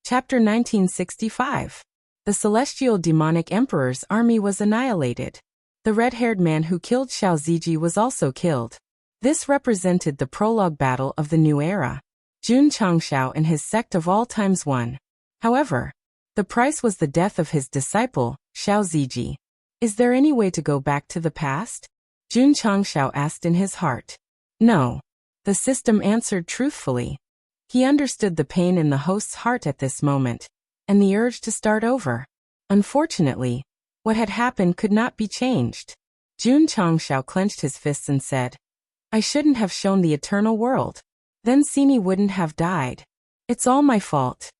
Chapter 1965. The celestial demonic emperor's army was annihilated. The red-haired man who killed Xiao Ziji was also killed. This represented the prologue battle of the new era. Jun Changshao and his sect of all times won. However, the price was the death of his disciple, Xiao Ziji. Is there any way to go back to the past? Jun Changshao asked in his heart. No. The system answered truthfully. He understood the pain in the host's heart at this moment, and the urge to start over. Unfortunately, what had happened could not be changed. Jun Changshao clenched his fists and said, I shouldn't have shown the eternal world. Then Sini wouldn't have died. It's all my fault.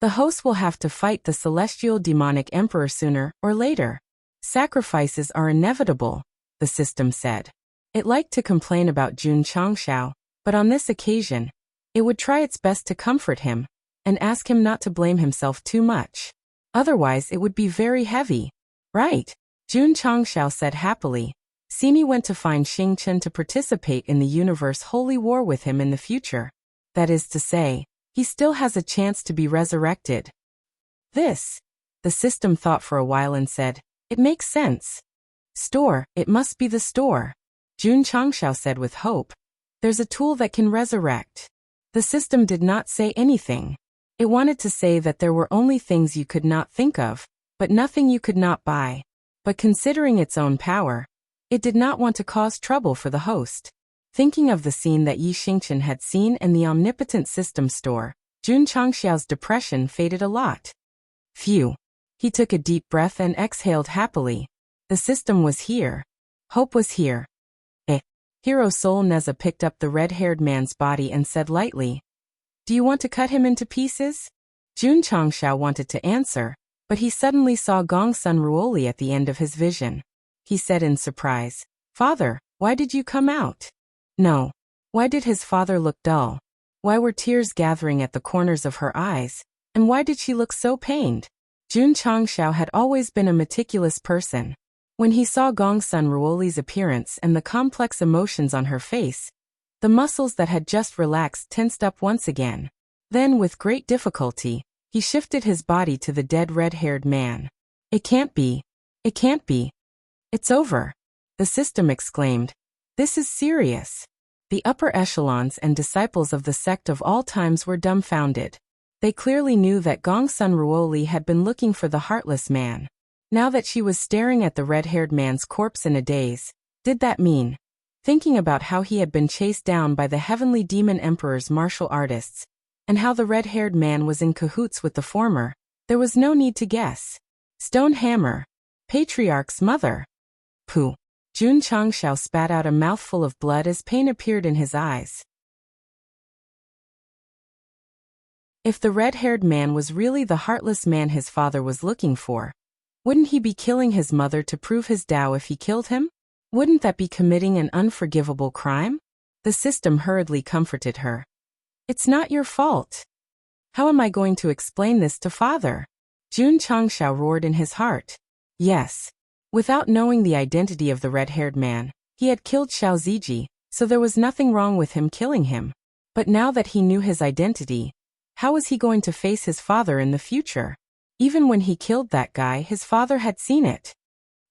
The host will have to fight the celestial demonic emperor sooner or later. Sacrifices are inevitable, the system said. It liked to complain about Jun Changshao, but on this occasion, it would try its best to comfort him and ask him not to blame himself too much. Otherwise it would be very heavy. Right, Jun Changshao said happily. Sini went to find Xing Chen to participate in the universe holy war with him in the future. That is to say, he still has a chance to be resurrected. The system thought for a while and said, it makes sense. Store, it must be the store. Jun Changshao said with hope. There's a tool that can resurrect. The system did not say anything. It wanted to say that there were only things you could not think of, but nothing you could not buy. But considering its own power, it did not want to cause trouble for the host. Thinking of the scene that Yi Xingchen had seen in the omnipotent system store, Jun Changshao's depression faded a lot. Phew. He took a deep breath and exhaled happily. The system was here. Hope was here. Hero Soul Neza picked up the red-haired man's body and said lightly, Do you want to cut him into pieces? Jun Changshao wanted to answer, but he suddenly saw Gongsun Ruoli at the end of his vision. He said in surprise, Father, why did you come out? No. Why did his father look dull? Why were tears gathering at the corners of her eyes? And why did she look so pained? Jun Changshao had always been a meticulous person. When he saw Gongsun Ruoli's appearance and the complex emotions on her face, the muscles that had just relaxed tensed up once again. Then, with great difficulty, he shifted his body to the dead red-haired man. It can't be. It can't be. It's over. The system exclaimed. This is serious. The upper echelons and disciples of the sect of all times were dumbfounded. They clearly knew that Gongsun Ruoli had been looking for the heartless man. Now that she was staring at the red-haired man's corpse in a daze, did that mean? Thinking about how he had been chased down by the heavenly demon emperor's martial artists, and how the red-haired man was in cahoots with the former, there was no need to guess. Stone Hammer. Patriarch's mother. Pooh. Jun Changshao spat out a mouthful of blood as pain appeared in his eyes. If the red-haired man was really the heartless man his father was looking for, wouldn't he be killing his mother to prove his Tao if he killed him? Wouldn't that be committing an unforgivable crime? The system hurriedly comforted her. It's not your fault. How am I going to explain this to father? Jun Changshao roared in his heart. Yes. Without knowing the identity of the red-haired man, he had killed Xiao Ziji, so there was nothing wrong with him killing him. But now that he knew his identity, how was he going to face his father in the future? Even when he killed that guy, his father had seen it.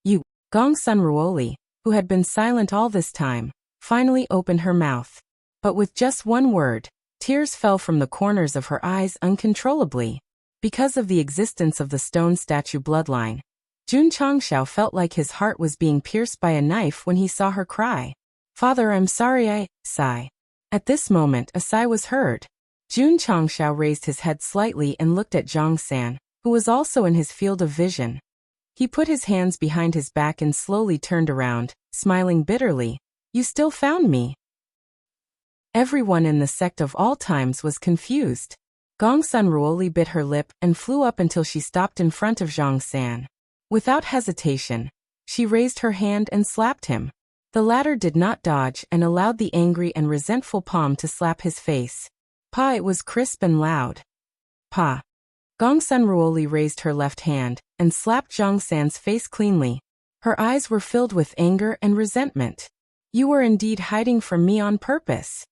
Gongsun Ruoli, who had been silent all this time, finally opened her mouth. But with just one word, tears fell from the corners of her eyes uncontrollably. Because of the existence of the stone statue bloodline, Jun Changshao felt like his heart was being pierced by a knife when he saw her cry. Father, I'm sorry, sigh. At this moment a sigh was heard. Jun Changshao raised his head slightly and looked at Zhang San, who was also in his field of vision. He put his hands behind his back and slowly turned around, smiling bitterly. You still found me. Everyone in the sect of all times was confused. Gongsun Ruoli bit her lip and flew up until she stopped in front of Zhang San. Without hesitation, she raised her hand and slapped him. The latter did not dodge and allowed the angry and resentful palm to slap his face. Pa! It was crisp and loud. Pa! Gongsun Ruoli raised her left hand and slapped Zhang San's face cleanly. Her eyes were filled with anger and resentment. You were indeed hiding from me on purpose.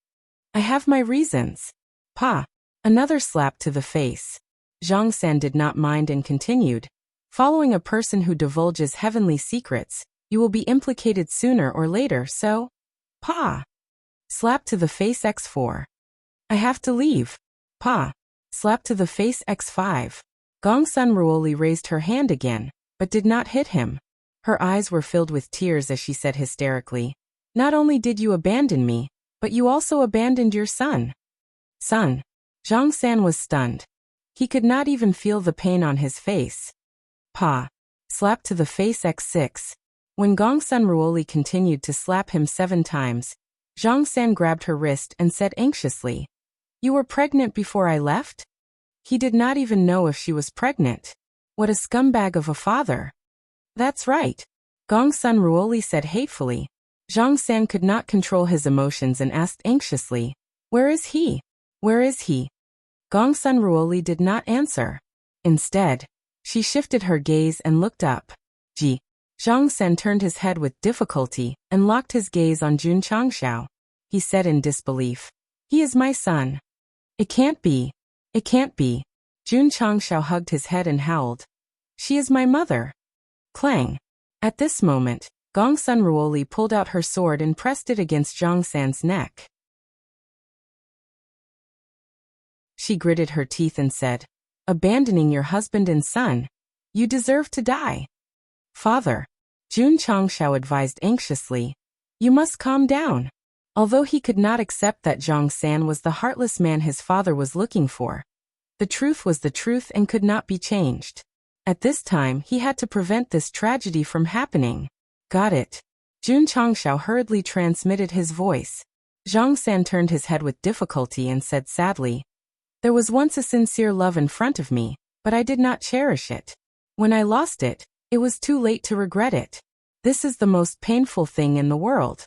I have my reasons. Pa! Another slap to the face. Zhang San did not mind and continued. Following a person who divulges heavenly secrets, you will be implicated sooner or later, so? Pa! Slap to the face x4. I have to leave. Pa! Slap to the face x5. Gongsun Ruoli raised her hand again, but did not hit him. Her eyes were filled with tears as she said hysterically, "Not only did you abandon me, but you also abandoned your son." Son. Zhang San was stunned. He could not even feel the pain on his face. Pa. Slap to the face x6. When Gongsun Ruoli continued to slap him 7 times, Zhang San grabbed her wrist and said anxiously, "You were pregnant before I left?" He did not even know if she was pregnant. What a scumbag of a father. That's right. Gongsun Ruoli said hatefully. Zhang San could not control his emotions and asked anxiously, "Where is he? Where is he?" Gongsun Ruoli did not answer. Instead, she shifted her gaze and looked up. Ji. Zhang San turned his head with difficulty and locked his gaze on Jun Changxiao. He said in disbelief, "He is my son. It can't be. It can't be." Jun Changxiao hugged his head and howled, "She is my mother." Clang. At this moment, Gongsun Ruoli pulled out her sword and pressed it against Zhang San's neck. She gritted her teeth and said, "Abandoning your husband and son? You deserve to die." "Father," Jun Changxiao advised anxiously, "you must calm down." Although he could not accept that Zhang San was the heartless man his father was looking for, the truth was the truth and could not be changed. At this time, he had to prevent this tragedy from happening. Got it. Jun Changxiao hurriedly transmitted his voice. Zhang San turned his head with difficulty and said sadly, "There was once a sincere love in front of me, but I did not cherish it. When I lost it, it was too late to regret it. This is the most painful thing in the world."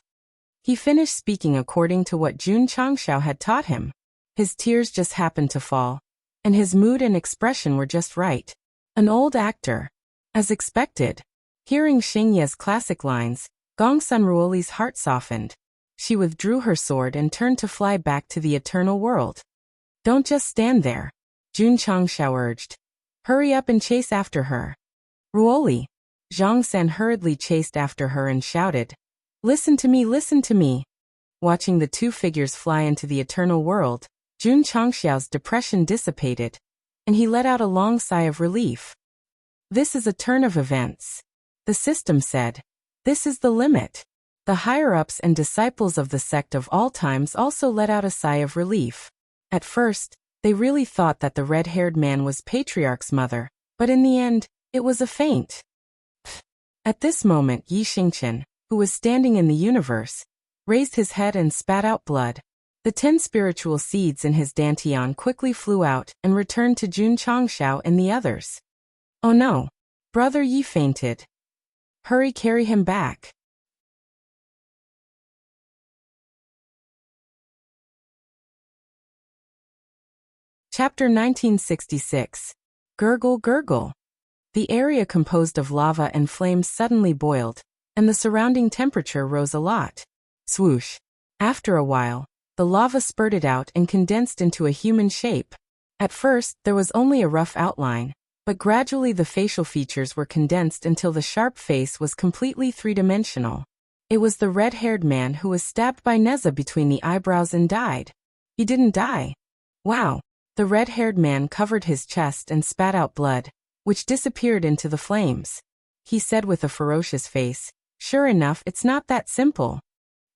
He finished speaking according to what Jun Changxiao had taught him. His tears just happened to fall, and his mood and expression were just right. An old actor. As expected. Hearing Xingye's classic lines, Gongsun Ruoli's heart softened. She withdrew her sword and turned to fly back to the eternal world. "Don't just stand there," Jun Changxiao urged. "Hurry up and chase after her." "Ruoli." Zhang San hurriedly chased after her and shouted, "Listen to me, listen to me." Watching the two figures fly into the eternal world, Jun Changxiao's depression dissipated, and he let out a long sigh of relief. "This is a turn of events," the system said. "This is the limit." The higher-ups and disciples of the sect of all times also let out a sigh of relief. At first, they really thought that the red-haired man was Patriarch's mother, but in the end, it was a feint. At this moment, Yi Xingqian, who was standing in the universe, raised his head and spat out blood. The 10 spiritual seeds in his dantian quickly flew out and returned to Jun Changxiao and the others. "Oh no! Brother Yi fainted. Hurry, carry him back." Chapter 1966. Gurgle Gurgle. The area composed of lava and flames suddenly boiled, and the surrounding temperature rose a lot. Swoosh. After a while, the lava spurted out and condensed into a human shape. At first, there was only a rough outline, but gradually the facial features were condensed until the sharp face was completely three-dimensional. It was the red-haired man who was stabbed by Neza between the eyebrows and died. He didn't die. Wow. The red-haired man covered his chest and spat out blood, which disappeared into the flames. He said with a ferocious face, "Sure enough, it's not that simple."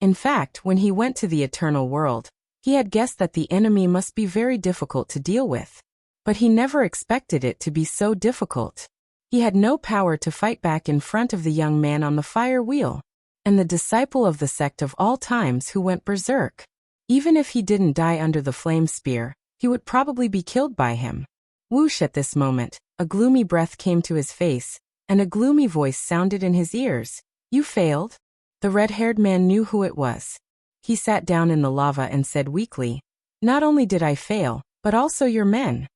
In fact, when he went to the eternal world, he had guessed that the enemy must be very difficult to deal with. But he never expected it to be so difficult. He had no power to fight back in front of the young man on the fire wheel, and the disciple of the sect of all times who went berserk. Even if he didn't die under the flame spear, he would probably be killed by him. Whoosh! At this moment, a gloomy breath came to his face, and a gloomy voice sounded in his ears. "You failed?" The red-haired man knew who it was. He sat down in the lava and said weakly, "Not only did I fail, but also your men."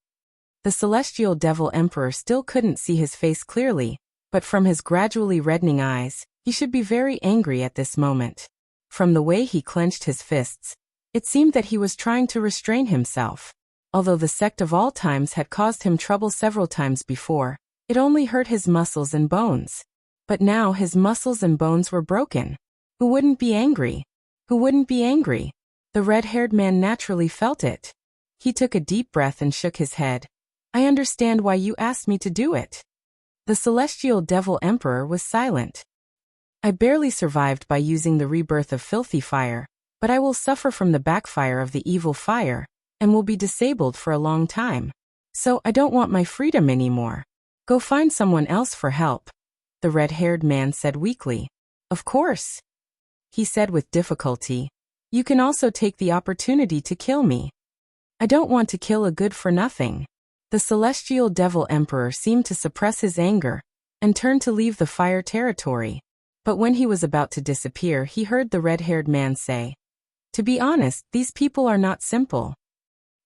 The celestial devil emperor still couldn't see his face clearly, but from his gradually reddening eyes, he should be very angry at this moment. From the way he clenched his fists, it seemed that he was trying to restrain himself. Although the sect of all times had caused him trouble several times before, it only hurt his muscles and bones. But now his muscles and bones were broken. Who wouldn't be angry? Who wouldn't be angry? The red-haired man naturally felt it. He took a deep breath and shook his head. I understand why you asked me to do it. The celestial devil emperor was silent. I barely survived by using the rebirth of filthy fire, but I will suffer from the backfire of the evil fire, and will be disabled for a long time. So I don't want my freedom anymore. Go find someone else for help. The red-haired man said weakly. Of course. He said with difficulty. You can also take the opportunity to kill me. I don't want to kill a good-for-nothing. The celestial devil emperor seemed to suppress his anger, and turned to leave the fire territory. But when he was about to disappear, he heard the red-haired man say, to be honest, these people are not simple.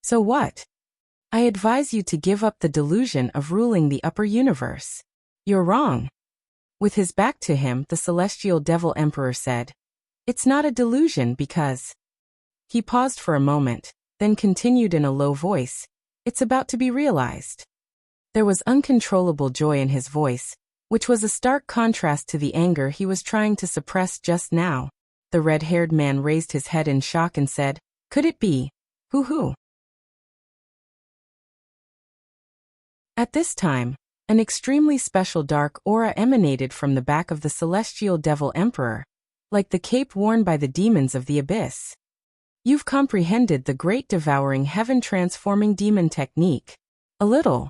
So what? I advise you to give up the delusion of ruling the upper universe. You're wrong. With his back to him, the celestial devil emperor said, it's not a delusion because... He paused for a moment, then continued in a low voice, it's about to be realized. There was uncontrollable joy in his voice, which was a stark contrast to the anger he was trying to suppress just now. The red-haired man raised his head in shock and said, could it be? Who? At this time, an extremely special dark aura emanated from the back of the celestial devil emperor, like the cape worn by the demons of the abyss. You've comprehended the great devouring heaven-transforming demon technique. A little.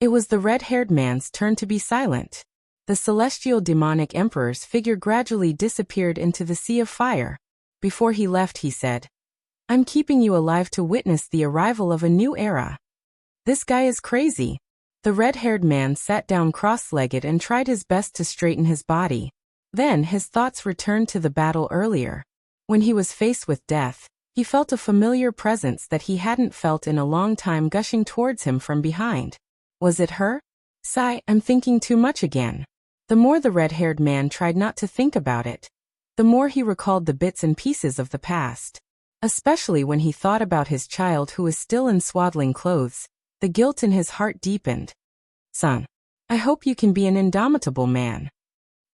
It was the red-haired man's turn to be silent. The celestial demonic emperor's figure gradually disappeared into the sea of fire. Before he left, he said, I'm keeping you alive to witness the arrival of a new era. This guy is crazy. The red-haired man sat down cross-legged and tried his best to straighten his body. Then his thoughts returned to the battle earlier. When he was faced with death, he felt a familiar presence that he hadn't felt in a long time gushing towards him from behind. Was it her? Sigh, I'm thinking too much again. The more the red-haired man tried not to think about it, the more he recalled the bits and pieces of the past. Especially when he thought about his child who was still in swaddling clothes, the guilt in his heart deepened. Son, I hope you can be an indomitable man.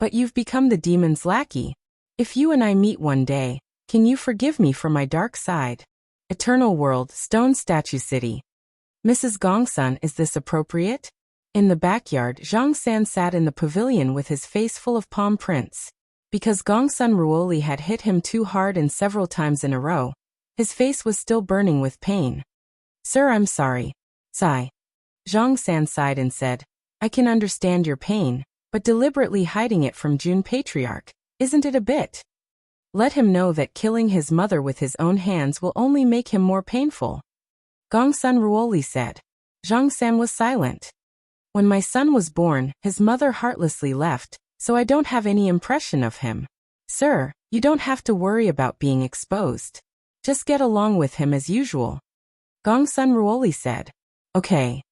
But you've become the demon's lackey. If you and I meet one day, can you forgive me for my dark side? Eternal World, Stone Statue City. Mrs. Gongsun, is this appropriate? In the backyard, Zhang San sat in the pavilion with his face full of palm prints. Because Gongsun Ruoli had hit him too hard and several times in a row, his face was still burning with pain. Sir, I'm sorry. Sigh. Zhang San sighed and said, I can understand your pain, but deliberately hiding it from Jun Patriarch, isn't it a bit? Let him know that killing his mother with his own hands will only make him more painful. Gongsun Ruoli said. Zhang San was silent. When my son was born, his mother heartlessly left, so I don't have any impression of him. Sir, you don't have to worry about being exposed. Just get along with him as usual. Gongsun Ruoli said. Okay.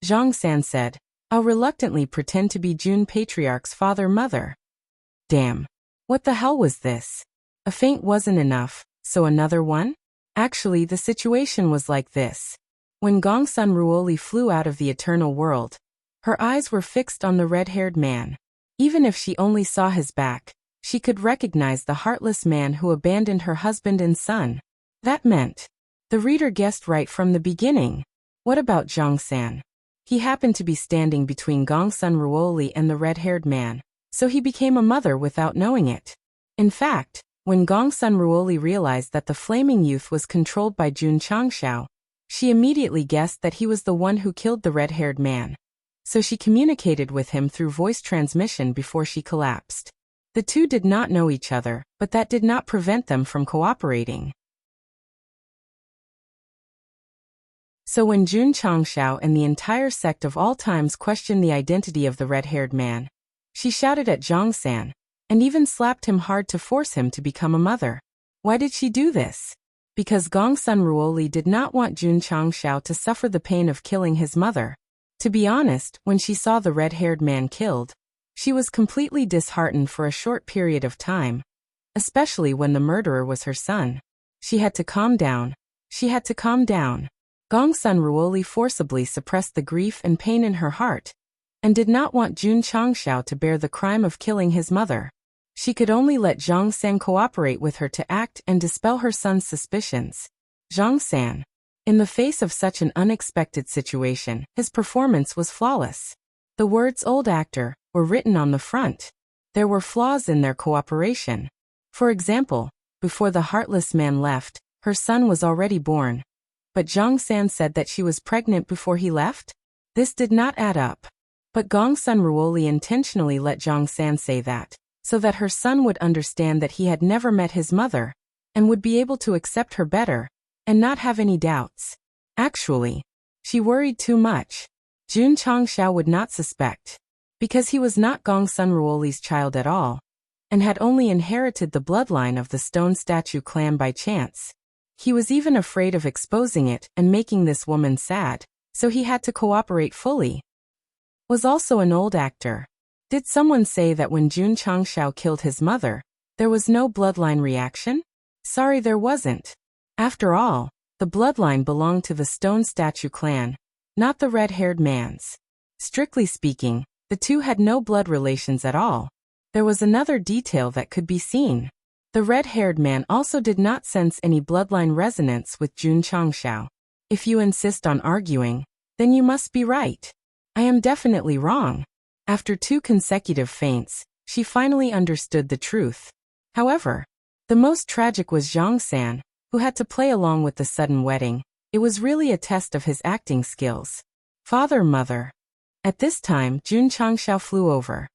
Zhang San said, I'll reluctantly pretend to be Jun Patriarch's father-mother. Damn. What the hell was this? A feint wasn't enough, so another one? Actually, the situation was like this. When Gongsun Ruoli flew out of the eternal world, her eyes were fixed on the red-haired man. Even if she only saw his back, she could recognize the heartless man who abandoned her husband and son. That meant, the reader guessed right from the beginning. What about Zhang San? He happened to be standing between Gongsun Ruoli and the red-haired man, so he became a mother without knowing it. In fact, when Gongsun Ruoli realized that the flaming youth was controlled by Jun Changshao, she immediately guessed that he was the one who killed the red-haired man. So she communicated with him through voice transmission before she collapsed. The two did not know each other, but that did not prevent them from cooperating. So when Jun Changshao and the entire sect of all times questioned the identity of the red-haired man, she shouted at Zhang San, and even slapped him hard to force him to become a mother. Why did she do this? Because Gongsun Ruoli did not want Jun Changshao to suffer the pain of killing his mother. To be honest, when she saw the red-haired man killed, she was completely disheartened for a short period of time, especially when the murderer was her son. She had to calm down. She had to calm down. Gongsun Ruoli forcibly suppressed the grief and pain in her heart, and did not want Jun Changxiao to bear the crime of killing his mother. She could only let Zhang San cooperate with her to act and dispel her son's suspicions. Zhang San. In the face of such an unexpected situation, his performance was flawless. The words "old actor" were written on the front. There were flaws in their cooperation. For example, before the heartless man left, her son was already born. But Zhang San said that she was pregnant before he left? This did not add up. But Gongsun Ruoli intentionally let Zhang San say that, so that her son would understand that he had never met his mother, and would be able to accept her better, and not have any doubts. Actually, she worried too much. Jun Changxiao would not suspect, because he was not Gongsun Ruoli's child at all, and had only inherited the bloodline of the stone statue clan by chance. He was even afraid of exposing it and making this woman sad, so he had to cooperate fully. Was also an old actor. Did someone say that when Jun Changxiao killed his mother, there was no bloodline reaction? Sorry, there wasn't. After all, the bloodline belonged to the stone statue clan, not the red-haired man's. Strictly speaking, the two had no blood relations at all. There was another detail that could be seen. The red-haired man also did not sense any bloodline resonance with Jun Changxiao. If you insist on arguing, then you must be right. I am definitely wrong. After 2 consecutive feints, she finally understood the truth. However, the most tragic was Zhang San, who had to play along with the sudden wedding. It was really a test of his acting skills. Father, mother. At this time, Jun Changxiao flew over.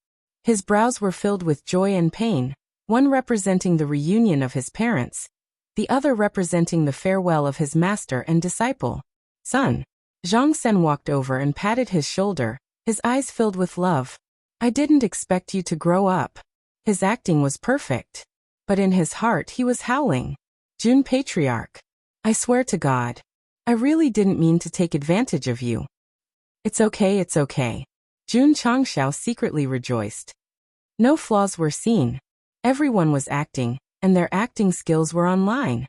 His brows were filled with joy and pain, one representing the reunion of his parents, the other representing the farewell of his master and disciple. Son. Zhang San walked over and patted his shoulder, his eyes filled with love. I didn't expect you to grow up. His acting was perfect. But in his heart he was howling. Jun Patriarch. I swear to God. I really didn't mean to take advantage of you. It's okay, it's okay. Jun Changxiao secretly rejoiced. No flaws were seen. Everyone was acting, and their acting skills were online.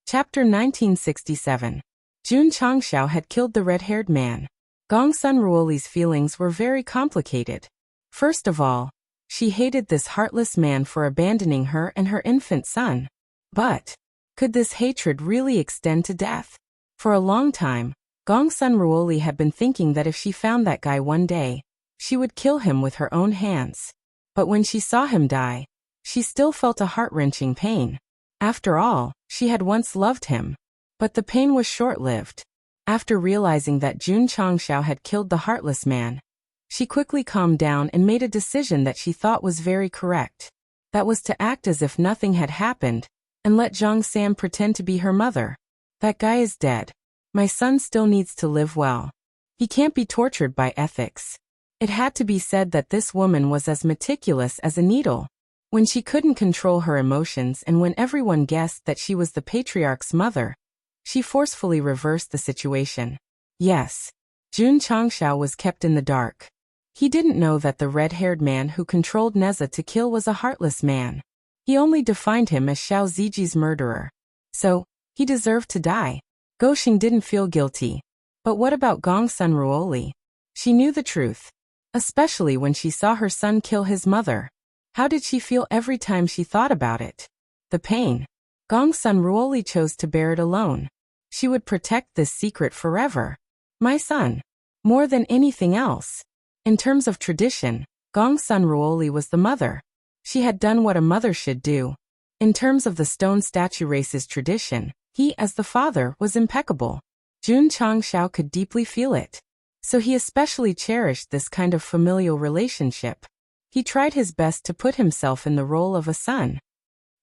Chapter 1967. Jun Changxiao had killed the red-haired man. Gongsun Ruoli's feelings were very complicated. First of all, she hated this heartless man for abandoning her and her infant son. But, could this hatred really extend to death? For a long time, Gongsun Ruoli had been thinking that if she found that guy one day, she would kill him with her own hands. But when she saw him die, she still felt a heart-wrenching pain. After all, she had once loved him. But the pain was short-lived. After realizing that Jun Changxiao had killed the heartless man, she quickly calmed down and made a decision that she thought was very correct. That was to act as if nothing had happened, and let Zhang San pretend to be her mother. That guy is dead. My son still needs to live well. He can't be tortured by ethics. It had to be said that this woman was as meticulous as a needle. When she couldn't control her emotions and when everyone guessed that she was the patriarch's mother, she forcefully reversed the situation. Yes, Jun Changxiao was kept in the dark. He didn't know that the red-haired man who controlled Neza to kill was a heartless man. He only defined him as Xiao Ziji's murderer. So, he deserved to die. Goxing didn't feel guilty. But what about Gongsun Ruoli? She knew the truth. Especially when she saw her son kill his mother. How did she feel every time she thought about it? The pain. Gongsun Ruoli chose to bear it alone. She would protect this secret forever. My son. More than anything else. In terms of tradition, Gongsun Ruoli was the mother. She had done what a mother should do. In terms of the stone statue race's tradition, he, as the father, was impeccable. Jun Changxiao could deeply feel it. So he especially cherished this kind of familial relationship. He tried his best to put himself in the role of a son.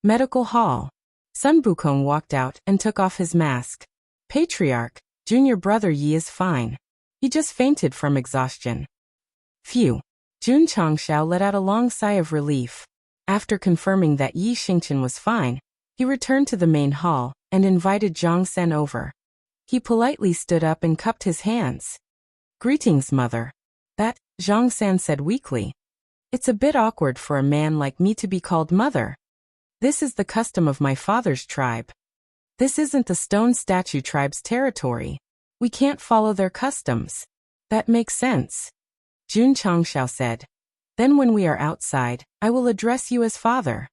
Medical hall. Sun Bukong walked out and took off his mask. Patriarch, junior brother Yi is fine. He just fainted from exhaustion. Phew. Jun Changxiao let out a long sigh of relief. After confirming that Yi Xingqian was fine, he returned to the main hall and invited Zhang Sen over. He politely stood up and cupped his hands. Greetings, mother. That, Zhang San said weakly. It's a bit awkward for a man like me to be called mother. This is the custom of my father's tribe. This isn't the stone statue tribe's territory. We can't follow their customs. That makes sense, Jun Changxiao said. Then when we are outside, I will address you as father.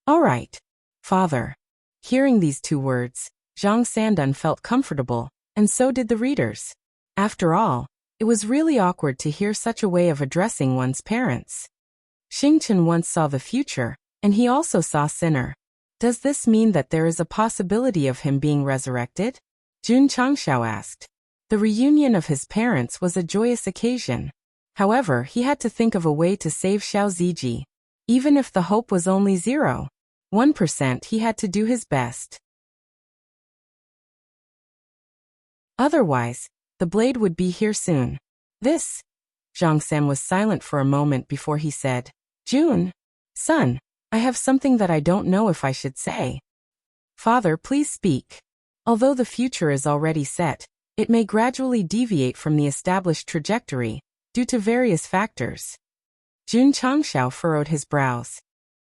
All right, father. Hearing these two words, Zhang Sandan felt comfortable, and so did the readers. After all, it was really awkward to hear such a way of addressing one's parents. Xingchen once saw the future, and he also saw Sinner. Does this mean that there is a possibility of him being resurrected? Jun Changxiao asked. The reunion of his parents was a joyous occasion. However, he had to think of a way to save Xiao Ziji. Even if the hope was only 0.1%, he had to do his best. Otherwise, the blade would be here soon. Zhang San was silent for a moment before he said, Jun, son, I have something that I don't know if I should say. Father, please speak. Although the future is already set, it may gradually deviate from the established trajectory, due to various factors. Jun Changxiao furrowed his brows.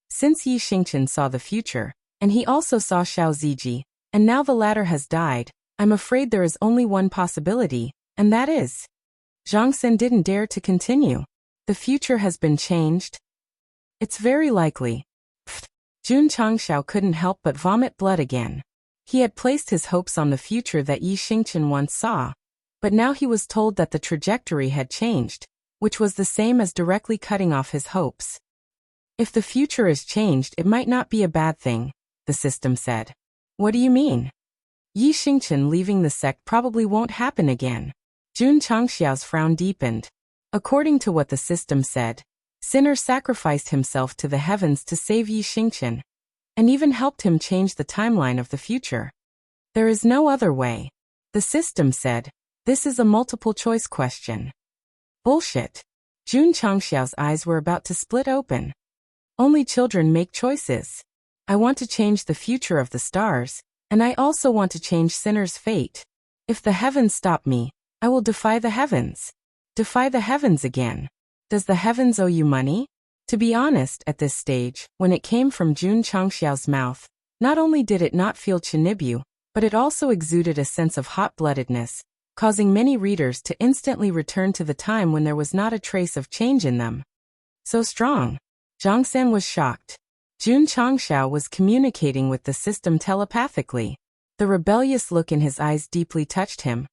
Since Yi Xingchen saw the future, and he also saw Xiao Ziji, and now the latter has died, I'm afraid there is only one possibility, and that is. Zhang Sen didn't dare to continue. The future has been changed. It's very likely. Jun Changxiao couldn't help but vomit blood again. He had placed his hopes on the future that Yi Xingchen once saw, but now he was told that the trajectory had changed, which was the same as directly cutting off his hopes. If the future is changed, it might not be a bad thing, the system said. What do you mean? Yi Xingchen leaving the sect probably won't happen again. Jun Changxiao's frown deepened. According to what the system said, Sinner sacrificed himself to the heavens to save Yi Xingchen, and even helped him change the timeline of the future. There is no other way. The system said, this is a multiple-choice question. Bullshit. Jun Changxiao's eyes were about to split open. Only children make choices. I want to change the future of the stars, and I also want to change Sinner's fate. If the heavens stop me, I will defy the heavens. Defy the heavens again. Does the heavens owe you money? To be honest, at this stage, when it came from Jun Changxiao's mouth, not only did it not feel chinibyu, but it also exuded a sense of hot-bloodedness, causing many readers to instantly return to the time when there was not a trace of change in them. So strong. Zhang San was shocked. Jun Changxiao was communicating with the system telepathically. The rebellious look in his eyes deeply touched him,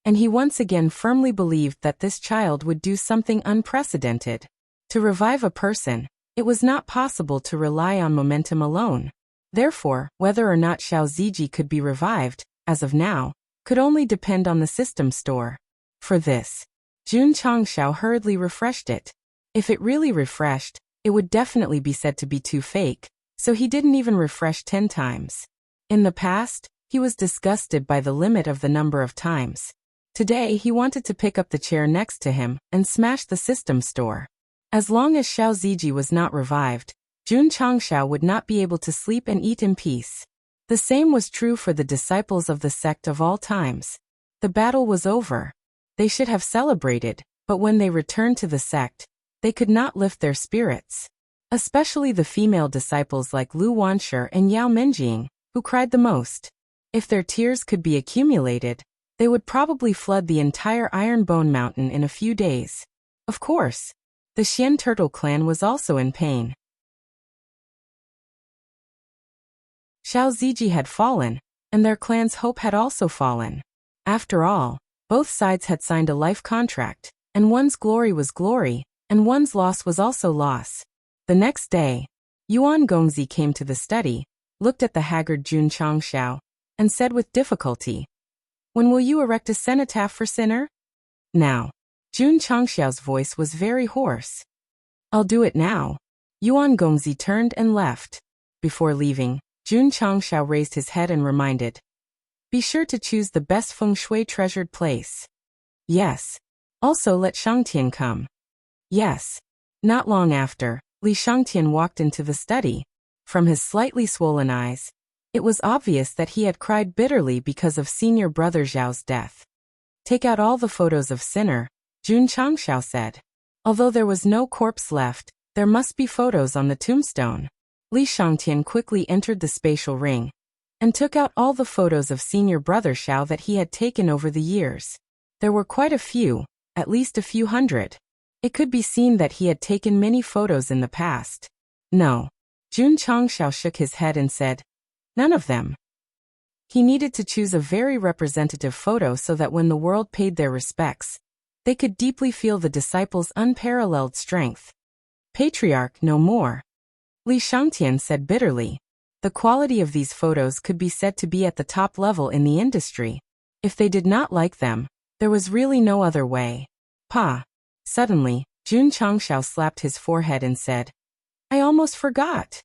and he once again firmly believed that this child would do something unprecedented. To revive a person, it was not possible to rely on momentum alone. Therefore, whether or not Xiao Ziji could be revived, as of now, could only depend on the system store. For this, Jun Changxiao hurriedly refreshed it. If it really refreshed, it would definitely be said to be too fake, so he didn't even refresh 10 times. In the past, he was disgusted by the limit of the number of times. Today he wanted to pick up the chair next to him and smash the system store. As long as Xiao Ziji was not revived, Jun Changxiao would not be able to sleep and eat in peace. The same was true for the disciples of the sect of all times. The battle was over. They should have celebrated, but when they returned to the sect, they could not lift their spirits. Especially the female disciples like Lu Wanshi and Yao Menjing, who cried the most. If their tears could be accumulated, they would probably flood the entire Iron Bone Mountain in a few days. Of course, the Xian Turtle clan was also in pain. Xiao Ziji had fallen, and their clan's hope had also fallen. After all, both sides had signed a life contract, and one's glory was glory, and one's loss was also loss. The next day, Yuan Gongzi came to the study, looked at the haggard Jun Changxiao, and said with difficulty, "When will you erect a cenotaph for Sinner?" Now. Jun Changxiao's voice was very hoarse. "I'll do it now." Yuan Gongzi turned and left. Before leaving, Jun Changxiao raised his head and reminded, "Be sure to choose the best feng shui treasured place." "Yes. Also let Shangtian come." "Yes." Not long after, Li Shangtian walked into the study. From his slightly swollen eyes, it was obvious that he had cried bitterly because of senior brother Zhao's death. "Take out all the photos of Sinner," Jun Changxiao said. Although there was no corpse left, There must be photos on the tombstone. Li Shangtian quickly entered the spatial ring and took out all the photos of senior brother Xiao that he had taken over the years. There were quite a few, at least a few hundred. It could be seen that he had taken many photos in the past. No. Jun Changxiao shook his head and said, none of them. He needed to choose a very representative photo so that when the world paid their respects, they could deeply feel the disciples' unparalleled strength. Patriarch, no more. Li Shangtian said bitterly. The quality of these photos could be said to be at the top level in the industry. If they did not like them, there was really no other way. Pa. Suddenly, Jun Changxiao slapped his forehead and said, I almost forgot.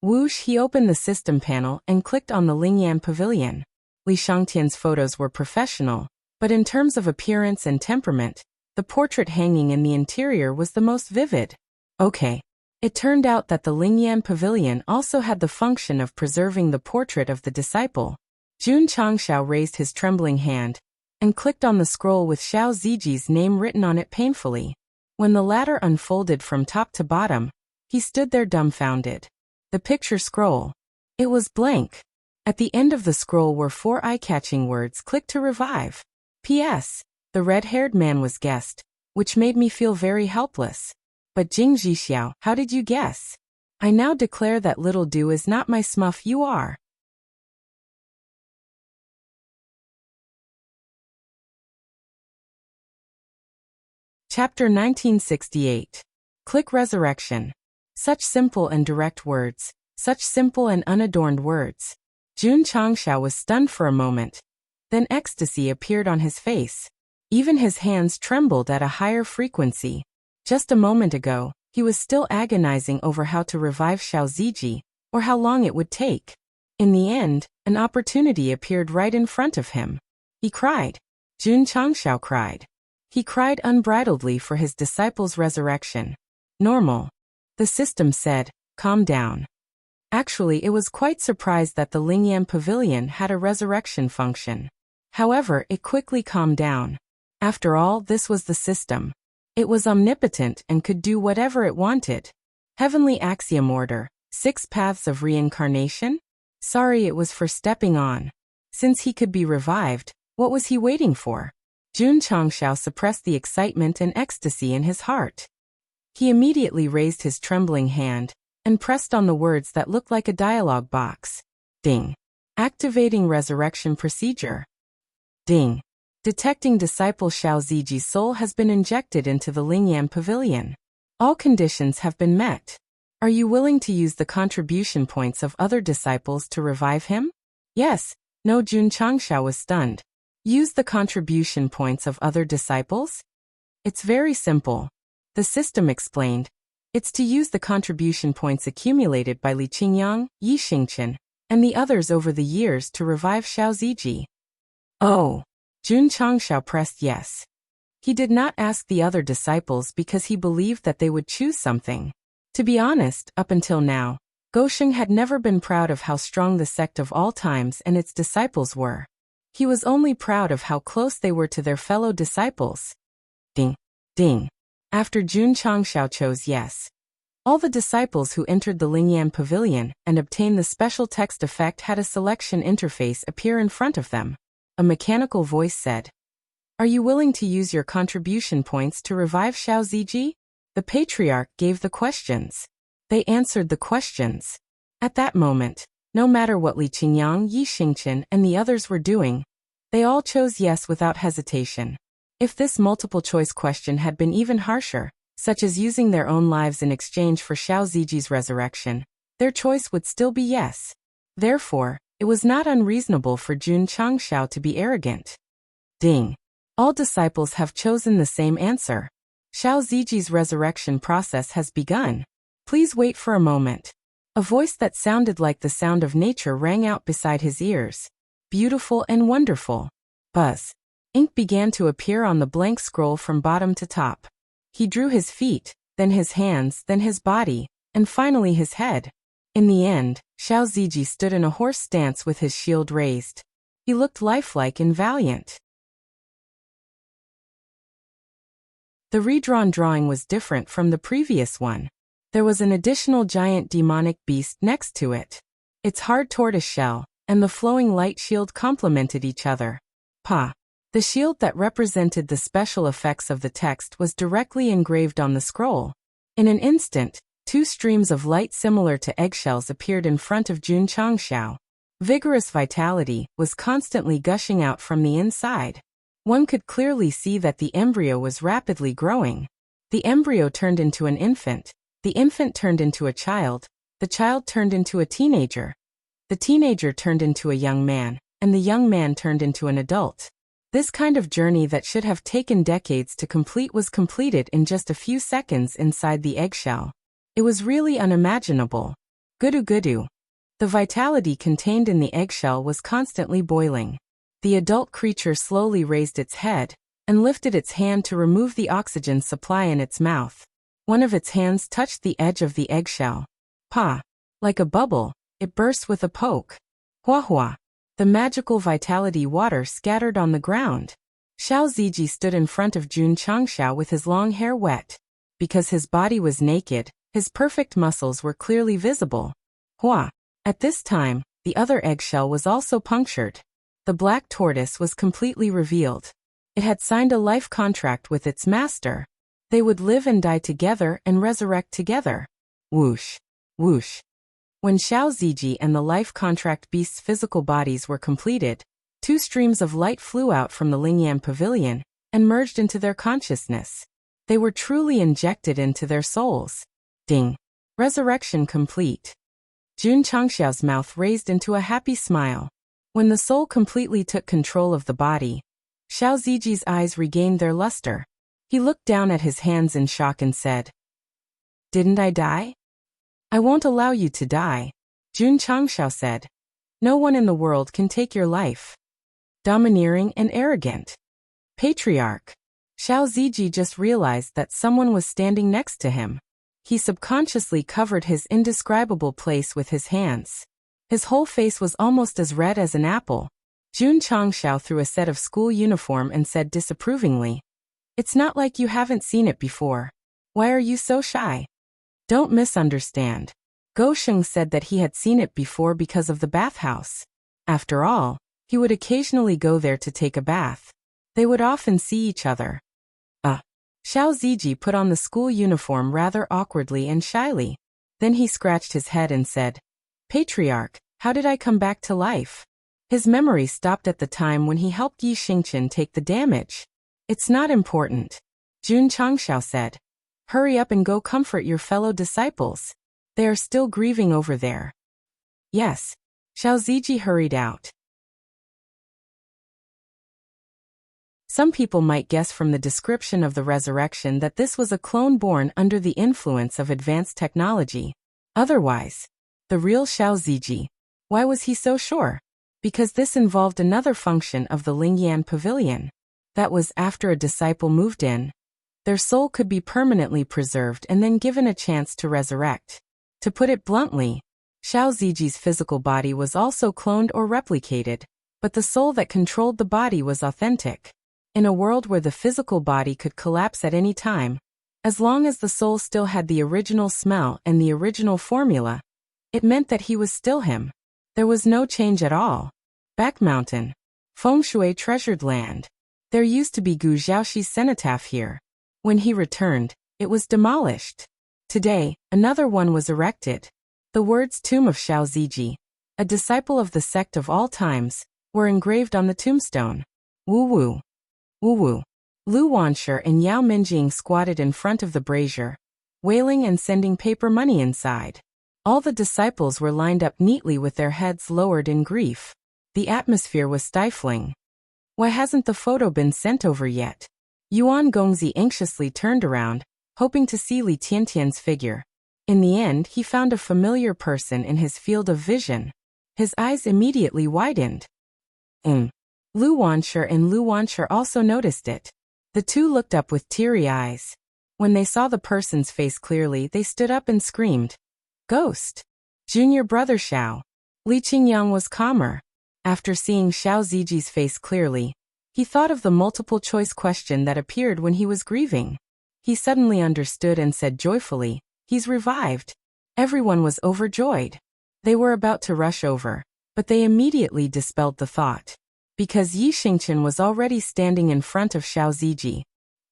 Whoosh, he opened the system panel and clicked on the Lingyan Pavilion. Li Shangtian's photos were professional, but in terms of appearance and temperament, the portrait hanging in the interior was the most vivid. Okay. It turned out that the Lingyan Pavilion also had the function of preserving the portrait of the disciple. Jun Changxiao raised his trembling hand and clicked on the scroll with Xiao Ziji's name written on it painfully. When the latter unfolded from top to bottom, he stood there dumbfounded. The picture scroll. It was blank. At the end of the scroll were 4 eye-catching words: click to revive. P.S. The red-haired man was guessed, which made me feel very helpless. But Jing Zhixiao, how did you guess? I now declare that Little Du is not my smuff, you are. Chapter 1968. Click Resurrection. Such simple and direct words, such simple and unadorned words. Jun Changxiao was stunned for a moment. Then ecstasy appeared on his face. Even his hands trembled at a higher frequency. Just a moment ago, he was still agonizing over how to revive Xiao Ziji, or how long it would take. In the end, an opportunity appeared right in front of him. He cried. Jun Changxiao cried. He cried unbridledly for his disciple's resurrection. Normal. The system said, calm down. Actually, it was quite surprised that the Lingyan Pavilion had a resurrection function. However, it quickly calmed down. After all, this was the system. It was omnipotent and could do whatever it wanted. Heavenly axiom order, 6 paths of reincarnation? Sorry, it was for stepping on. Since he could be revived, what was he waiting for? Jun Changxiao suppressed the excitement and ecstasy in his heart. He immediately raised his trembling hand and pressed on the words that looked like a dialogue box. Ding. Activating resurrection procedure. Ding. Detecting disciple Xiao Ziji's soul has been injected into the Lingyan Pavilion. All conditions have been met. Are you willing to use the contribution points of other disciples to revive him? Yes. No. Jun Changxiao was stunned. Use the contribution points of other disciples? It's very simple. The system explained. It's to use the contribution points accumulated by Li Qingyang, Yi Xingchen, and the others over the years to revive Xiao Ziji. Oh. Jun Changxiao pressed yes. He did not ask the other disciples because he believed that they would choose something. To be honest, up until now, Gosheng had never been proud of how strong the sect of all times and its disciples were. He was only proud of how close they were to their fellow disciples. Ding. Ding. After Jun Changxiao chose yes, all the disciples who entered the Lingyan Pavilion and obtained the special text effect had a selection interface appear in front of them. A mechanical voice said, "Are you willing to use your contribution points to revive Xiao Ziji?" The patriarch gave the questions. They answered the questions. At that moment, no matter what Li Qingyang, Yi Xingchen, and the others were doing, they all chose yes without hesitation. If this multiple-choice question had been even harsher, such as using their own lives in exchange for Xiao Ziji's resurrection, their choice would still be yes. Therefore, it was not unreasonable for Jun Changxiao to be arrogant. Ding. All disciples have chosen the same answer. Xiao Ziji's resurrection process has begun. Please wait for a moment. A voice that sounded like the sound of nature rang out beside his ears. Beautiful and wonderful. Buzz. Ink began to appear on the blank scroll from bottom to top. He drew his feet, then his hands, then his body, and finally his head. In the end, Xiao Ziji stood in a horse stance with his shield raised. He looked lifelike and valiant. The redrawn drawing was different from the previous one. There was an additional giant demonic beast next to it. Its hard tortoise shell and the flowing light shield complemented each other. Pa. The shield that represented the special effects of the text was directly engraved on the scroll. In an instant, 2 streams of light similar to eggshells appeared in front of Jun Changxiao. Vigorous vitality was constantly gushing out from the inside. One could clearly see that the embryo was rapidly growing. The embryo turned into an infant. The infant turned into a child. The child turned into a teenager. The teenager turned into a young man, and the young man turned into an adult. This kind of journey that should have taken decades to complete was completed in just a few seconds inside the eggshell. It was really unimaginable. Gudu. The vitality contained in the eggshell was constantly boiling. The adult creature slowly raised its head and lifted its hand to remove the oxygen supply in its mouth. One of its hands touched the edge of the eggshell. Pa. Like a bubble, it burst with a poke. Hua. The magical vitality water scattered on the ground. Xiao Ziji stood in front of Jun Changxiao with his long hair wet. Because his body was naked, his perfect muscles were clearly visible. Hua. At this time, the other eggshell was also punctured. The black tortoise was completely revealed. It had signed a life contract with its master. They would live and die together and resurrect together. Whoosh. When Xiao Ziji and the life contract beast's physical bodies were completed, 2 streams of light flew out from the Lingyan pavilion and merged into their consciousness. They were truly injected into their souls. Ding. Resurrection complete. Jun Changxiao's mouth raised into a happy smile. When the soul completely took control of the body, Xiao Ziji's eyes regained their luster. He looked down at his hands in shock and said, "Didn't I die?" "I won't allow you to die," Jun Changxiao said. "No one in the world can take your life." Domineering and arrogant. Patriarch. Xiao Ziji just realized that someone was standing next to him. He subconsciously covered his indescribable place with his hands. His whole face was almost as red as an apple. Jun Changxiao threw a set of school uniform and said disapprovingly, "It's not like you haven't seen it before. Why are you so shy?" "Don't misunderstand." Go Sheng said that he had seen it before because of the bathhouse. After all, he would occasionally go there to take a bath. They would often see each other. Xiao Ziji put on the school uniform rather awkwardly and shyly. Then he scratched his head and said, "Patriarch, how did I come back to life?" His memory stopped at the time when he helped Yi Xingqian take the damage. "It's not important," Jun Changxiao said. "Hurry up and go comfort your fellow disciples. They are still grieving over there." "Yes." Xiao Ziji hurried out. Some people might guess from the description of the resurrection that this was a clone born under the influence of advanced technology. Otherwise, the real Xiao Ziji. Why was he so sure? Because this involved another function of the Lingyan pavilion. That was after a disciple moved in, their soul could be permanently preserved and then given a chance to resurrect. To put it bluntly, Xiao Ziji's physical body was also cloned or replicated, but the soul that controlled the body was authentic. In a world where the physical body could collapse at any time, as long as the soul still had the original smell and the original formula, it meant that he was still him. There was no change at all. Back Mountain. Fengshui treasured land. There used to be Gu Xiaoxi's cenotaph here. When he returned, it was demolished. Today, another one was erected. The words Tomb of Xiao Ziji, a disciple of the Sect of all times, were engraved on the tombstone. Woo-woo. Woo-woo. Lu Wanshi and Yao Minjing squatted in front of the brazier, wailing and sending paper money inside. All the disciples were lined up neatly with their heads lowered in grief. The atmosphere was stifling. Why hasn't the photo been sent over yet? Yuan Gongzi anxiously turned around, hoping to see Li Tiantian's figure. In the end, he found a familiar person in his field of vision. His eyes immediately widened. Lu Wanshi and Lu Wanshi also noticed it. The two looked up with teary eyes. When they saw the person's face clearly, they stood up and screamed, "Ghost! Junior brother Xiao!" Li Qingyang was calmer. After seeing Xiao Ziji's face clearly, he thought of the multiple-choice question that appeared when he was grieving. He suddenly understood and said joyfully, He's revived. Everyone was overjoyed. They were about to rush over, but they immediately dispelled the thought. Because Yi Xingqian was already standing in front of Xiao Ziji.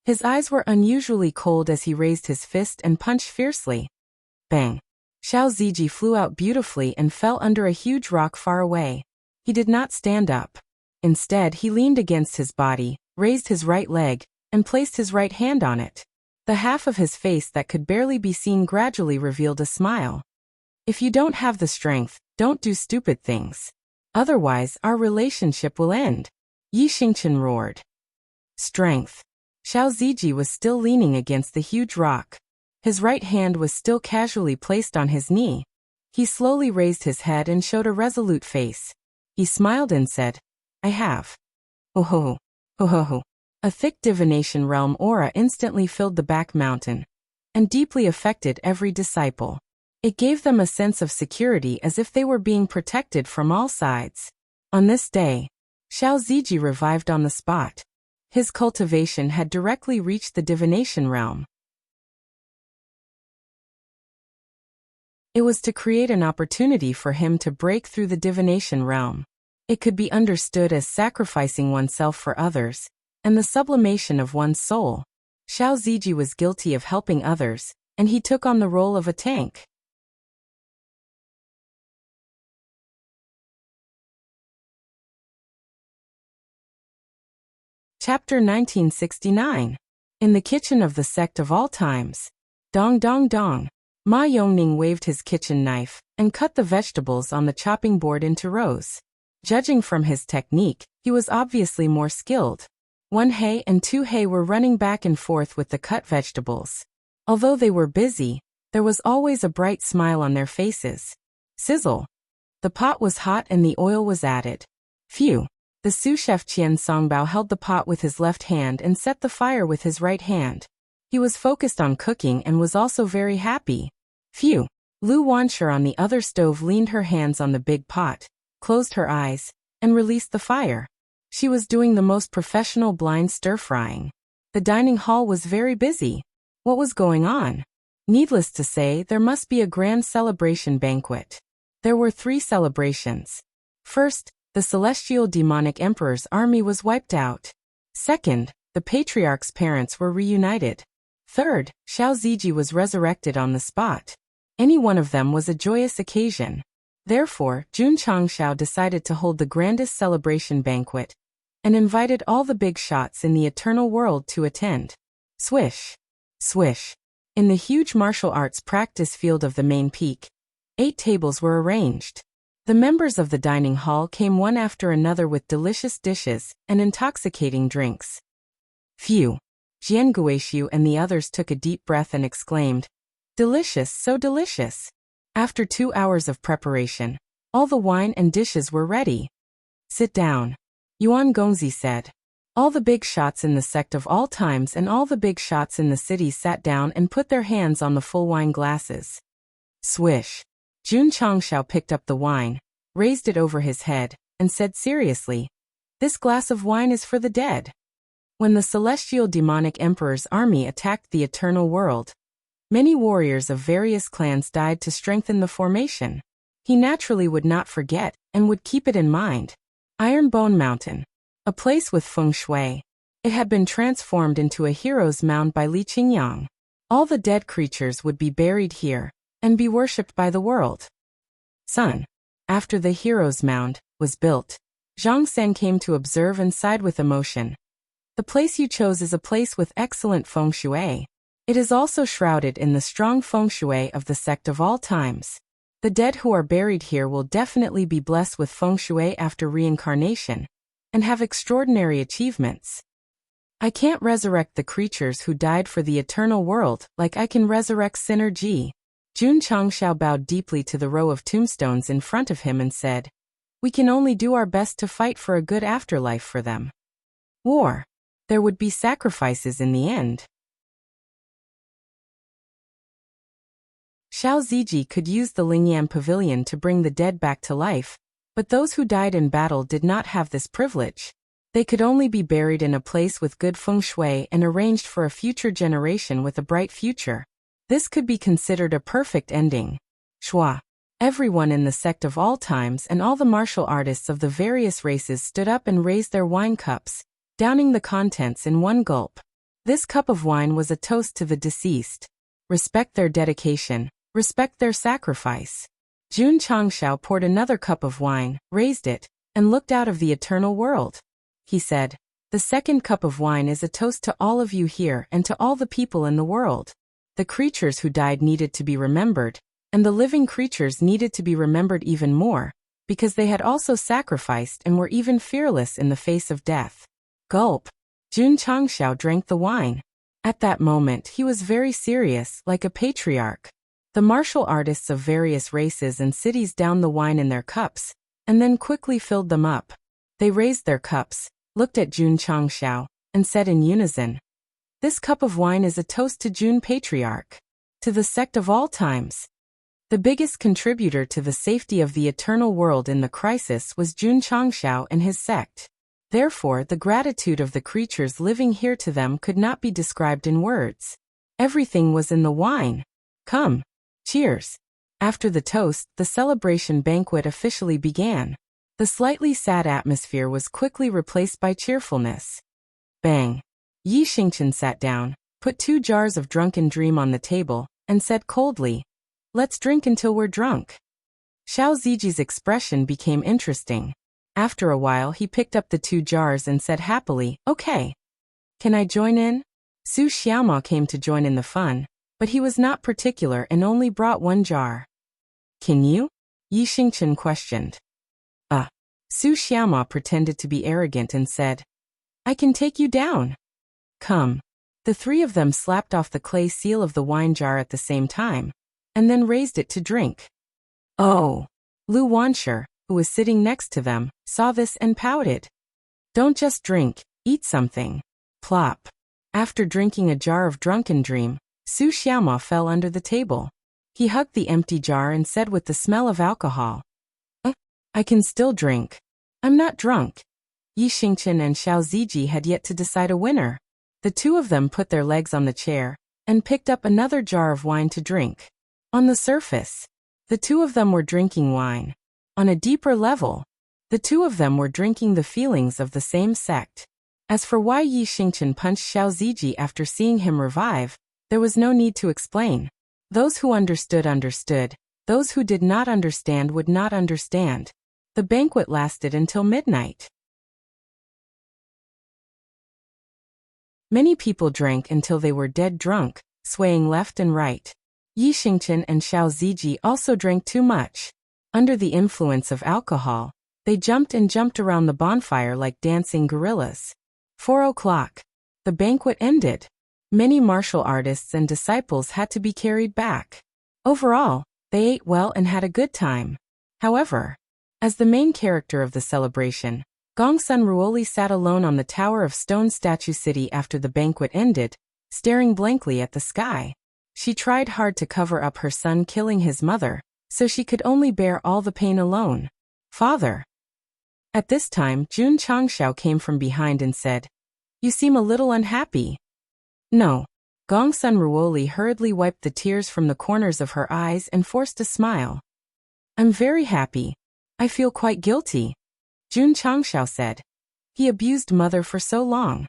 His eyes were unusually cold as he raised his fist and punched fiercely. Bang! Xiao Ziji flew out beautifully and fell under a huge rock far away. He did not stand up. Instead, he leaned against his body, raised his right leg, and placed his right hand on it. The half of his face that could barely be seen gradually revealed a smile. If you don't have the strength, don't do stupid things. Otherwise, our relationship will end. Yi Xingqian roared. Strength. Xiao Ziji was still leaning against the huge rock. His right hand was still casually placed on his knee. He slowly raised his head and showed a resolute face. He smiled and said, I have. Ho ho ho ho ho. A thick divination realm aura instantly filled the back mountain and deeply affected every disciple. It gave them a sense of security as if they were being protected from all sides. On this day, Xiao Ziji revived on the spot. His cultivation had directly reached the divination realm. It was to create an opportunity for him to break through the divination realm. It could be understood as sacrificing oneself for others, and the sublimation of one's soul. Xiao Ziji was guilty of helping others, and he took on the role of a tank. Chapter 1969. In the kitchen of the Sect of all times. Dong dong dong. Ma Yongning waved his kitchen knife and cut the vegetables on the chopping board into rows. Judging from his technique, he was obviously more skilled. 1 He and 2 He were running back and forth with the cut vegetables. Although they were busy, there was always a bright smile on their faces. Sizzle. The pot was hot and the oil was added. Phew. The sous chef Qian Songbao held the pot with his left hand and set the fire with his right hand. He was focused on cooking and was also very happy. Phew. Lu Wanshur on the other stove leaned her hands on the big pot, closed her eyes, and released the fire. She was doing the most professional blind stir-frying. The dining hall was very busy. What was going on? Needless to say, there must be a grand celebration banquet. There were 3 celebrations. First, the celestial demonic emperor's army was wiped out. Second, the patriarch's parents were reunited. Third, Xiao Ziji was resurrected on the spot. Any one of them was a joyous occasion. Therefore, Jun Changshao decided to hold the grandest celebration banquet and invited all the big shots in the eternal world to attend. Swish. Swish. In the huge martial arts practice field of the main peak, 8 tables were arranged. The members of the dining hall came one after another with delicious dishes and intoxicating drinks. Phew. Jian Guishu and the others took a deep breath and exclaimed, Delicious, so delicious. After 2 hours of preparation, all the wine and dishes were ready. Sit down. Yuan Gongzi said. All the big shots in the sect of all times and all the big shots in the city sat down and put their hands on the full wine glasses. Swish. Jun Changshao picked up the wine, raised it over his head, and said seriously, This glass of wine is for the dead. When the celestial demonic emperor's army attacked the eternal world, many warriors of various clans died to strengthen the formation. He naturally would not forget and would keep it in mind. Ironbone Mountain. A place with feng shui. It had been transformed into a hero's mound by Li Qingyang. All the dead creatures would be buried here and be worshipped by the world. Son. After the hero's mound was built, Zhang Sen came to observe and sighed with emotion. The place you chose is a place with excellent feng shui. It is also shrouded in the strong feng shui of the sect of all times. The dead who are buried here will definitely be blessed with feng shui after reincarnation and have extraordinary achievements. I can't resurrect the creatures who died for the eternal world like I can resurrect Sinner Ji. Jun Changshao bowed deeply to the row of tombstones in front of him and said, We can only do our best to fight for a good afterlife for them. War. There would be sacrifices in the end. Xiao Ziji could use the Lingyam Pavilion to bring the dead back to life, but those who died in battle did not have this privilege. They could only be buried in a place with good feng shui and arranged for a future generation with a bright future. This could be considered a perfect ending. Schwa. Everyone in the sect of all times and all the martial artists of the various races stood up and raised their wine cups, downing the contents in one gulp. This cup of wine was a toast to the deceased. Respect their dedication, respect their sacrifice. Jun Changshao poured another cup of wine, raised it, and looked out of the eternal world. He said, "The second cup of wine is a toast to all of you here and to all the people in the world. The creatures who died needed to be remembered, and the living creatures needed to be remembered even more, because they had also sacrificed and were even fearless in the face of death." Gulp. Jun Changshao drank the wine. At that moment he was very serious, like a patriarch. The martial artists of various races and cities downed the wine in their cups, and then quickly filled them up. They raised their cups, looked at Jun Changshao, and said in unison, "This cup of wine is a toast to Jun Patriarch, to the sect of all times." The biggest contributor to the safety of the eternal world in the crisis was Jun Changshao and his sect. Therefore, the gratitude of the creatures living here to them could not be described in words. Everything was in the wine. Come. Cheers. After the toast, the celebration banquet officially began. The slightly sad atmosphere was quickly replaced by cheerfulness. Bang. Yi Xingqian sat down, put 2 jars of drunken dream on the table, and said coldly, "Let's drink until we're drunk." Xiao Ziji's expression became interesting. After a while he picked up the 2 jars and said happily, "Okay. Can I join in?" Su Xiaoma came to join in the fun, but he was not particular and only brought 1 jar. "Can you?" Yi Xingqian questioned. Su Xiaoma pretended to be arrogant and said, "I can take you down." "Come." The 3 of them slapped off the clay seal of the wine jar at the same time, and then raised it to drink. Oh! Lu Wanshi, who was sitting next to them, saw this and pouted. "Don't just drink, eat something." Plop. After drinking a jar of drunken dream, Su Xiaoma fell under the table. He hugged the empty jar and said with the smell of alcohol, "I can still drink. I'm not drunk." Yi Xingqian and Xiao Ziji had yet to decide a winner. The 2 of them put their legs on the chair and picked up another jar of wine to drink. On the surface, the 2 of them were drinking wine. On a deeper level, the 2 of them were drinking the feelings of the same sect. As for why Yi Xingqian punched Xiao Ziji after seeing him revive, there was no need to explain. Those who understood understood. Those who did not understand would not understand. The banquet lasted until midnight. Many people drank until they were dead drunk, swaying left and right. Yi Xingqian and Xiao Ziji also drank too much. Under the influence of alcohol, they jumped and jumped around the bonfire like dancing gorillas. 4 o'clock. The banquet ended. Many martial artists and disciples had to be carried back. Overall, they ate well and had a good time. However, as the main character of the celebration, Gongsun Ruoli sat alone on the Tower of Stone Statue City after the banquet ended, staring blankly at the sky. She tried hard to cover up her son killing his mother, so she could only bear all the pain alone. "Father." At this time, Jun Changshao came from behind and said, "You seem a little unhappy." "No." Gongsun Ruoli hurriedly wiped the tears from the corners of her eyes and forced a smile. "I'm very happy. I feel quite guilty." Jun Changshao said. "He abused mother for so long.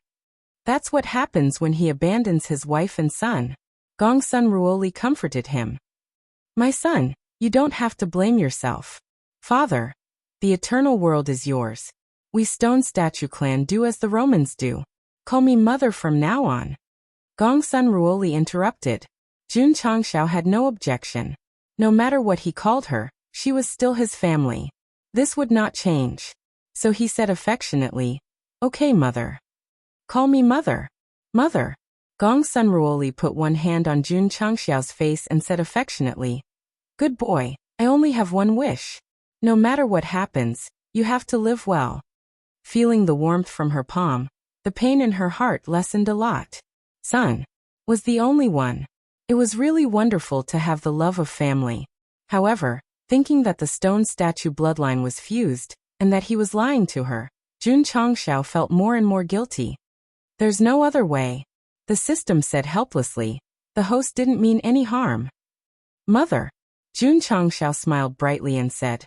That's what happens when he abandons his wife and son." Gongsun Ruoli comforted him. "My son, you don't have to blame yourself. Father, the eternal world is yours. We Stone Statue Clan do as the Romans do. Call me mother from now on." Gongsun Ruoli interrupted. Jun Changshao had no objection. No matter what he called her, she was still his family. This would not change. So he said affectionately, "Okay, mother. Call me mother." "Mother." Gongsun Ruoli put one hand on Jun Changshao's face and said affectionately, "Good boy, I only have one wish. No matter what happens, you have to live well." Feeling the warmth from her palm, the pain in her heart lessened a lot. Son was the only one. It was really wonderful to have the love of family. However, thinking that the stone statue bloodline was fused, and that he was lying to her, Jun Changshao felt more and more guilty. "There's no other way," the system said helplessly. The host didn't mean any harm. Mother. Jun Changxiao smiled brightly and said,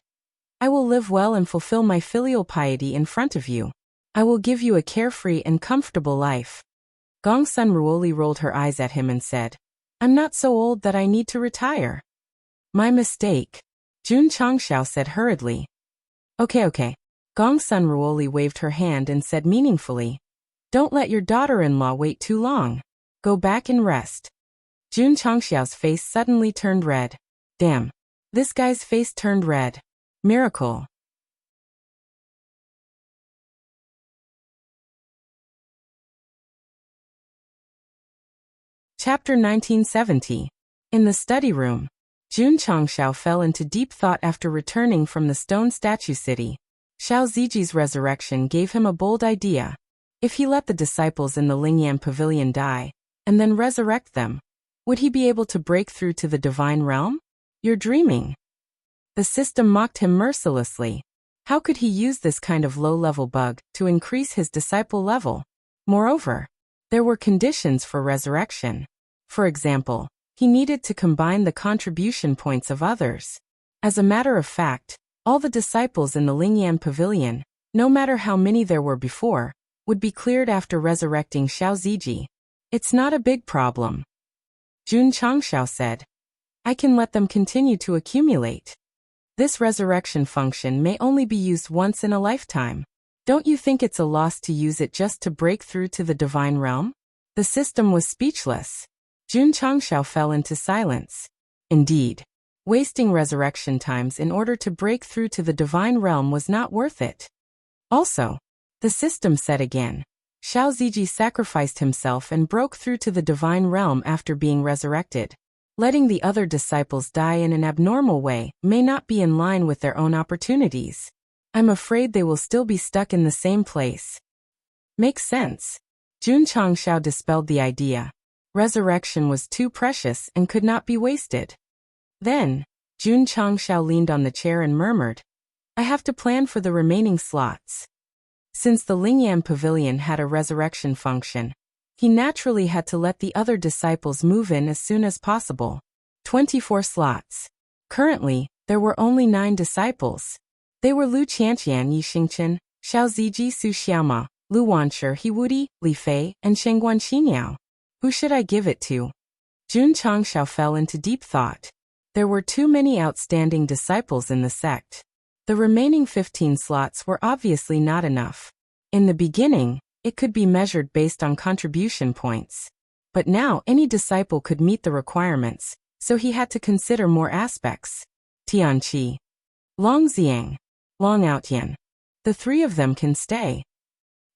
I will live well and fulfill my filial piety in front of you. I will give you a carefree and comfortable life. Gong Sun Ruoli rolled her eyes at him and said, I'm not so old that I need to retire. My mistake. Jun Changxiao said hurriedly. Okay. Gong Sun Ruoli waved her hand and said meaningfully, Don't let your daughter-in-law wait too long. Go back and rest. Jun Changxiao's face suddenly turned red. Damn. This guy's face turned red. Miracle. Chapter 1970. In the study room, Jun Changxiao fell into deep thought after returning from the stone statue city. Xiao Ziji's resurrection gave him a bold idea. If he let the disciples in the Lingyan pavilion die, and then resurrect them, would he be able to break through to the divine realm? You're dreaming. The system mocked him mercilessly. How could he use this kind of low-level bug to increase his disciple level? Moreover, there were conditions for resurrection. For example, he needed to combine the contribution points of others. As a matter of fact, all the disciples in the Lingyan pavilion, no matter how many there were before, would be cleared after resurrecting Xiao Ziji. It's not a big problem. Jun Changxiao said, I can let them continue to accumulate. This resurrection function may only be used once in a lifetime. Don't you think it's a loss to use it just to break through to the divine realm? The system was speechless. Jun Changxiao fell into silence. Indeed, wasting resurrection times in order to break through to the divine realm was not worth it. Also, the system said again, Xiao Ziji sacrificed himself and broke through to the divine realm after being resurrected. Letting the other disciples die in an abnormal way may not be in line with their own opportunities. I'm afraid they will still be stuck in the same place. Makes sense. Jun Changxiao dispelled the idea. Resurrection was too precious and could not be wasted. Then, Jun Changxiao leaned on the chair and murmured, I have to plan for the remaining slots. Since the Lingyan pavilion had a resurrection function, he naturally had to let the other disciples move in as soon as possible. 24 slots. Currently, there were only 9 disciples. They were Lu Qianqian Yi Xingchen, Xiao Ziji Su Xiaoma, Lu Wanshi He Wudi, Li Fei, and Shengguan Xiniao. Who should I give it to? Jun Changxiao fell into deep thought. There were too many outstanding disciples in the sect. The remaining 15 slots were obviously not enough. In the beginning, it could be measured based on contribution points. But now any disciple could meet the requirements, so he had to consider more aspects. Tianqi, Long Xiang, Long Outyan. The 3 of them can stay.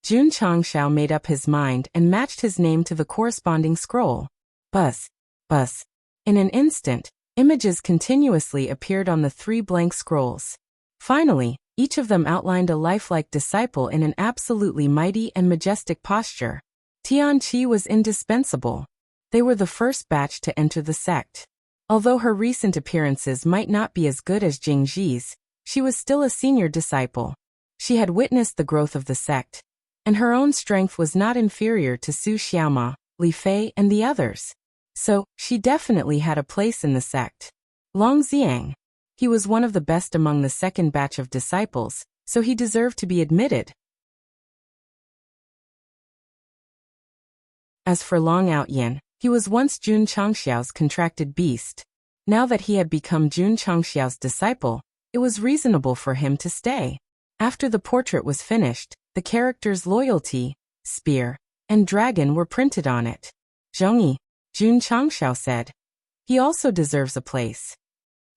Jun Changxiao made up his mind and matched his name to the corresponding scroll. Buzz. Buzz. In an instant, images continuously appeared on the 3 blank scrolls. Finally, each of them outlined a lifelike disciple in an absolutely mighty and majestic posture. Tianqi was indispensable. They were the first batch to enter the sect. Although her recent appearances might not be as good as Jingji's, she was still a senior disciple. She had witnessed the growth of the sect, and her own strength was not inferior to Su Xiaoma, Li Fei, and the others. So, she definitely had a place in the sect. Long Xiang. He was one of the best among the second batch of disciples, so he deserved to be admitted. As for Long Outyan, he was once Jun Changxiao's contracted beast. Now that he had become Jun Changxiao's disciple, it was reasonable for him to stay. After the portrait was finished, the characters Loyalty, Spear, and Dragon were printed on it. Zhongyi, Jun Changxiao said. He also deserves a place.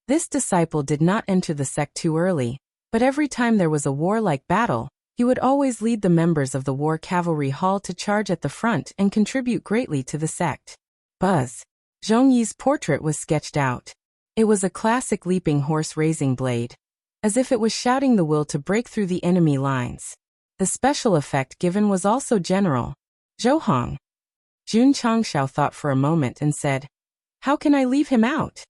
This disciple did not enter the sect too early, but every time there was a warlike battle, he would always lead the members of the war cavalry hall to charge at the front and contribute greatly to the sect. Buzz. Zhongyi's portrait was sketched out. It was a classic leaping horse raising blade, as if it was shouting the will to break through the enemy lines. The special effect given was also general. Zhouhong. Jun Changxiao thought for a moment and said, How can I leave him out?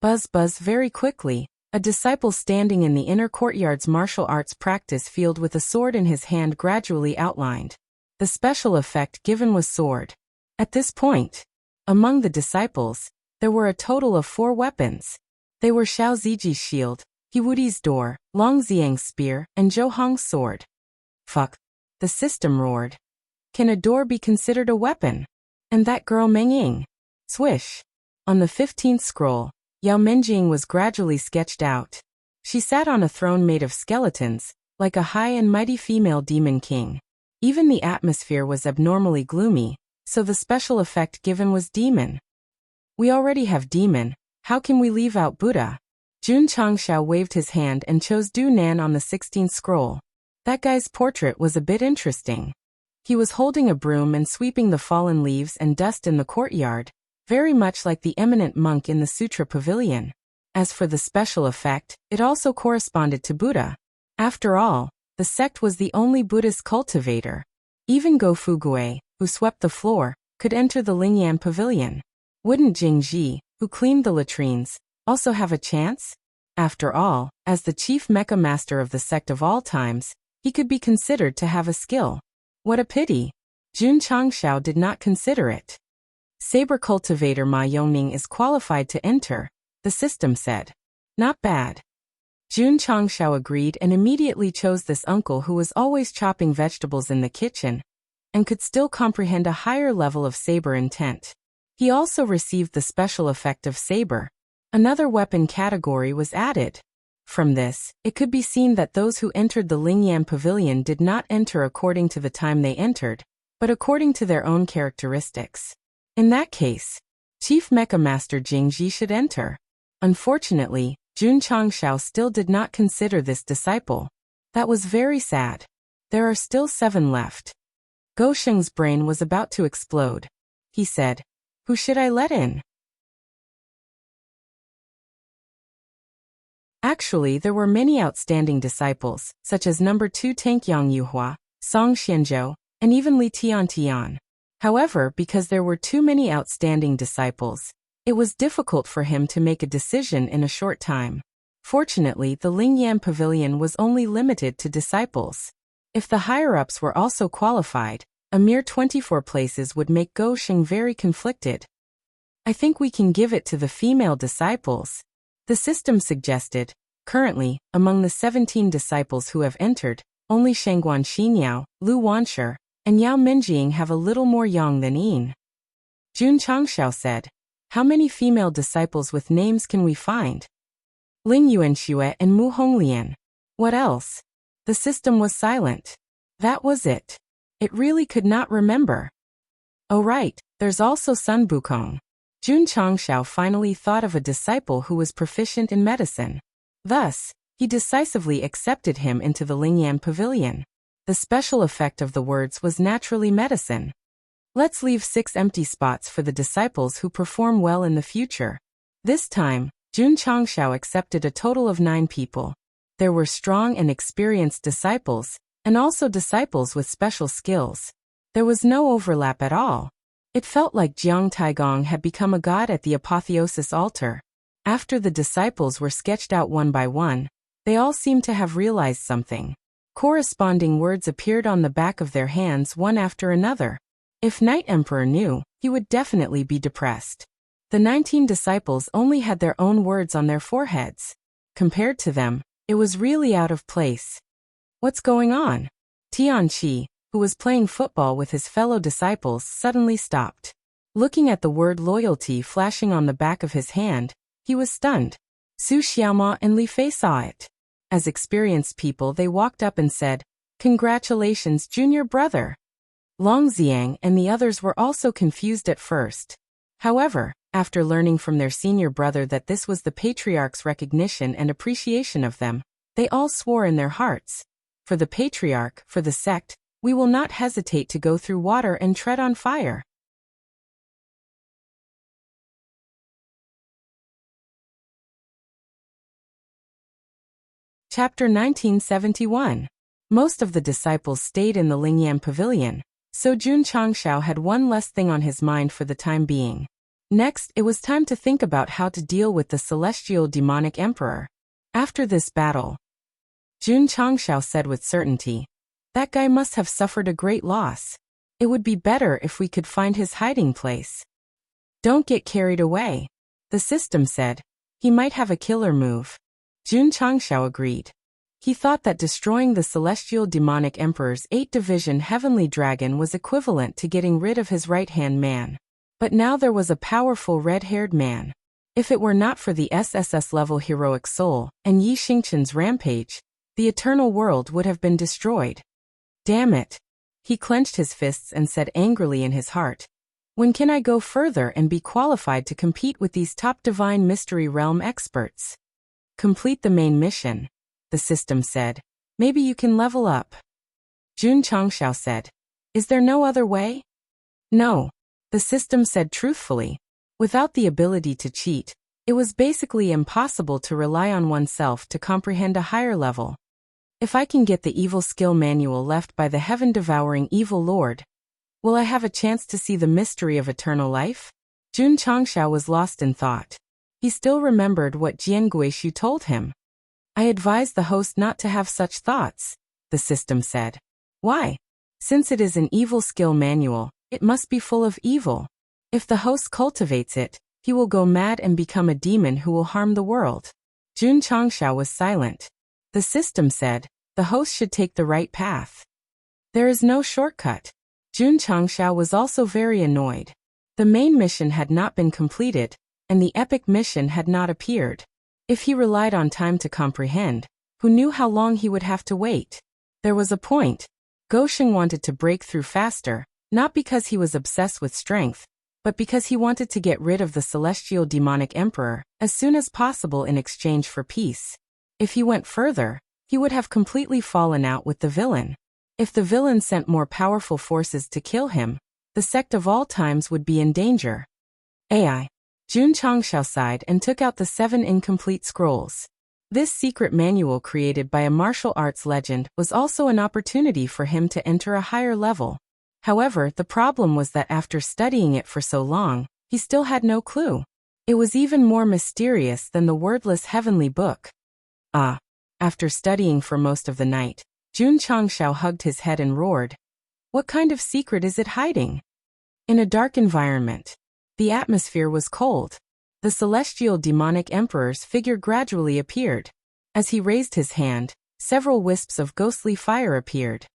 Buzz. Very quickly, a disciple standing in the inner courtyard's martial arts practice field with a sword in his hand gradually outlined. The special effect given was sword. At this point, Among the disciples, there were a total of 4 weapons. They were Xiao Ziji's shield, Hiwudi's door, Long Xiang's spear, and Zhou Hong's sword. Fuck. The system roared. Can a door be considered a weapon? And that girl Meng Ying? Swish. On the 15th scroll, Yao Menjing was gradually sketched out. She sat on a throne made of skeletons, like a high and mighty female demon king. Even the atmosphere was abnormally gloomy, so the special effect given was demon. We already have demon, how can we leave out Buddha? Jun Changshao waved his hand and chose Du Nan on the 16th scroll. That guy's portrait was a bit interesting. He was holding a broom and sweeping the fallen leaves and dust in the courtyard, very much like the eminent monk in the Sutra Pavilion. As for the special effect, it also corresponded to Buddha. After all, the sect was the only Buddhist cultivator. Even Go Fugui, who swept the floor, could enter the Lingyan Pavilion. Wouldn't Jingji, who cleaned the latrines, also have a chance? After all, as the chief mecha master of the sect of all times, he could be considered to have a skill. What a pity. Jun Changshao did not consider it. Saber cultivator Ma Yongning is qualified to enter, the system said. Not bad. Jun Changshao agreed and immediately chose this uncle who was always chopping vegetables in the kitchen, and could still comprehend a higher level of saber intent. He also received the special effect of saber. Another weapon category was added. From this, it could be seen that those who entered the Lingyan Pavilion did not enter according to the time they entered, but according to their own characteristics. In that case, Chief Mecha Master Jingji should enter. Unfortunately, Jun Changshao still did not consider this disciple. That was very sad. There are still 7 left. Go Sheng's brain was about to explode. He said, "Who should I let in?" Actually, there were many outstanding disciples, such as number 2 Tankyang Yuhua, Song Xianzhou, and even Li Tian. However, because there were too many outstanding disciples, it was difficult for him to make a decision in a short time. Fortunately, the Lingyan Pavilion was only limited to disciples. If the higher-ups were also qualified, a mere 24 places would make Go Sheng very conflicted. I think we can give it to the female disciples, the system suggested. Currently, among the 17 disciples who have entered, only Shengguan Xinyao, Lu Wanshi, and Yao Menjing have a little more yang than yin. Jun Changshao said, "How many female disciples with names can we find?" Ling Yuanxue and Mu Honglian. What else? The system was silent. That was it. It really could not remember. Oh right, there's also Sun Bukong. Jun Changshao finally thought of a disciple who was proficient in medicine. Thus, he decisively accepted him into the Lingyan Pavilion. The special effect of the words was naturally medicine. Let's leave 6 empty spots for the disciples who perform well in the future. This time, Jun Changshao accepted a total of 9 people. There were strong and experienced disciples, and also disciples with special skills. There was no overlap at all. It felt like Jiang Taigong had become a god at the apotheosis altar. After the disciples were sketched out one by one, they all seemed to have realized something. Corresponding words appeared on the back of their hands one after another. If Night Emperor knew, he would definitely be depressed. The 19 disciples only had their own words on their foreheads. Compared to them, it was really out of place. What's going on? Tian Qi, who was playing football with his fellow disciples, suddenly stopped. Looking at the word loyalty flashing on the back of his hand, he was stunned. Su Xiaoma and Li Fei saw it. As experienced people, they walked up and said, "Congratulations, junior brother." Long Xiang and the others were also confused at first. However, after learning from their senior brother that this was the patriarch's recognition and appreciation of them, they all swore in their hearts, "For the patriarch, for the sect, we will not hesitate to go through water and tread on fire." Chapter 1971. Most of the disciples stayed in the Lingyan Pavilion, so Jun Changshao had one less thing on his mind for the time being. Next, it was time to think about how to deal with the celestial demonic emperor. After this battle, Jun Changshao said with certainty, "That guy must have suffered a great loss. It would be better if we could find his hiding place." Don't get carried away, the system said. He might have a killer move. Jun Changshao agreed. He thought that destroying the celestial demonic emperor's 8-division heavenly dragon was equivalent to getting rid of his right-hand man. But now there was a powerful red-haired man. If it were not for the SSS-level heroic soul and Yi Xingchen's rampage, the eternal world would have been destroyed. Damn it! He clenched his fists and said angrily in his heart, when can I go further and be qualified to compete with these top divine mystery realm experts? Complete the main mission, the system said. Maybe you can level up. Jun Changshao said. Is there no other way? No, the system said truthfully. Without the ability to cheat, it was basically impossible to rely on oneself to comprehend a higher level. If I can get the evil skill manual left by the heaven-devouring evil lord, will I have a chance to see the mystery of eternal life? Jun Changshao was lost in thought. He still remembered what Jian Guishu told him. I advise the host not to have such thoughts, the system said. Why? Since it is an evil skill manual, it must be full of evil. If the host cultivates it, he will go mad and become a demon who will harm the world. Jun Changshao was silent. The system said, the host should take the right path. There is no shortcut. Jun Changshao was also very annoyed. The main mission had not been completed, and the epic mission had not appeared. If he relied on time to comprehend, who knew how long he would have to wait? There was a point. Gosheng wanted to break through faster, not because he was obsessed with strength, but because he wanted to get rid of the celestial demonic emperor as soon as possible in exchange for peace. If he went further, he would have completely fallen out with the villain. If the villain sent more powerful forces to kill him, the sect of all times would be in danger. AI. Jun Changshao sighed and took out the 7 incomplete scrolls. This secret manual created by a martial arts legend was also an opportunity for him to enter a higher level. However, the problem was that after studying it for so long, he still had no clue. It was even more mysterious than the wordless heavenly book. After studying for most of the night, Jun Changshao hugged his head and roared. What kind of secret is it hiding? In a dark environment. The atmosphere was cold. The celestial demonic emperor's figure gradually appeared. As he raised his hand, several wisps of ghostly fire appeared.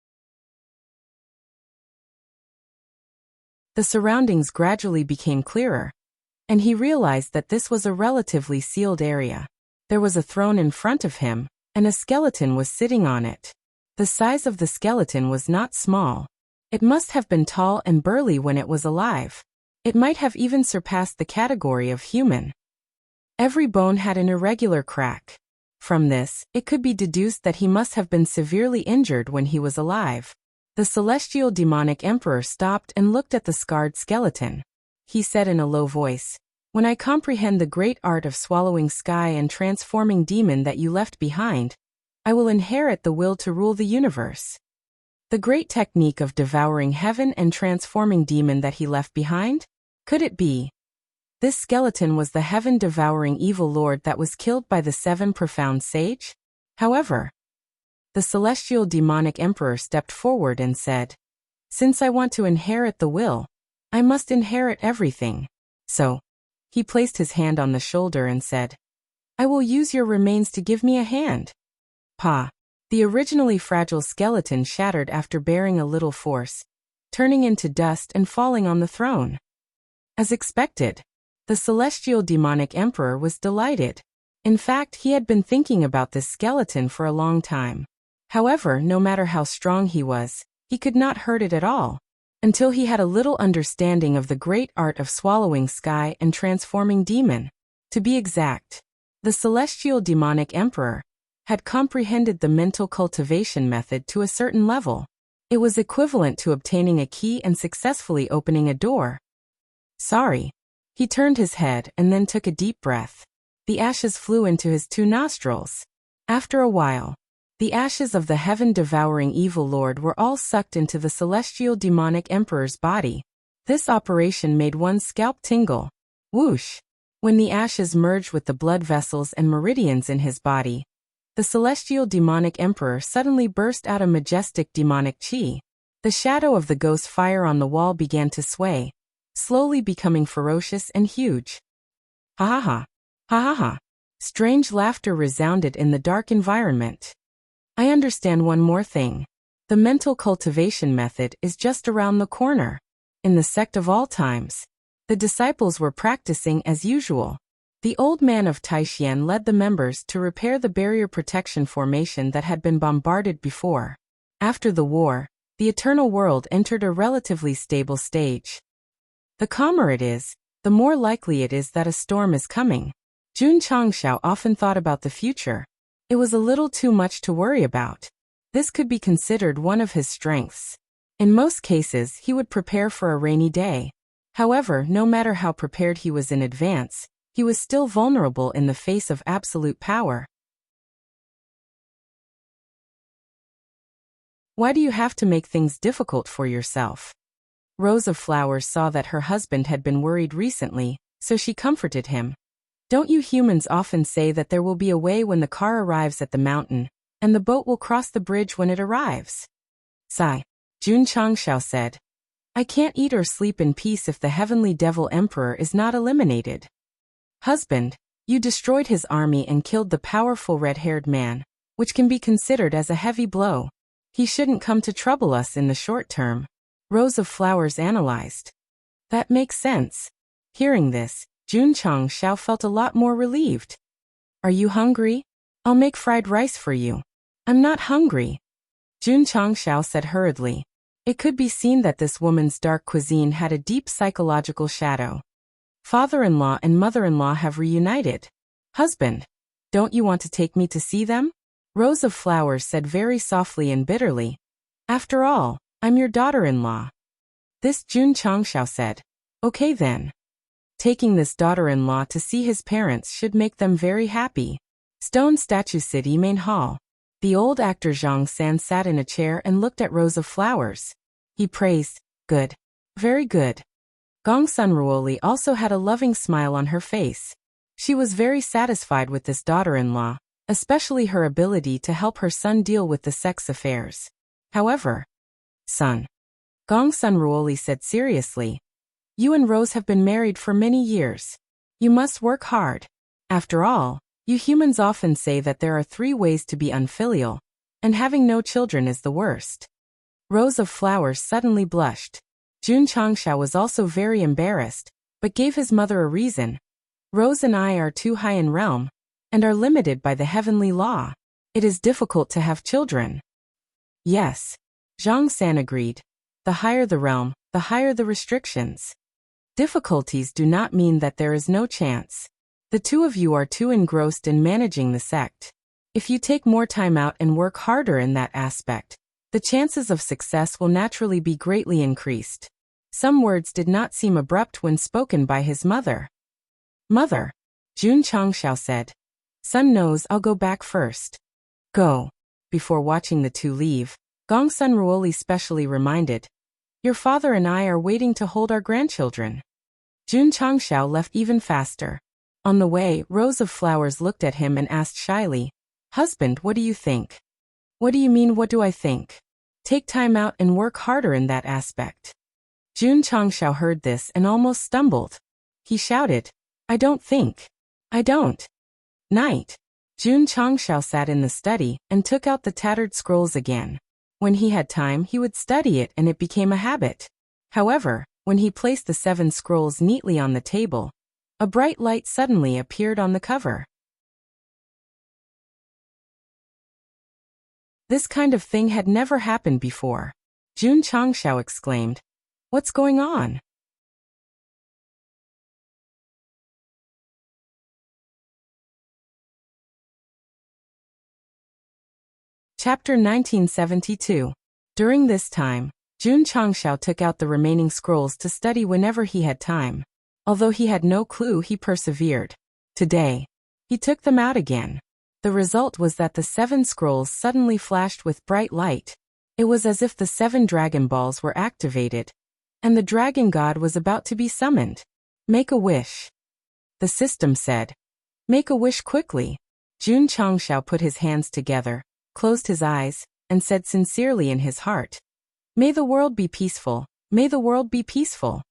The surroundings gradually became clearer, and he realized that this was a relatively sealed area. There was a throne in front of him, and a skeleton was sitting on it. The size of the skeleton was not small. It must have been tall and burly when it was alive. It might have even surpassed the category of human. Every bone had an irregular crack. From this, it could be deduced that he must have been severely injured when he was alive. The celestial demonic emperor stopped and looked at the scarred skeleton. He said in a low voice, when I comprehend the great art of swallowing sky and transforming demon that you left behind, I will inherit the will to rule the universe. The great technique of devouring heaven and transforming demon that he left behind? Could it be? This skeleton was the heaven-devouring evil lord that was killed by the 7 profound sage? However, the celestial demonic emperor stepped forward and said, since I want to inherit the will, I must inherit everything. So, he placed his hand on the shoulder and said, I will use your remains to give me a hand. Pa. The originally fragile skeleton shattered after bearing a little force, turning into dust and falling on the throne. As expected, the celestial demonic emperor was delighted. In fact, he had been thinking about this skeleton for a long time. However, no matter how strong he was, he could not hurt it at all, until he had a little understanding of the great art of swallowing sky and transforming demon. To be exact, the celestial demonic emperor had comprehended the mental cultivation method to a certain level. It was equivalent to obtaining a key and successfully opening a door. Sorry. He turned his head and then took a deep breath. The ashes flew into his 2 nostrils. After a while, the ashes of the heaven-devouring evil lord were all sucked into the celestial demonic emperor's body. This operation made one's scalp tingle. Whoosh! When the ashes merged with the blood vessels and meridians in his body, the celestial demonic emperor suddenly burst out a majestic demonic chi. The shadow of the ghost fire on the wall began to sway, slowly becoming ferocious and huge. Ha ha ha. Ha ha ha. Strange laughter resounded in the dark environment. I understand one more thing. The mental cultivation method is just around the corner. In the sect of all times, the disciples were practicing as usual. The old man of Taishan led the members to repair the barrier protection formation that had been bombarded before. After the war, the eternal world entered a relatively stable stage. The calmer it is, the more likely it is that a storm is coming. Jun Changshao often thought about the future. It was a little too much to worry about. This could be considered one of his strengths. In most cases, he would prepare for a rainy day. However, no matter how prepared he was in advance, he was still vulnerable in the face of absolute power. Why do you have to make things difficult for yourself? Rose of Flowers saw that her husband had been worried recently, so she comforted him. Don't you humans often say that there will be a way when the car arrives at the mountain, and the boat will cross the bridge when it arrives? Sigh. Jun Changshao said. I can't eat or sleep in peace if the heavenly devil emperor is not eliminated. Husband, you destroyed his army and killed the powerful red-haired man, which can be considered as a heavy blow. He shouldn't come to trouble us in the short term. Rose of Flowers analyzed. That makes sense. Hearing this, Jun Changshao felt a lot more relieved. Are you hungry? I'll make fried rice for you. I'm not hungry. Jun Changshao said hurriedly. It could be seen that this woman's dark cuisine had a deep psychological shadow. Father-in-law and mother-in-law have reunited. Husband, don't you want to take me to see them? Rose of Flowers said very softly and bitterly. After all, I'm your daughter-in-law. This Jun Changshao said. Okay then. Taking this daughter-in-law to see his parents should make them very happy. Stone Statue City Main Hall. The old actor Zhang San sat in a chair and looked at Rose of Flowers. He praised, good. Very good. Gong Sun Ruoli also had a loving smile on her face. She was very satisfied with this daughter-in-law, especially her ability to help her son deal with the sex affairs. However, son, Gong Sun Ruoli said seriously, you and Rose have been married for many years. You must work hard. After all, you humans often say that there are 3 ways to be unfilial, and having no children is the worst. Rose of Flowers suddenly blushed. Jun Changshao was also very embarrassed, but gave his mother a reason. Rose and I are too high in realm, and are limited by the heavenly law. It is difficult to have children. Yes. Zhang San agreed. The higher the realm, the higher the restrictions. Difficulties do not mean that there is no chance. The two of you are too engrossed in managing the sect. If you take more time out and work harder in that aspect, the chances of success will naturally be greatly increased. Some words did not seem abrupt when spoken by his mother. Mother, Jun Changshao said. Son knows I'll go back first. Go. Before watching the two leave, Gong Sun Ruoli specially reminded, your father and I are waiting to hold our grandchildren. Jun Changshao left even faster. On the way, Rose of Flowers looked at him and asked shyly, husband, what do you think? What do you mean, what do I think? Take time out and work harder in that aspect. Jun Changshao heard this and almost stumbled. He shouted, I don't think. I don't. Night. Jun Changshao sat in the study and took out the tattered scrolls again. When he had time, he would study it and it became a habit. However, when he placed the 7 scrolls neatly on the table, a bright light suddenly appeared on the cover. This kind of thing had never happened before. Jun Changshao exclaimed, what's going on? Chapter 1972. During this time, Jun Changshao took out the remaining scrolls to study whenever he had time. Although he had no clue, he persevered. Today, he took them out again. The result was that the 7 scrolls suddenly flashed with bright light. It was as if the 7 Dragon Balls were activated, and the Dragon God was about to be summoned. Make a wish. The system said. Make a wish quickly. Jun Changshao put his hands together, closed his eyes, and said sincerely in his heart, may the world be peaceful, may the world be peaceful.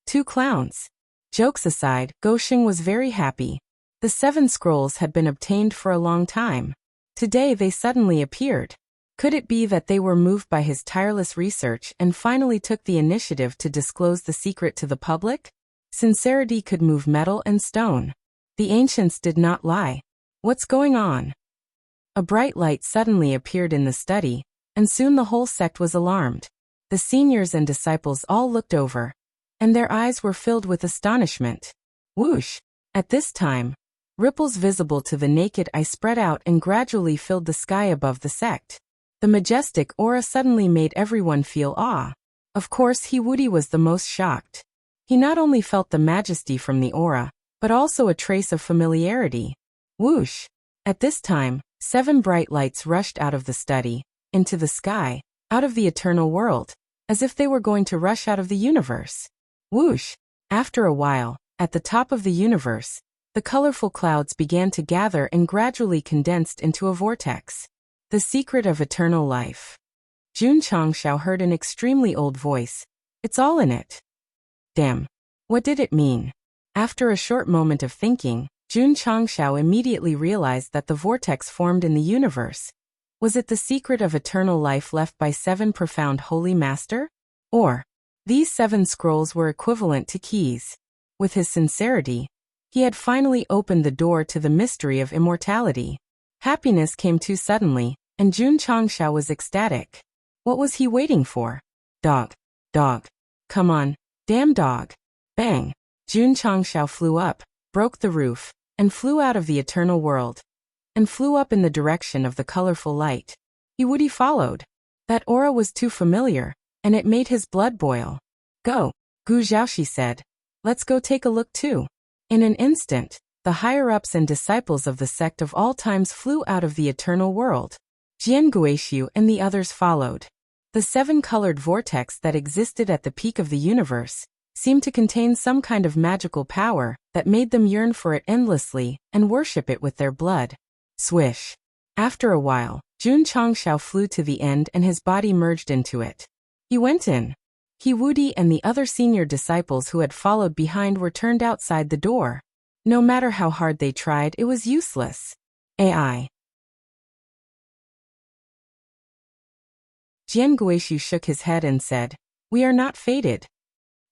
Two clowns. Jokes aside, Gosheng was very happy. The 7 scrolls had been obtained for a long time. Today they suddenly appeared. Could it be that they were moved by his tireless research and finally took the initiative to disclose the secret to the public? Sincerity could move metal and stone. The ancients did not lie. What's going on? A bright light suddenly appeared in the study, and soon the whole sect was alarmed. The seniors and disciples all looked over, and their eyes were filled with astonishment. Whoosh! At this time, ripples visible to the naked eye spread out and gradually filled the sky above the sect. The majestic aura suddenly made everyone feel awe. Of course, Wuxia was the most shocked. He not only felt the majesty from the aura, but also a trace of familiarity. Whoosh! At this time, 7 bright lights rushed out of the study, into the sky, out of the eternal world, as if they were going to rush out of the universe. Whoosh! After a while, at the top of the universe, the colorful clouds began to gather and gradually condensed into a vortex. The secret of eternal life. Jun Changshao heard an extremely old voice. It's all in it. Damn. What did it mean? After a short moment of thinking, Jun Changshao immediately realized that the vortex formed in the universe. Was it the secret of eternal life left by 7 profound holy master? Or, these 7 scrolls were equivalent to keys. With his sincerity, he had finally opened the door to the mystery of immortality. Happiness came too suddenly, and Jun Changshao was ecstatic. What was he waiting for? Dog. Dog. Come on, damn dog. Bang. Jun Changshao flew up, broke the roof, and flew out of the eternal world, and flew up in the direction of the colorful light. Wuxia followed. That aura was too familiar, and it made his blood boil. Go, Gu Zhaoxi said. Let's go take a look too. In an instant, the higher-ups and disciples of the sect of all times flew out of the eternal world. Jian Guishu and the others followed. The 7-colored vortex that existed at the peak of the universe seemed to contain some kind of magical power that made them yearn for it endlessly and worship it with their blood. Swish. After a while, Jun Changshao flew to the end and his body merged into it. He went in. Wuxia and the other senior disciples who had followed behind were turned outside the door. No matter how hard they tried, it was useless. AI. Jian Guishu shook his head and said, We are not fated.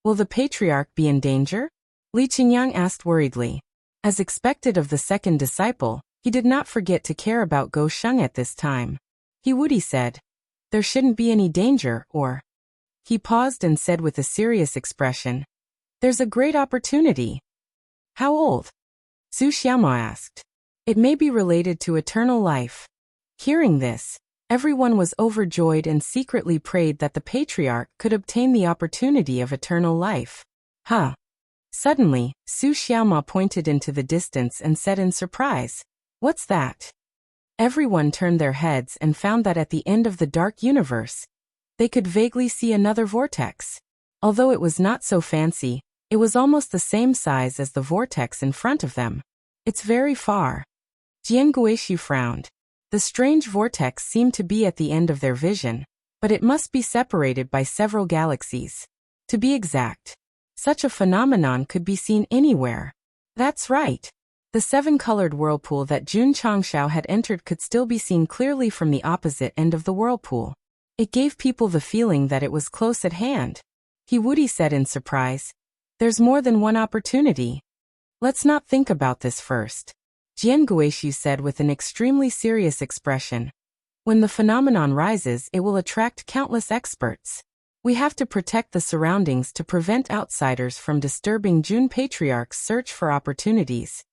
Will the patriarch be in danger? Li Qingyang asked worriedly. As expected of the second disciple, he did not forget to care about Gosheng at this time. Wuxia said, There shouldn't be any danger, or... He paused and said with a serious expression, There's a great opportunity. How old? Su Xiaomo asked. It may be related to eternal life. Hearing this, everyone was overjoyed and secretly prayed that the patriarch could obtain the opportunity of eternal life. Huh. Suddenly, Su Xiaomo pointed into the distance and said in surprise, What's that? Everyone turned their heads and found that at the end of the dark universe, they could vaguely see another vortex. Although it was not so fancy, it was almost the same size as the vortex in front of them. It's very far. Jian Guishu frowned. The strange vortex seemed to be at the end of their vision, but it must be separated by several galaxies. To be exact, such a phenomenon could be seen anywhere. That's right. The 7-colored whirlpool that Jun Changshao had entered could still be seen clearly from the opposite end of the whirlpool. It gave people the feeling that it was close at hand. Wuxia said in surprise, There's more than one opportunity. Let's not think about this first. Jian Guishu said with an extremely serious expression. When the phenomenon rises, it will attract countless experts. We have to protect the surroundings to prevent outsiders from disturbing Jun Patriarch's search for opportunities.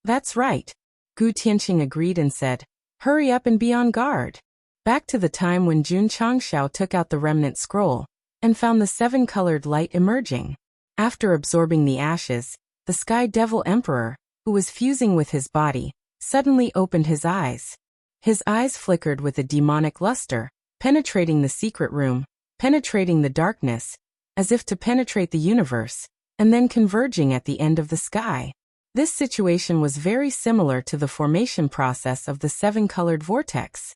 That's right. Gu Tianqing agreed and said, Hurry up and be on guard. Back to the time when Jun Changshao took out the remnant scroll and found the 7-colored light emerging. After absorbing the ashes, the Sky Devil Emperor, who was fusing with his body, suddenly opened his eyes. His eyes flickered with a demonic luster, penetrating the secret room, penetrating the darkness, as if to penetrate the universe, and then converging at the end of the sky. This situation was very similar to the formation process of the 7-colored vortex.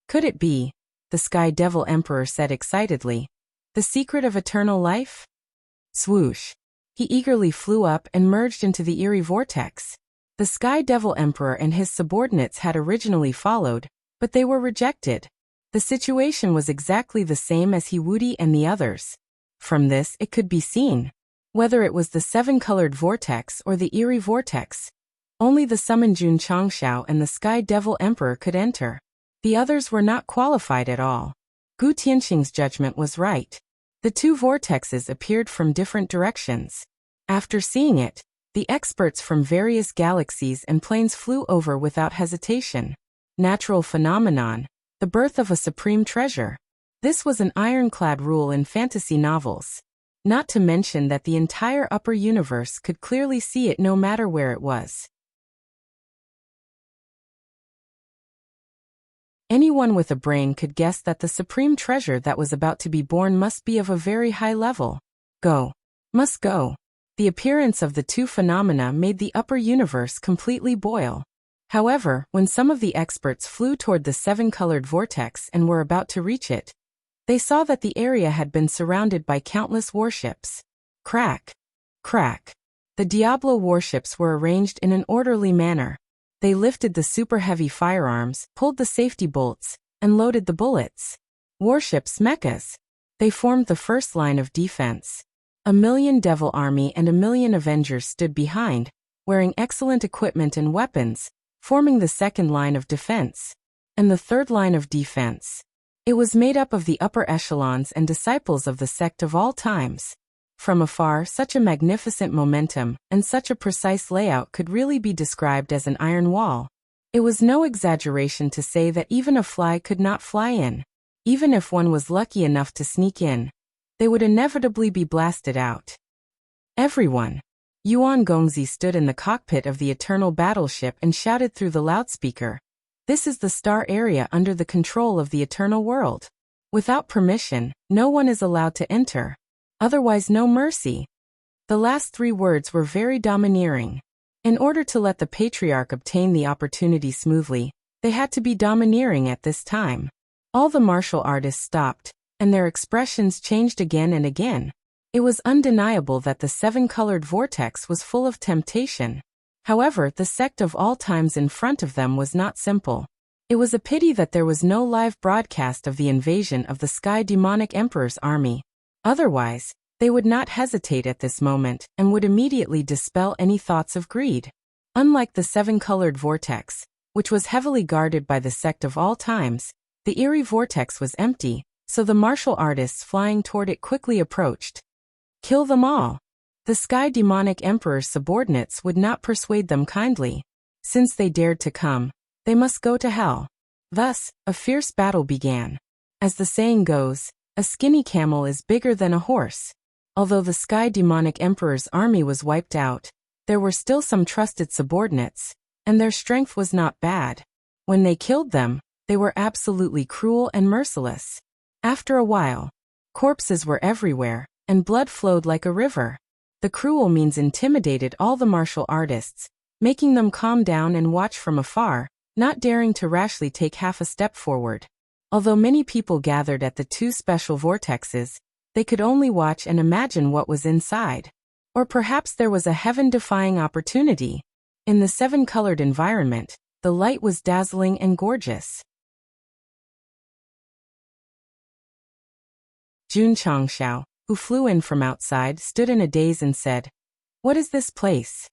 Could it be, the Sky Devil Emperor said excitedly, the secret of eternal life? Swoosh. He eagerly flew up and merged into the eerie vortex. The Sky Devil Emperor and his subordinates had originally followed, but they were rejected. The situation was exactly the same as Wuxia and the others. From this it could be seen. Whether it was the seven-colored vortex or the eerie vortex, only the summoned Jun Changshao and the Sky Devil Emperor could enter. The others were not qualified at all. Gu Tianxing's judgment was right. The two vortexes appeared from different directions. After seeing it, the experts from various galaxies and planes flew over without hesitation. Natural phenomenon, the birth of a supreme treasure. This was an ironclad rule in fantasy novels. Not to mention that the entire upper universe could clearly see it no matter where it was. Anyone with a brain could guess that the supreme treasure that was about to be born must be of a very high level. Go. Must go. The appearance of the two phenomena made the upper universe completely boil. However, when some of the experts flew toward the seven-colored vortex and were about to reach it, they saw that the area had been surrounded by countless warships. Crack. Crack. The Diablo warships were arranged in an orderly manner. They lifted the super-heavy firearms, pulled the safety bolts, and loaded the bullets. Warships mechas. They formed the first line of defense. 1,000,000 Devil Army and 1,000,000 Avengers stood behind, wearing excellent equipment and weapons, forming the second line of defense. And the third line of defense. It was made up of the upper echelons and disciples of the sect of all times. From afar, such a magnificent momentum and such a precise layout could really be described as an iron wall. It was no exaggeration to say that even a fly could not fly in. Even if one was lucky enough to sneak in, they would inevitably be blasted out. Everyone. Yuan Gongzi stood in the cockpit of the Eternal Battleship and shouted through the loudspeaker, "This is the star area under the control of the Eternal World. Without permission, no one is allowed to enter. Otherwise no mercy." The last three words were very domineering. In order to let the Patriarch obtain the opportunity smoothly, they had to be domineering at this time. All the martial artists stopped, and their expressions changed again and again. It was undeniable that the seven-colored vortex was full of temptation. However, the sect of all times in front of them was not simple. It was a pity that there was no live broadcast of the invasion of the Sky Demonic Emperor's army. Otherwise, they would not hesitate at this moment and would immediately dispel any thoughts of greed. Unlike the seven-colored vortex, which was heavily guarded by the sect of all times, the eerie vortex was empty, so the martial artists flying toward it quickly approached. Kill them all. The Sky Demonic Emperor's subordinates would not persuade them kindly. Since they dared to come, they must go to hell. Thus, a fierce battle began. As the saying goes, a skinny camel is bigger than a horse. Although the Sky Demonic Emperor's army was wiped out, there were still some trusted subordinates, and their strength was not bad. When they killed them, they were absolutely cruel and merciless. After a while, corpses were everywhere, and blood flowed like a river. The cruel means intimidated all the martial artists, making them calm down and watch from afar, not daring to rashly take half a step forward. Although many people gathered at the two special vortexes, they could only watch and imagine what was inside. Or perhaps there was a heaven-defying opportunity. In the seven-colored environment, the light was dazzling and gorgeous. Jun Changshao, who flew in from outside, stood in a daze and said, "What is this place?"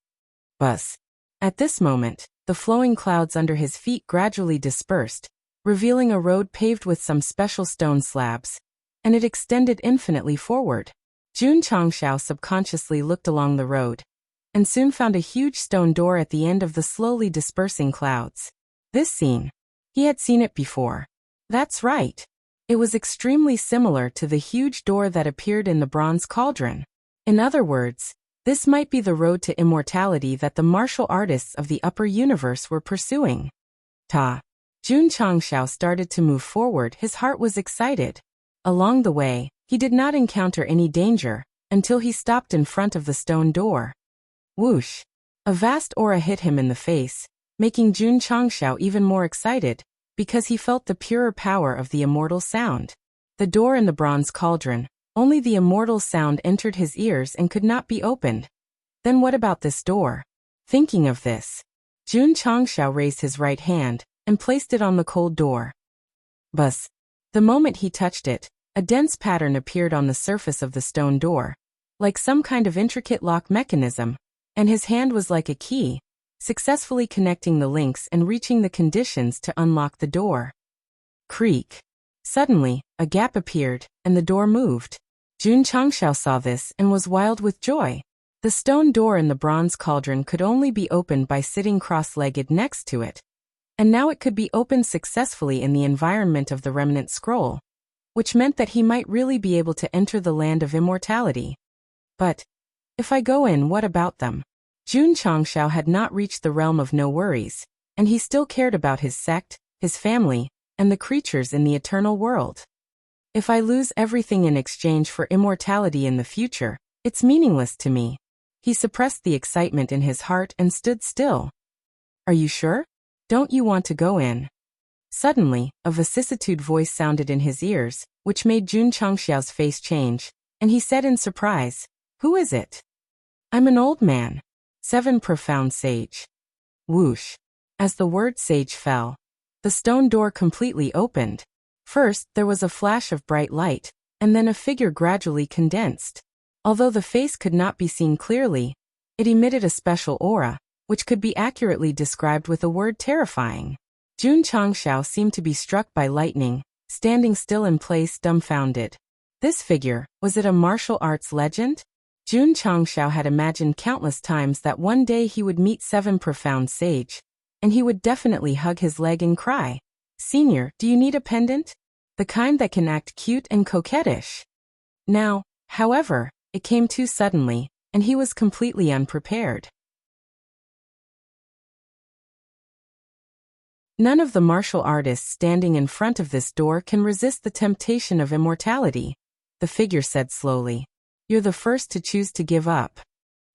Buzz. At this moment, the flowing clouds under his feet gradually dispersed, revealing a road paved with some special stone slabs, and it extended infinitely forward. Jun Changshao subconsciously looked along the road, and soon found a huge stone door at the end of the slowly dispersing clouds. This scene. He had seen it before. That's right. It was extremely similar to the huge door that appeared in the bronze cauldron. In other words, this might be the road to immortality that the martial artists of the upper universe were pursuing. Jun Changshao started to move forward. His heart was excited. Along the way, he did not encounter any danger, until he stopped in front of the stone door. Whoosh! A vast aura hit him in the face, making Jun Changshao even more excited, because he felt the purer power of the immortal sound. The door in the bronze cauldron, Only the immortal sound entered his ears and could not be opened. Then what about this door? Thinking of this, Jun Changxiao raised his right hand and placed it on the cold door. Buzz! The moment he touched it, a dense pattern appeared on the surface of the stone door, like some kind of intricate lock mechanism, and his hand was like a key, successfully connecting the links and reaching the conditions to unlock the door. Creak! Suddenly, a gap appeared, and the door moved. Jun Changxiao saw this and was wild with joy. The stone door in the bronze cauldron could only be opened by sitting cross-legged next to it, and now it could be opened successfully in the environment of the remnant scroll, which meant that he might really be able to enter the land of immortality. But if I go in, what about them? Jun Changxiao had not reached the realm of no worries, and he still cared about his sect, his family, and the creatures in the eternal world. If I lose everything in exchange for immortality in the future, it's meaningless to me. He suppressed the excitement in his heart and stood still. Are you sure? Don't you want to go in? Suddenly, a vicissitude voice sounded in his ears, which made Jun Changxiao's face change, and he said in surprise, "Who is it?" "I'm an old man. 7 profound sage." Whoosh! As the word sage fell, the stone door completely opened. First, there was a flash of bright light, and then a figure gradually condensed. Although the face could not be seen clearly, it emitted a special aura, which could be accurately described with the word terrifying. Jun Changxiao seemed to be struck by lightning, standing still in place dumbfounded. This figure, was it a martial arts legend? Jun Changxiao had imagined countless times that one day he would meet 7 profound sage, and he would definitely hug his leg and cry, "Senior, do you need a pendant? The kind that can act cute and coquettish." Now, however, it came too suddenly, and he was completely unprepared. None of the martial artists standing in front of this door can resist the temptation of immortality, the figure said slowly. You're the first to choose to give up.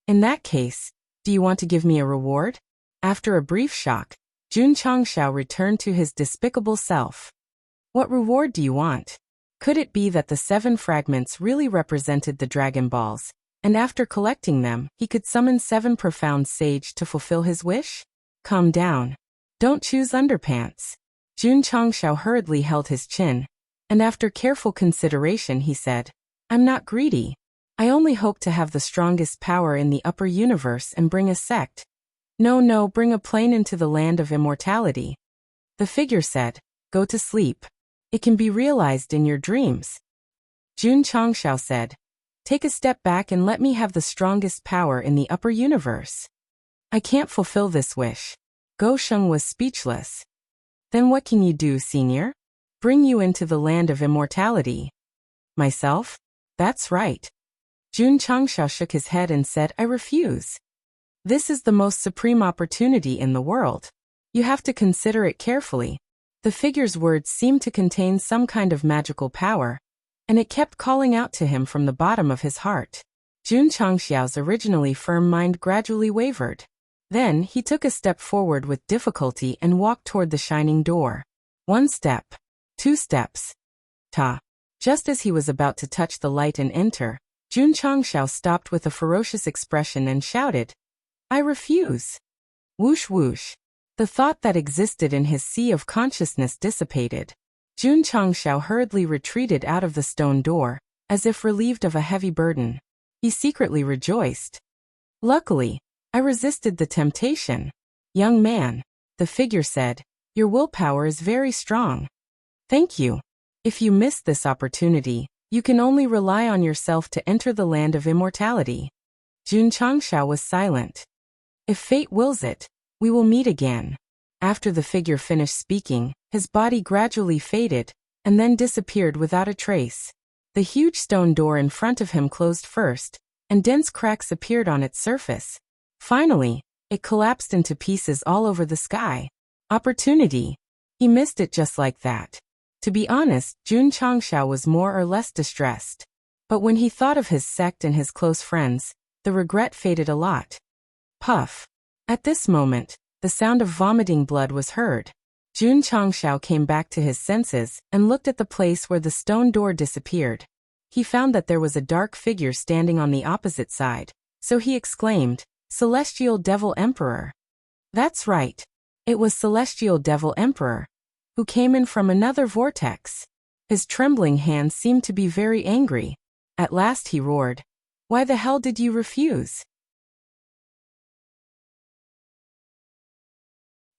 In that case, do you want to give me a reward? After a brief shock, Jun Changxiao returned to his despicable self. What reward do you want? Could it be that the 7 fragments really represented the Dragon Balls, and after collecting them, he could summon 7 profound sage to fulfill his wish? Calm down. Don't choose underpants. Jun Changxiao hurriedly held his chin, and after careful consideration he said, I'm not greedy. I only hope to have the strongest power in the upper universe and bring a sect. No, bring a plane into the land of immortality. The figure said, go to sleep. It can be realized in your dreams. Jun Changxiao said, take a step back and let me have the strongest power in the upper universe. I can't fulfill this wish. Go Sheng was speechless. Then what can you do, senior? Bring you into the land of immortality. Myself? That's right. Jun Changxiao shook his head and said, I refuse. This is the most supreme opportunity in the world. You have to consider it carefully. The figure's words seemed to contain some kind of magical power, and it kept calling out to him from the bottom of his heart. Jun Changxiao's originally firm mind gradually wavered. Then he took a step forward with difficulty and walked toward the shining door. 1 step. 2 steps. Ta! Just as he was about to touch the light and enter, Jun Changxiao stopped with a ferocious expression and shouted, I refuse. Whoosh whoosh. The thought that existed in his sea of consciousness dissipated. Jun Changxiao hurriedly retreated out of the stone door, as if relieved of a heavy burden. He secretly rejoiced. Luckily, I resisted the temptation. Young man, the figure said, your willpower is very strong. Thank you. If you miss this opportunity, you can only rely on yourself to enter the land of immortality. Jun Changxiao was silent. If fate wills it, we will meet again. After the figure finished speaking, his body gradually faded, and then disappeared without a trace. The huge stone door in front of him closed first, and dense cracks appeared on its surface. Finally, it collapsed into pieces all over the sky. Opportunity. He missed it just like that. To be honest, Jun Changxiao was more or less distressed. But when he thought of his sect and his close friends, the regret faded a lot. Puff. At this moment, the sound of vomiting blood was heard. Jun Changxiao came back to his senses and looked at the place where the stone door disappeared. He found that there was a dark figure standing on the opposite side, so he exclaimed, "Celestial Devil Emperor." That's right. It was Celestial Devil Emperor, who came in from another vortex. His trembling hands seemed to be very angry. At last he roared, "Why the hell did you refuse?"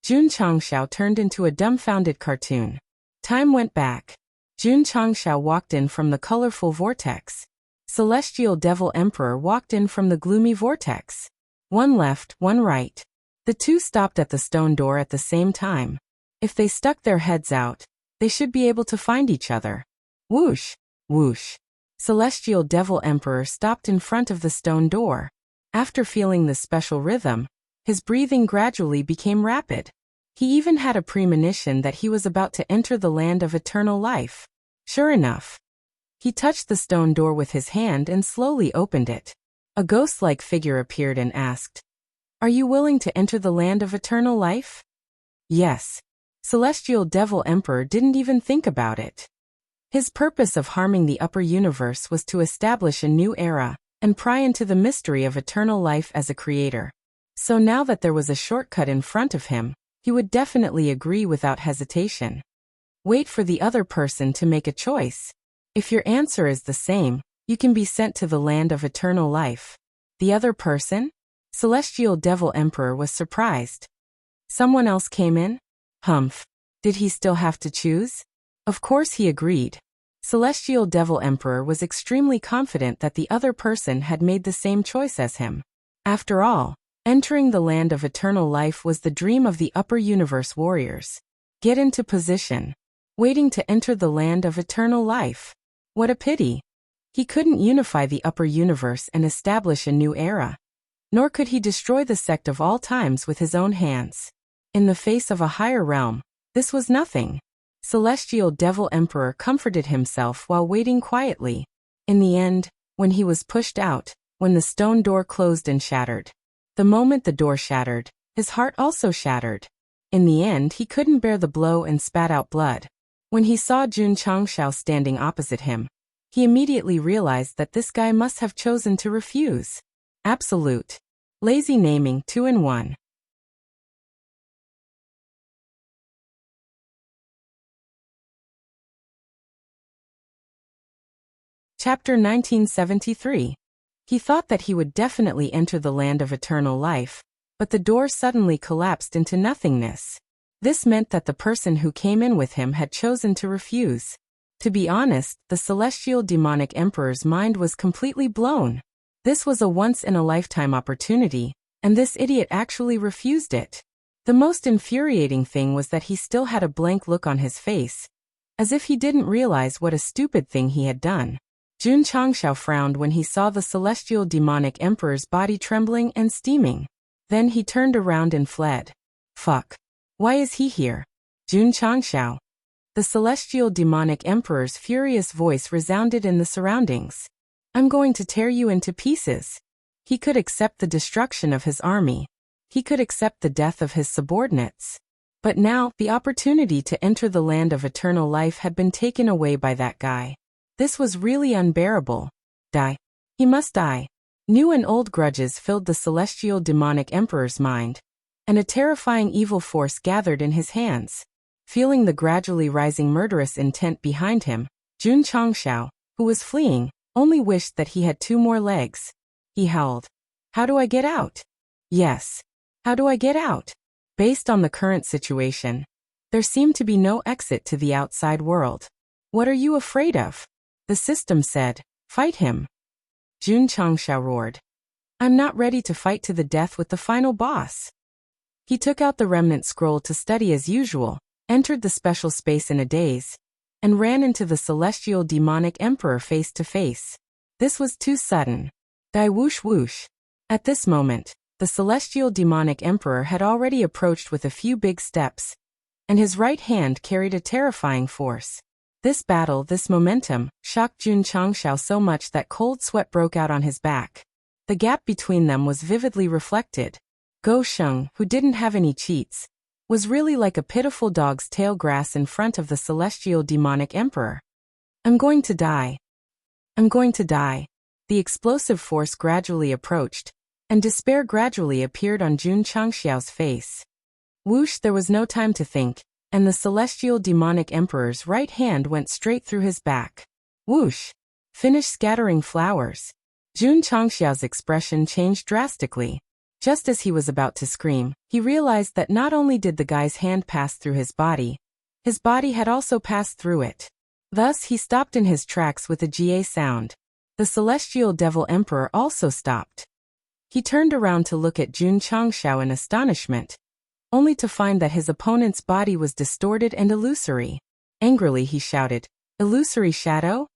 Jun Changshao turned into a dumbfounded cartoon. Time went back. Jun Changshao walked in from the colorful vortex. Celestial Devil Emperor walked in from the gloomy vortex. One left, one right. The two stopped at the stone door at the same time. If they stuck their heads out, they should be able to find each other. Whoosh, whoosh. Celestial Devil Emperor stopped in front of the stone door. After feeling this special rhythm, his breathing gradually became rapid. He even had a premonition that he was about to enter the land of eternal life. Sure enough, he touched the stone door with his hand and slowly opened it. A ghost-like figure appeared and asked, "Are you willing to enter the land of eternal life?" Yes. Celestial Devil Emperor didn't even think about it. His purpose of harming the upper universe was to establish a new era and pry into the mystery of eternal life as a creator. So now that there was a shortcut in front of him, he would definitely agree without hesitation. Wait for the other person to make a choice. If your answer is the same, you can be sent to the land of eternal life. The other person? Celestial Devil Emperor was surprised. Someone else came in? Humph. Did he still have to choose? Of course he agreed. Celestial Devil Emperor was extremely confident that the other person had made the same choice as him. After all, entering the land of eternal life was the dream of the upper universe warriors. Get into position. Waiting to enter the land of eternal life. What a pity. He couldn't unify the upper universe and establish a new era. Nor could he destroy the sect of all times with his own hands. In the face of a higher realm, this was nothing. Celestial Devil Emperor comforted himself while waiting quietly. In the end, when he was pushed out, when the stone door closed and shattered. The moment the door shattered, his heart also shattered. In the end, he couldn't bear the blow and spat out blood. When he saw Jun Changshao standing opposite him, he immediately realized that this guy must have chosen to refuse. Absolute. Lazy naming 2 in 1. Chapter 1973. He thought that he would definitely enter the land of eternal life, but the door suddenly collapsed into nothingness. This meant that the person who came in with him had chosen to refuse. To be honest, the Celestial Demonic Emperor's mind was completely blown. This was a once-in-a-lifetime opportunity, and this idiot actually refused it. The most infuriating thing was that he still had a blank look on his face, as if he didn't realize what a stupid thing he had done. Jun Changshao frowned when he saw the Celestial Demonic Emperor's body trembling and steaming. Then he turned around and fled. Fuck. Why is he here? Jun Changshao. The Celestial Demonic Emperor's furious voice resounded in the surroundings. I'm going to tear you into pieces. He could accept the destruction of his army. He could accept the death of his subordinates. But now, the opportunity to enter the land of eternal life had been taken away by that guy. This was really unbearable. Die. He must die. New and old grudges filled the Celestial Demonic Emperor's mind, and a terrifying evil force gathered in his hands. Feeling the gradually rising murderous intent behind him, Jun Changshao, who was fleeing, only wished that he had 2 more legs. He howled. How do I get out? Yes. How do I get out? Based on the current situation, there seemed to be no exit to the outside world. What are you afraid of? The system said, fight him. Jun Changshao roared. I'm not ready to fight to the death with the final boss. He took out the remnant scroll to study as usual, entered the special space in a daze, and ran into the Celestial Demonic Emperor face to face. This was too sudden. Die whoosh whoosh. At this moment, the Celestial Demonic Emperor had already approached with a few big steps, and his right hand carried a terrifying force. This battle, this momentum, shocked Jun Changshao so much that cold sweat broke out on his back. The gap between them was vividly reflected. Go Sheng, who didn't have any cheats, was really like a pitiful dog's tail grass in front of the Celestial Demonic Emperor. I'm going to die. I'm going to die. The explosive force gradually approached, and despair gradually appeared on Jun Changxiao's face. Whoosh, there was no time to think, and the celestial demonic emperor's right hand went straight through his back. Whoosh! Finish scattering flowers. Jun Changxiao's expression changed drastically. Just as he was about to scream, he realized that not only did the guy's hand pass through his body had also passed through it. Thus, he stopped in his tracks with a GA sound. The celestial devil emperor also stopped. He turned around to look at Jun Changxiao in astonishment, only to find that his opponent's body was distorted and illusory. Angrily he shouted, "Illusory shadow?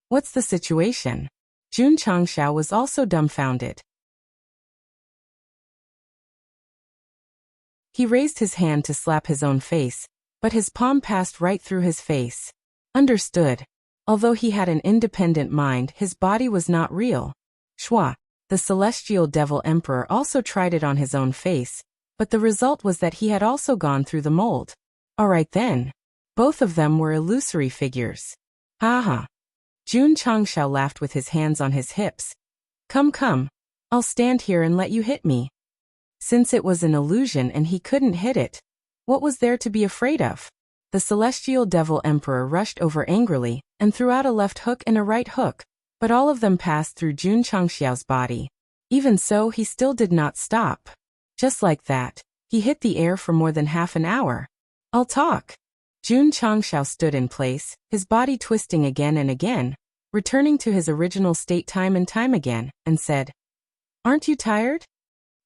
What's the situation?" Jun Changxiao was also dumbfounded. He raised his hand to slap his own face, but his palm passed right through his face. Understood. Although he had an independent mind, his body was not real. Shua, the celestial devil emperor, also tried it on his own face, but the result was that he had also gone through the mold. Alright then. Both of them were illusory figures. Haha. Jun Changxiao laughed with his hands on his hips. Come, I'll stand here and let you hit me. Since it was an illusion and he couldn't hit it, what was there to be afraid of? The celestial devil emperor rushed over angrily and threw out a left hook and a right hook, but all of them passed through Jun Changxiao's body. Even so, he still did not stop. Just like that, he hit the air for more than half an hour. I'll talk. Jun Changxiao stood in place, his body twisting again and again, returning to his original state time and time again, and said, "Aren't you tired?"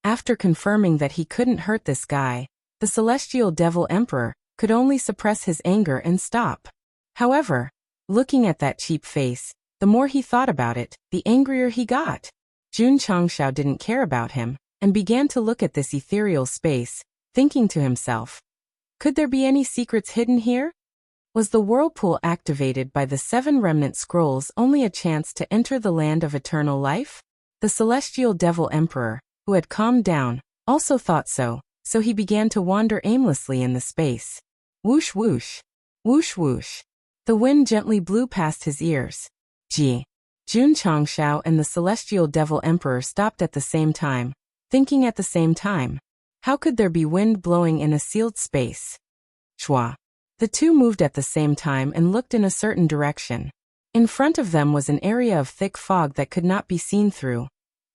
After confirming that he couldn't hurt this guy, the celestial devil emperor could only suppress his anger and stop. However, looking at that cheap face, the more he thought about it, the angrier he got. Jun Changxiao didn't care about him, and began to look at this ethereal space, thinking to himself, could there be any secrets hidden here? Was the whirlpool activated by the 7 remnant scrolls only a chance to enter the land of eternal life? The celestial devil emperor, who had calmed down, also thought so he began to wander aimlessly in the space. Whoosh whoosh. Whoosh whoosh. The wind gently blew past his ears. Jun Changxiao and the celestial devil emperor stopped at the same time, thinking at the same time. How could there be wind blowing in a sealed space? Shua. The two moved at the same time and looked in a certain direction. In front of them was an area of thick fog that could not be seen through,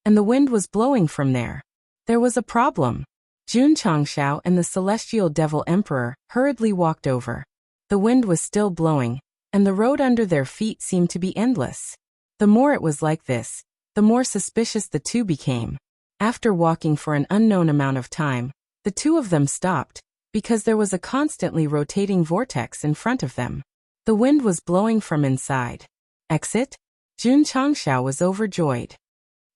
and the wind was blowing from there. There was a problem. Jun Changxiao and the celestial devil emperor hurriedly walked over. The wind was still blowing, and the road under their feet seemed to be endless. The more it was like this, the more suspicious the two became. After walking for an unknown amount of time, the two of them stopped, because there was a constantly rotating vortex in front of them. The wind was blowing from inside. Exit? Jun Changxiao was overjoyed.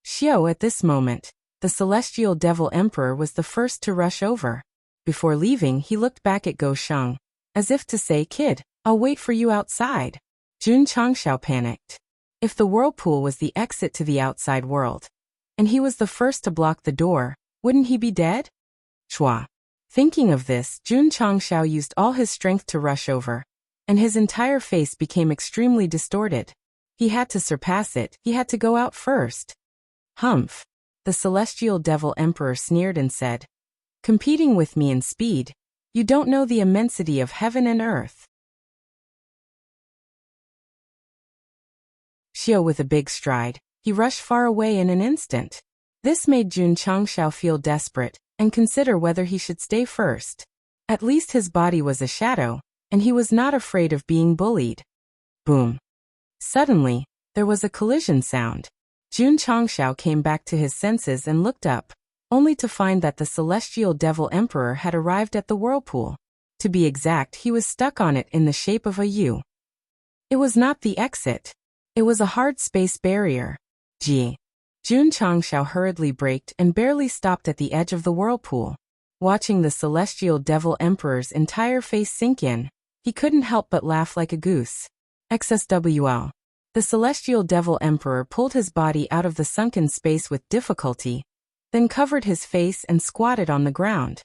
Xiao, at this moment, the celestial devil emperor, was the first to rush over. Before leaving, he looked back at Go Sheng, as if to say, "Kid, I'll wait for you outside." Jun Changxiao panicked. If the whirlpool was the exit to the outside world, and he was the first to block the door, wouldn't he be dead? Shua. Thinking of this, Jun Changxiao used all his strength to rush over, and his entire face became extremely distorted. He had to surpass it, he had to go out first. Humph. The celestial devil emperor sneered and said, "Competing with me in speed, you don't know the immensity of heaven and earth." Xiao, with a big stride, he rushed far away in an instant. This made Jun Changxiao feel desperate and consider whether he should stay first. At least his body was a shadow, and he was not afraid of being bullied. Boom. Suddenly, there was a collision sound. Jun Changxiao came back to his senses and looked up, only to find that the celestial devil emperor had arrived at the whirlpool. To be exact, he was stuck on it in the shape of a U. It was not the exit. It was a hard space barrier. Jun Changxiao hurriedly braked and barely stopped at the edge of the whirlpool. Watching the celestial devil emperor's entire face sink in, he couldn't help but laugh like a goose. XSWL. The celestial devil emperor pulled his body out of the sunken space with difficulty, then covered his face and squatted on the ground.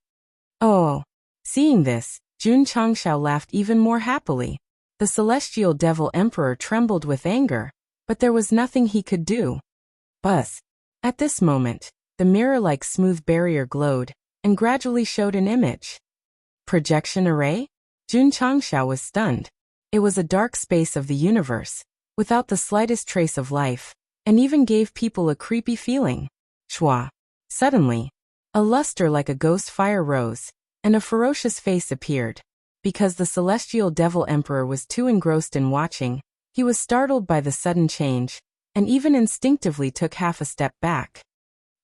Oh! Seeing this, Jun Changxiao laughed even more happily. The celestial devil emperor trembled with anger, but there was nothing he could do. Buzz. At this moment, the mirror-like smooth barrier glowed and gradually showed an image. Projection array? Jun Changxiao was stunned. It was a dark space of the universe, without the slightest trace of life, and even gave people a creepy feeling. Shua. Suddenly, a luster like a ghost fire rose, and a ferocious face appeared. Because the celestial devil emperor was too engrossed in watching, he was startled by the sudden change, and even instinctively took half a step back.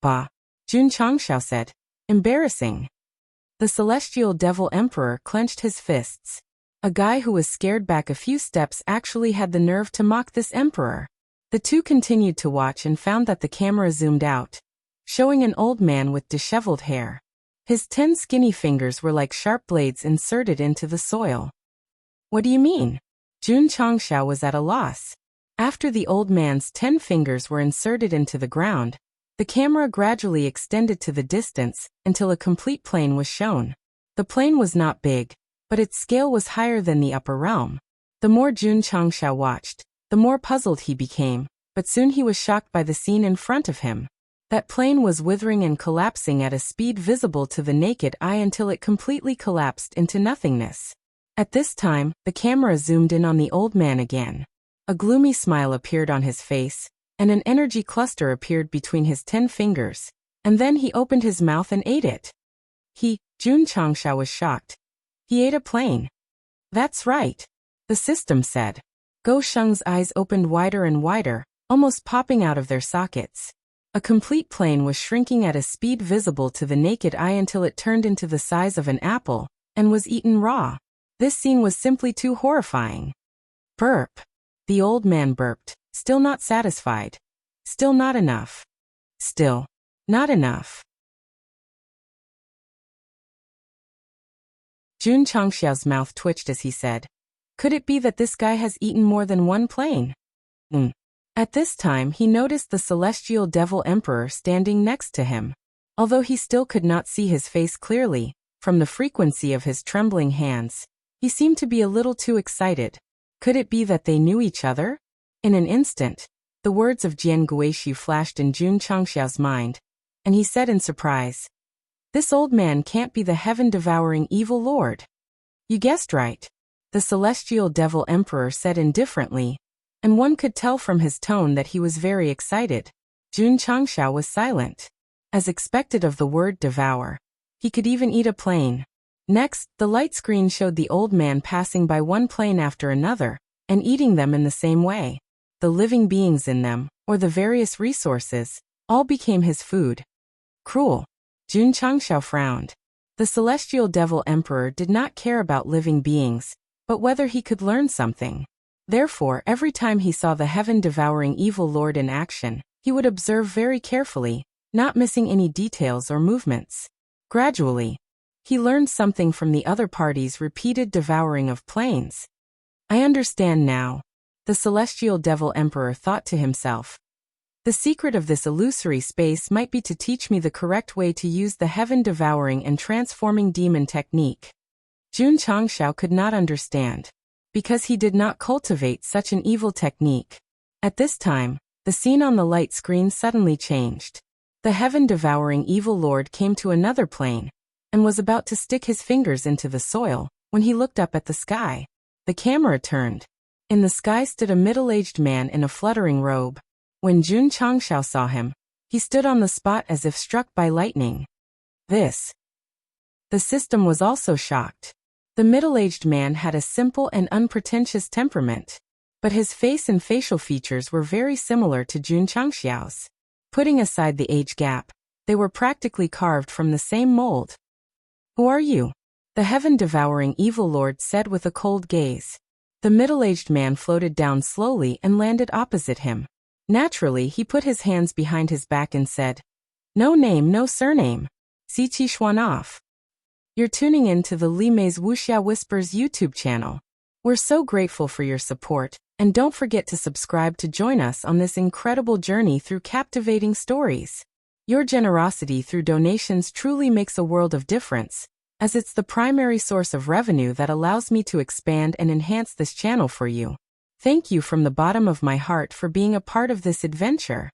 Bah! Jun Changxiao said. Embarrassing. The celestial devil emperor clenched his fists. A guy who was scared back a few steps actually had the nerve to mock this emperor. The two continued to watch and found that the camera zoomed out, showing an old man with disheveled hair. His 10 skinny fingers were like sharp blades inserted into the soil. What do you mean? Jun Changxiao was at a loss. After the old man's 10 fingers were inserted into the ground, the camera gradually extended to the distance until a complete plane was shown. The plane was not big, but its scale was higher than the upper realm. The more Jun Changxiao watched, the more puzzled he became, but soon he was shocked by the scene in front of him. That plane was withering and collapsing at a speed visible to the naked eye until it completely collapsed into nothingness. At this time, the camera zoomed in on the old man again. A gloomy smile appeared on his face, and an energy cluster appeared between his 10 fingers, and then he opened his mouth and ate it. Jun Changxiao was shocked. He ate a plane. That's right, the system said. Go Sheng's eyes opened wider and wider, almost popping out of their sockets. A complete plane was shrinking at a speed visible to the naked eye until it turned into the size of an apple, and was eaten raw. This scene was simply too horrifying. Burp. The old man burped, still not satisfied. Still not enough. Still not enough. Jun Changxiao's mouth twitched as he said, "Could it be that this guy has eaten more than one plane?" At this time he noticed the celestial devil emperor standing next to him. Although he still could not see his face clearly, from the frequency of his trembling hands, he seemed to be a little too excited. Could it be that they knew each other? In an instant, the words of Jian Guishi flashed in Jun Changxiao's mind, and he said in surprise, "This old man can't be the heaven-devouring evil lord." "You guessed right," the celestial devil emperor said indifferently, and one could tell from his tone that he was very excited. Jun Changxiao was silent. As expected of the word devour, he could even eat a plane. Next, the light screen showed the old man passing by one plane after another, and eating them in the same way. The living beings in them, or the various resources, all became his food. Cruel. Jun Changxiao frowned. The celestial devil emperor did not care about living beings, but whether he could learn something. Therefore, every time he saw the heaven-devouring evil lord in action, he would observe very carefully, not missing any details or movements. Gradually, he learned something from the other party's repeated devouring of planes. "I understand now," the celestial devil emperor thought to himself. "The secret of this illusory space might be to teach me the correct way to use the heaven-devouring and transforming demon technique." Jun Changxiao could not understand, because he did not cultivate such an evil technique. At this time, the scene on the light screen suddenly changed. The heaven-devouring evil lord came to another plane, and was about to stick his fingers into the soil, when he looked up at the sky. The camera turned. In the sky stood a middle-aged man in a fluttering robe. When Jun Changxiao saw him, he stood on the spot as if struck by lightning. The system was also shocked. The middle-aged man had a simple and unpretentious temperament, but his face and facial features were very similar to Jun Changxiao's. Putting aside the age gap, they were practically carved from the same mold. "Who are you?" the heaven-devouring evil lord said with a cold gaze. The middle-aged man floated down slowly and landed opposite him. Naturally, he put his hands behind his back and said, "No name, no surname. Si Qi Xuan off." You're tuning in to the Li Mei's Wuxia Whispers YouTube channel. We're so grateful for your support, and don't forget to subscribe to join us on this incredible journey through captivating stories. Your generosity through donations truly makes a world of difference, as it's the primary source of revenue that allows me to expand and enhance this channel for you. Thank you from the bottom of my heart for being a part of this adventure.